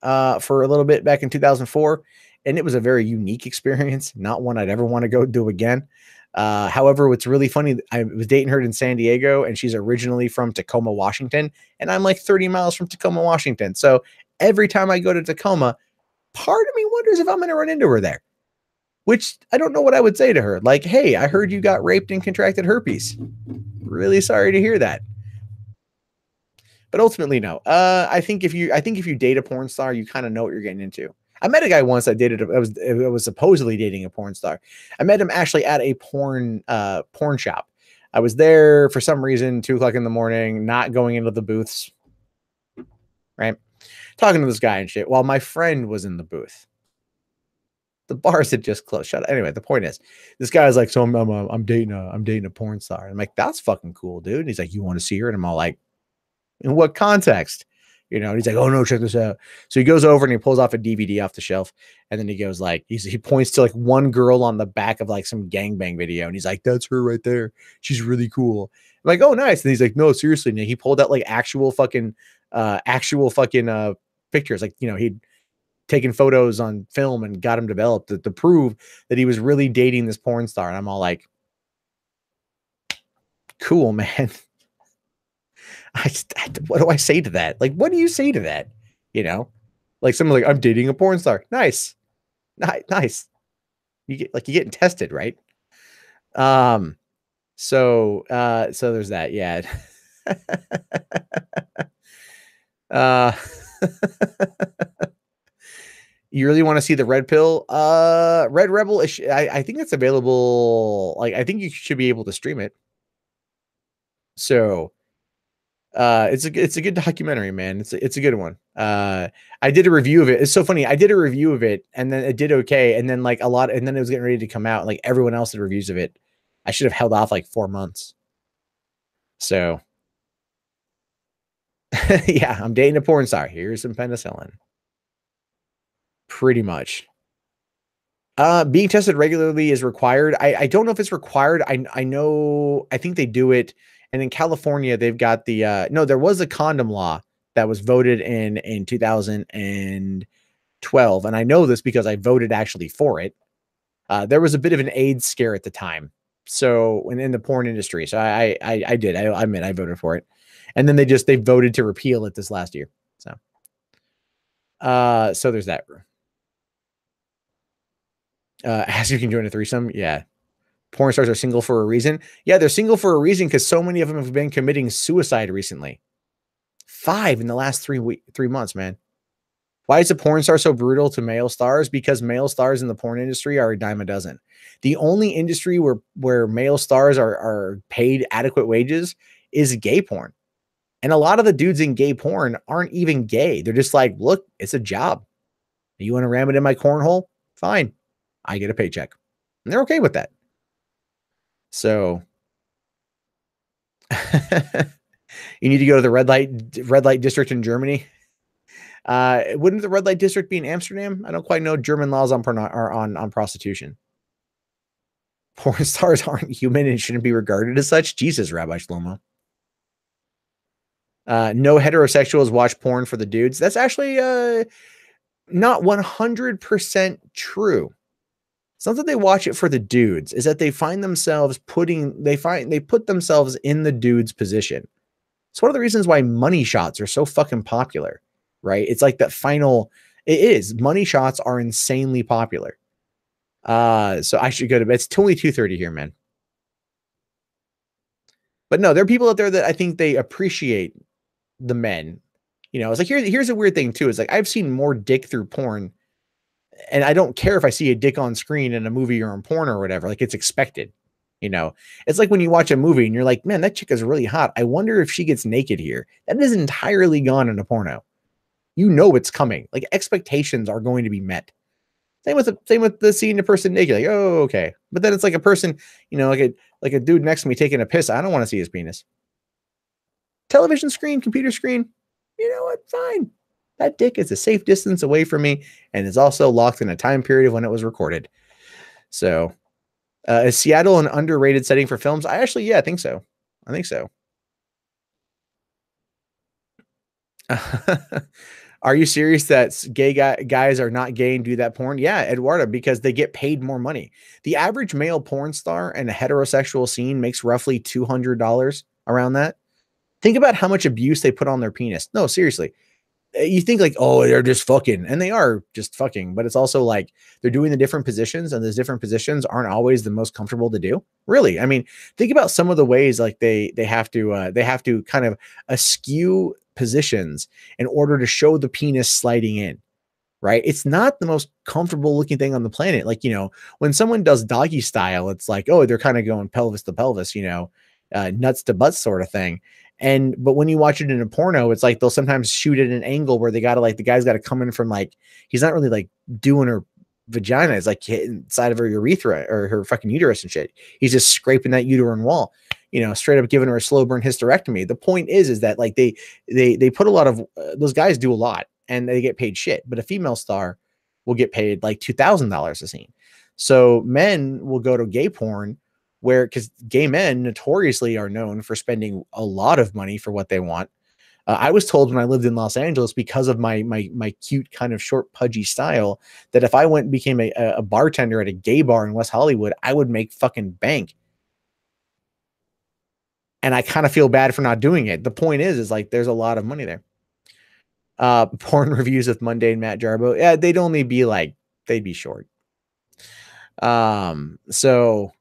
for a little bit back in 2004, and it was a very unique experience. Not one I'd ever want to go do again. However, what's really funny, I was dating her in San Diego, and she's originally from Tacoma, Washington, and I'm like 30 miles from Tacoma, Washington. So every time I go to Tacoma, part of me wonders if I'm going to run into her there, which I don't know what I would say to her. Like, hey, I heard you got raped and contracted herpes. Really sorry to hear that. But ultimately, no. I think if you date a porn star, you kind of know what you're getting into. I met a guy once that dated. I was supposedly dating a porn star. I met him actually at a porn shop. I was there for some reason, 2 o'clock in the morning, not going into the booths, right? Talking to this guy and shit while my friend was in the booth. The bars had just closed. Shut up. Anyway, the point is, this guy is like, so I'm dating a porn star. And I'm like, that's fucking cool, dude. And he's like, you want to see her? And I'm all like, in what context? You know, and he's like, oh no, check this out. So he goes over and he pulls off a DVD off the shelf. And then he goes like, he points to like one girl on the back of like some gangbang video. And he's like, that's her right there. She's really cool. I'm like, oh, nice. And he's like, no, seriously. And he pulled out like actual fucking pictures. Like, you know, he'd taken photos on film and got them developed to prove that he was really dating this porn star. And I'm all like, cool, man. What do I say to that? Like, what do you say to that? You know, like someone like, I'm dating a porn star. Nice. Nice. You getting tested, right? So there's that. Yeah. uh You really want to see the red pill? Red Rebel. I think it's available. Like, I think you should be able to stream it. So, it's a good documentary, man. It's a good one. I did a review of it. It's so funny. I did a review of it, and then it did okay, and then like and then it was getting ready to come out. Like everyone else did reviews of it. I should have held off like 4 months. So, yeah, I'm dating a porn star. Here's some penicillin. Pretty much. Being tested regularly is required. I don't know if it's required. I know, I think they do it. And in California, they've got the no, there was a condom law that was voted in 2012. And I know this because I voted actually for it. There was a bit of an AIDS scare at the time. So when in the porn industry. So I did. I admit I voted for it. And then they voted to repeal it this last year. So there's that. Ask if you can join a threesome. Yeah. Porn stars are single for a reason. Yeah, they're single for a reason because so many of them have been committing suicide recently. 5 in the last 3 months, man. Why is a porn star so brutal to male stars? Because male stars in the porn industry are a dime a dozen. The only industry where male stars are paid adequate wages is gay porn. And a lot of the dudes in gay porn aren't even gay. They're just like, look, it's a job. You want to ram it in my cornhole? Fine. I get a paycheck. And they're okay with that. So you need to go to the red light district in Germany. Wouldn't the red light district be in Amsterdam? I don't quite know German laws on prostitution. Porn stars aren't human and shouldn't be regarded as such. Jesus, Rabbi Shlomo. No heterosexuals watch porn for the dudes. That's actually not 100% true. It's not that they watch it for the dudes, is that they find themselves they put themselves in the dude's position. It's one of the reasons why money shots are so fucking popular, right? It's like money shots are insanely popular. So I should go to bed. It's only 2:30 here, man. But no, there are people out there that I think they appreciate the men. You know, it's like here's a weird thing too. It's like I've seen more dick through porn. And I don't care if I see a dick on screen in a movie or in porn or whatever, like it's expected, you know, it's like when you watch a movie and you're like, man, that chick is really hot. I wonder if she gets naked here. That is entirely gone in a porno. You know, it's coming. Like expectations are going to be met. Same with the seeing a person naked. Like, oh, okay. But then it's like a person, you know, like a dude next to me taking a piss. I don't want to see his penis. Television screen, computer screen. You know what? Fine. That dick is a safe distance away from me and is also locked in a time period when it was recorded. So, is Seattle an underrated setting for films? I think so. I think so. Are you serious that gay guys are not gay and do that porn? Yeah, Eduardo, because they get paid more money. The average male porn star in a heterosexual scene makes roughly $200 around that. Think about how much abuse they put on their penis. No, seriously. You think like, oh, they're just fucking, and they are just fucking, but it's also like they're doing the different positions, and those different positions aren't always the most comfortable to do. Really, I mean, think about some of the ways like they have to kind of askew positions in order to show the penis sliding in. Right? It's not the most comfortable looking thing on the planet. Like, you know, when someone does doggy style, it's like, oh, they're kind of going pelvis to pelvis, you know, nuts to butts sort of thing. But when you watch it in a porno, it's like they'll sometimes shoot at an angle where they gotta like the guy's got to come in from like he's not really like doing her vagina, it's like inside of her urethra or her fucking uterus and shit. He's just scraping that uterine wall, you know, straight up giving her a slow burn hysterectomy. The point is that like they put a lot of those guys do a lot and they get paid shit, but a female star will get paid like $2,000 a scene. So men will go to gay porn because gay men notoriously are known for spending a lot of money for what they want. I was told when I lived in Los Angeles, because of my cute kind of short pudgy style, that if I went and became a bartender at a gay bar in West Hollywood, I would make fucking bank. And I kind of feel bad for not doing it. The point is like there's a lot of money there. Porn reviews with Mundane Matt Jarbo. Yeah, they'd be short. So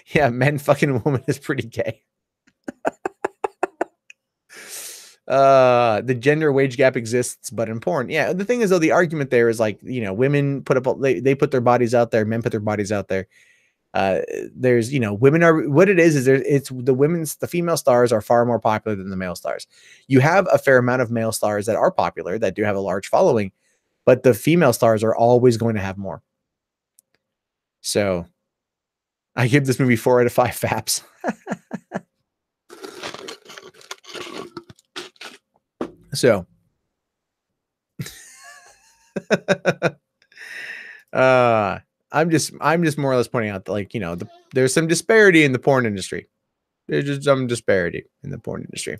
yeah, men fucking a woman is pretty gay. The gender wage gap exists, but in porn. Yeah, the thing is though, the argument there is like, you know, women put up, they put their bodies out there, men put their bodies out there. There's, you know, women are, what it is there, it's the female stars are far more popular than the male stars. You have a fair amount of male stars that are popular, that do have a large following, but the female stars are always going to have more. So I give this movie 4 out of 5 faps. So I'm just more or less pointing out that, like, you know, there's some disparity in the porn industry. There's just some disparity in the porn industry.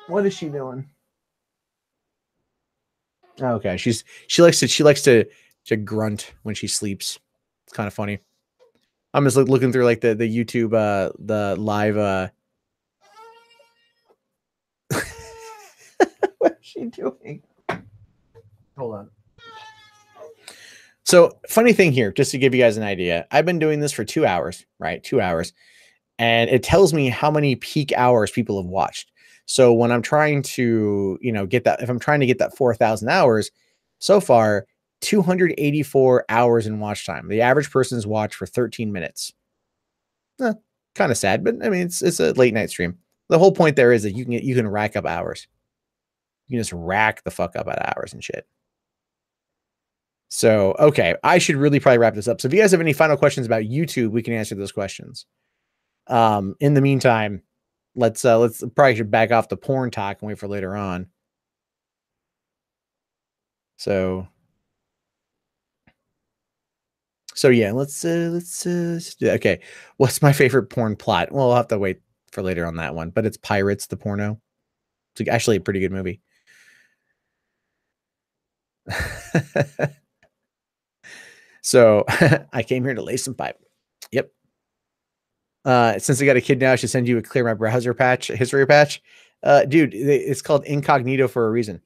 What is she doing? Okay, she likes to grunt when she sleeps. It's kind of funny. I'm just looking through like the YouTube the live what is she doing? Hold on. So, funny thing here, just to give you guys an idea, I've been doing this for 2 hours, right? 2 hours. And it tells me how many peak hours people have watched. So when I'm trying to, you know, get that, if I'm trying to get that 4,000 hours, so far, 284 hours in watch time. The average person's watched for 13 minutes. Kind of sad, but I mean, it's a late night stream. The whole point there is that you can rack up hours. You can just rack the fuck up at hours and shit. So, okay, I should really probably wrap this up. So if you guys have any final questions about YouTube, we can answer those questions. In the meantime, let's probably should back off the porn talk and wait for later on. So yeah, let's okay. What's my favorite porn plot? Well, I'll have to wait for later on that one, but it's Pirates, the porno. It's actually a pretty good movie. So I came here to lay some pipe. Yep. Since I got a kid now, I should send you a clear my browser patch, history patch. Dude, it's called incognito for a reason.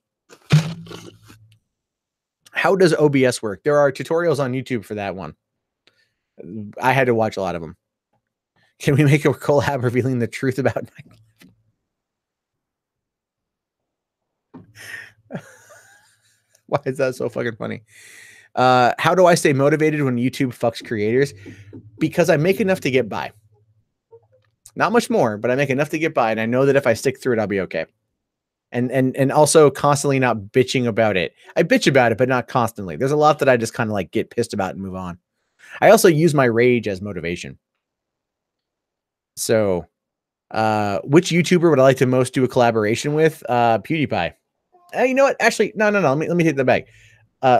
How does OBS work? There are tutorials on YouTube for that one. I had to watch a lot of them. Can we make a collab revealing the truth about 9/11? Why is that so fucking funny? How do I stay motivated when YouTube fucks creators? Because I make enough to get by. Not much more, but I make enough to get by, and I know that if I stick through it, I'll be okay. And also constantly not bitching about it. I bitch about it, but not constantly. There's a lot that I just kind of like get pissed about and move on. I also use my rage as motivation. So, which YouTuber would I like to most do a collaboration with? PewDiePie. You know what? Actually, no. Let me take that back.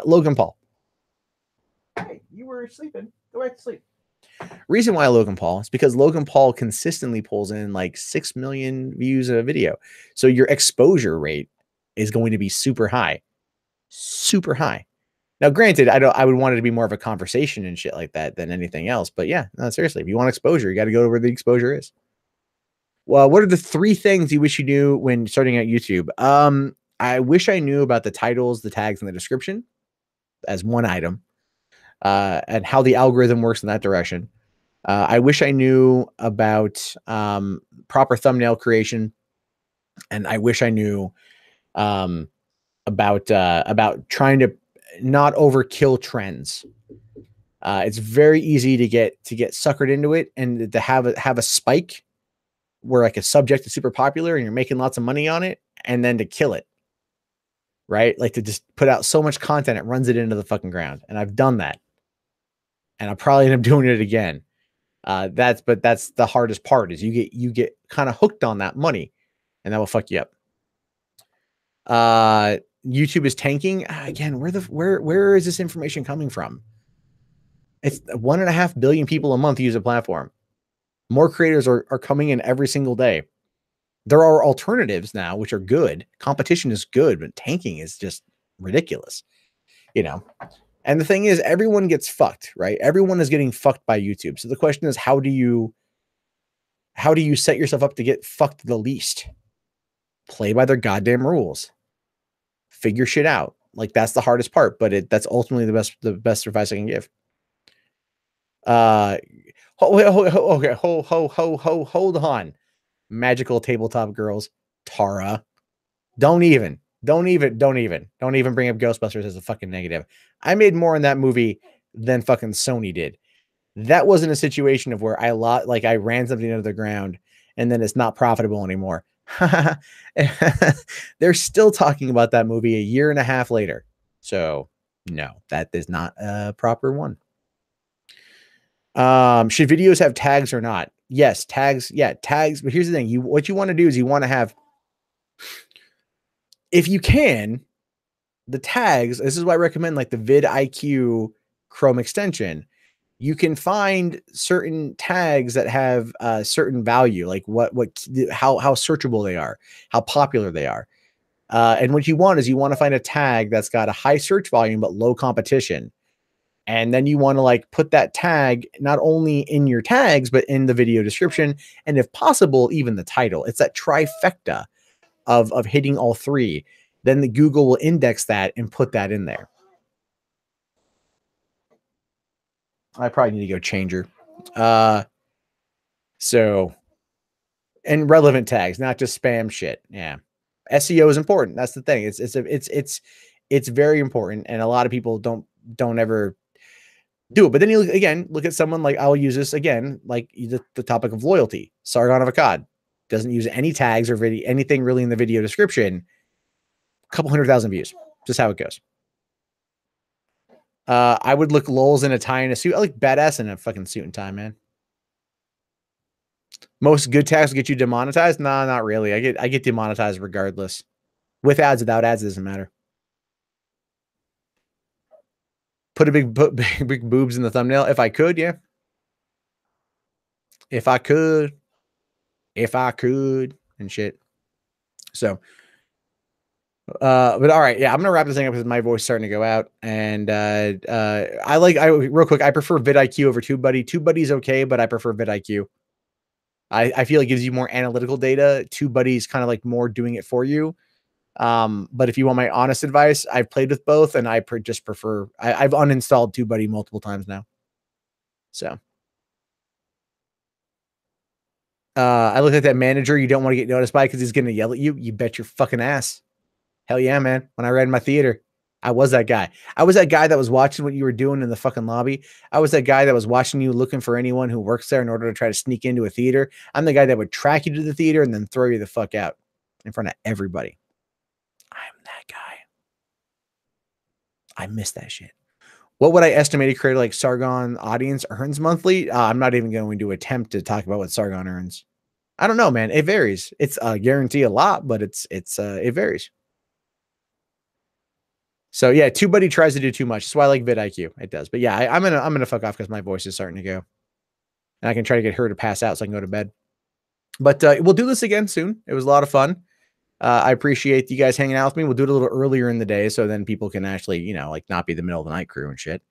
Logan Paul. Hey, you were sleeping. Go back to sleep. Reason why Logan Paul is because Logan Paul consistently pulls in like 6 million views a video. So your exposure rate is going to be super high. Super high. Now, granted, I would want it to be more of a conversation and shit like that than anything else. But yeah, no, seriously, if you want exposure, you got to go to where the exposure is. Well, what are the 3 things you wish you knew when starting out YouTube? I wish I knew about the titles, the tags, and the description as one item. And how the algorithm works in that direction. I wish I knew about proper thumbnail creation, and I wish I knew about trying to not overkill trends. It's very easy to get suckered into it and to have a spike where like a subject is super popular and you're making lots of money on it, and then to kill it. Right? Like to just put out so much content, it runs it into the fucking ground. And I've done that. And I'll probably end up doing it again. That's the hardest part is you get kind of hooked on that money, and that will fuck you up. YouTube is tanking again. Where is this information coming from? It's 1.5 billion people a month use a platform. More creators are coming in every single day. There are alternatives now, which are good. Competition is good, but tanking is just ridiculous. You know. And the thing is, everyone gets fucked, right? Everyone is getting fucked by YouTube. So the question is, how do you set yourself up to get fucked the least? play by their goddamn rules. Figure shit out. Like, that's the hardest part, but that's ultimately the best advice I can give. Okay, hold on. Magical tabletop girls, Tara. Don't even bring up Ghostbusters as a fucking negative. I made more in that movie than fucking Sony did. That wasn't a situation of where I ran something into the ground and then it's not profitable anymore. They're still talking about that movie a year and a half later. So no, that is not a proper one. Should videos have tags or not? Yes, tags. Yeah, tags. But here's the thing. What you want to do is you want to have, if you can, the tags. This is why I recommend like the vidIQ Chrome extension. You can find certain tags that have a certain value, like how searchable they are, how popular they are. And what you want is you want to find a tag that's got a high search volume, but low competition. And then you want to like put that tag not only in your tags, but in the video description. And if possible, even the title. It's that trifecta of hitting all three. Then the Google will index that and put that in there. I probably need to go changer. So, and relevant tags, not just spam shit. Yeah. SEO is important. That's the thing. It's very important. And a lot of people don't ever do it. But then you look at someone like, I'll use this again, like the topic of loyalty. Sargon of Akkad doesn't use any tags or anything really in the video description. A couple 100,000 views. Just how it goes. I would look lols in a tie and a suit. I look badass in a fucking suit and tie, man. Most good tags get you demonetized. Nah, not really. I get demonetized regardless. With ads, without ads, it doesn't matter. Put big boobs in the thumbnail. If I could, yeah. If I could and shit. So, but all right. Yeah. I'm going to wrap this thing up because my voice is starting to go out. And, real quick, I prefer vidIQ over TubeBuddy. TubeBuddy's okay, but I prefer vidIQ. I feel it gives you more analytical data. TubeBuddy's kind of like more doing it for you. But if you want my honest advice, I've played with both and I just prefer, I've uninstalled TubeBuddy multiple times now. So, I look at that manager you don't want to get noticed by because he's going to yell at you. You bet your fucking ass. Hell yeah, man. When I read in my theater, I was that guy. I was that guy that was watching what you were doing in the fucking lobby. I was that guy that was watching you looking for anyone who works there in order to try to sneak into a theater. I'm the guy that would track you to the theater and then throw you the fuck out in front of everybody. I'm that guy. I miss that shit. What would I estimate a creator like Sargon audience earns monthly? I'm not even going to attempt to talk about what Sargon earns. I don't know, man. It varies. It's guarantee a lot, but it varies. So yeah, TubeBuddy tries to do too much. That's why I like vidIQ. It does. But yeah, I'm gonna fuck off because my voice is starting to go. And I can try to get her to pass out so I can go to bed. But we'll do this again soon. It was a lot of fun. I appreciate you guys hanging out with me. We'll do it a little earlier in the day so then people can actually, like not be the middle of the night crew and shit.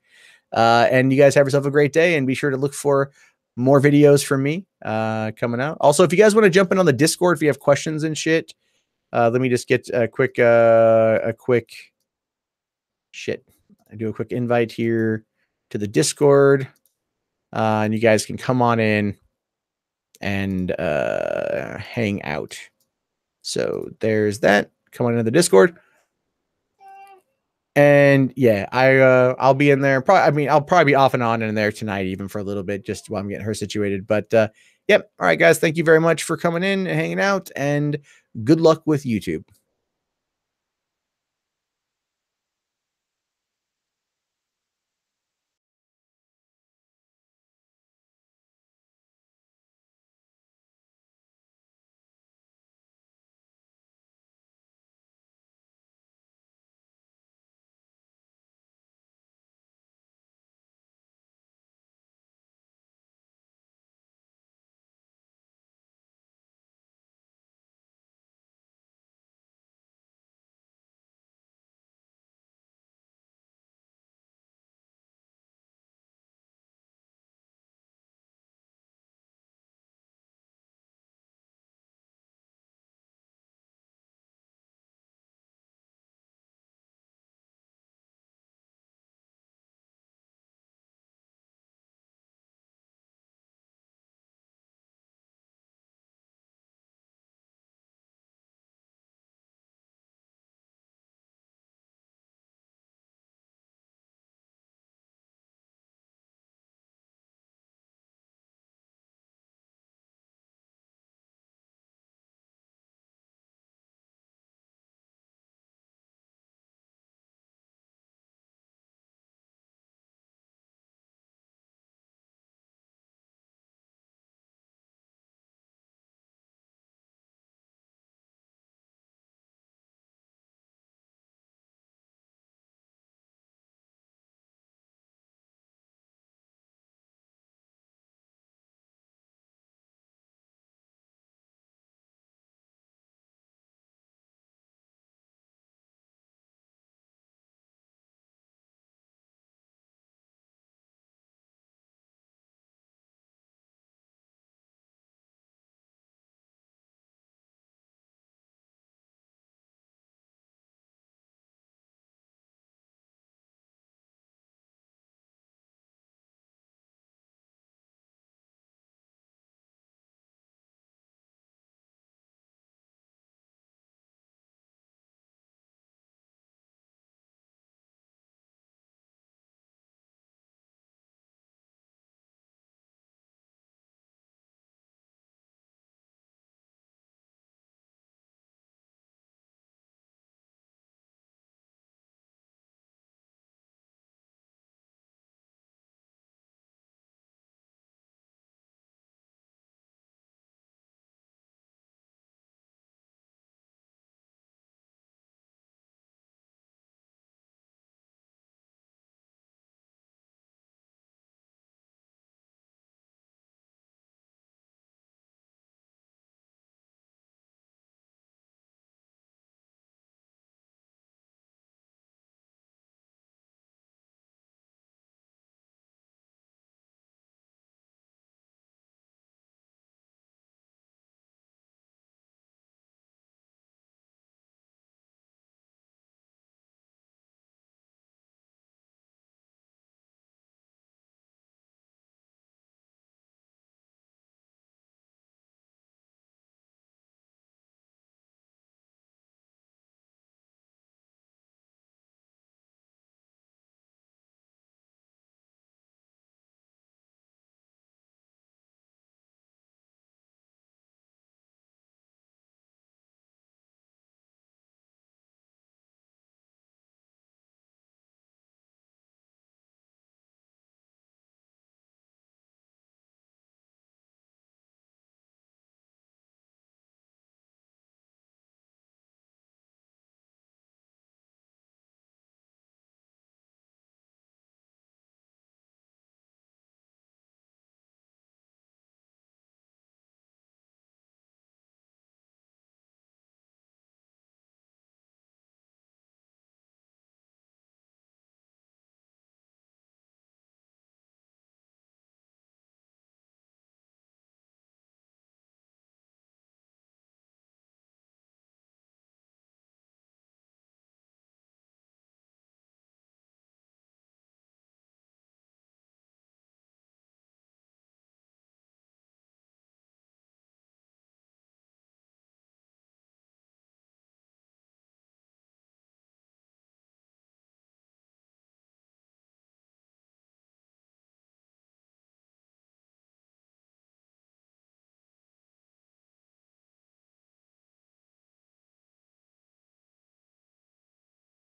And you guys have yourself a great day and be sure to look for more videos from me coming out. Also, if you guys want to jump in on the Discord, if you have questions and shit, let me just get a quick shit. I do a quick invite here to the Discord. And you guys can come on in and hang out. So there's that. Come on into the Discord. And yeah, I'll be in there. I'll probably be off and on in there tonight, even for a little bit, just while I'm getting her situated. But yep. All right, guys. Thank you very much for coming in and hanging out, and good luck with YouTube.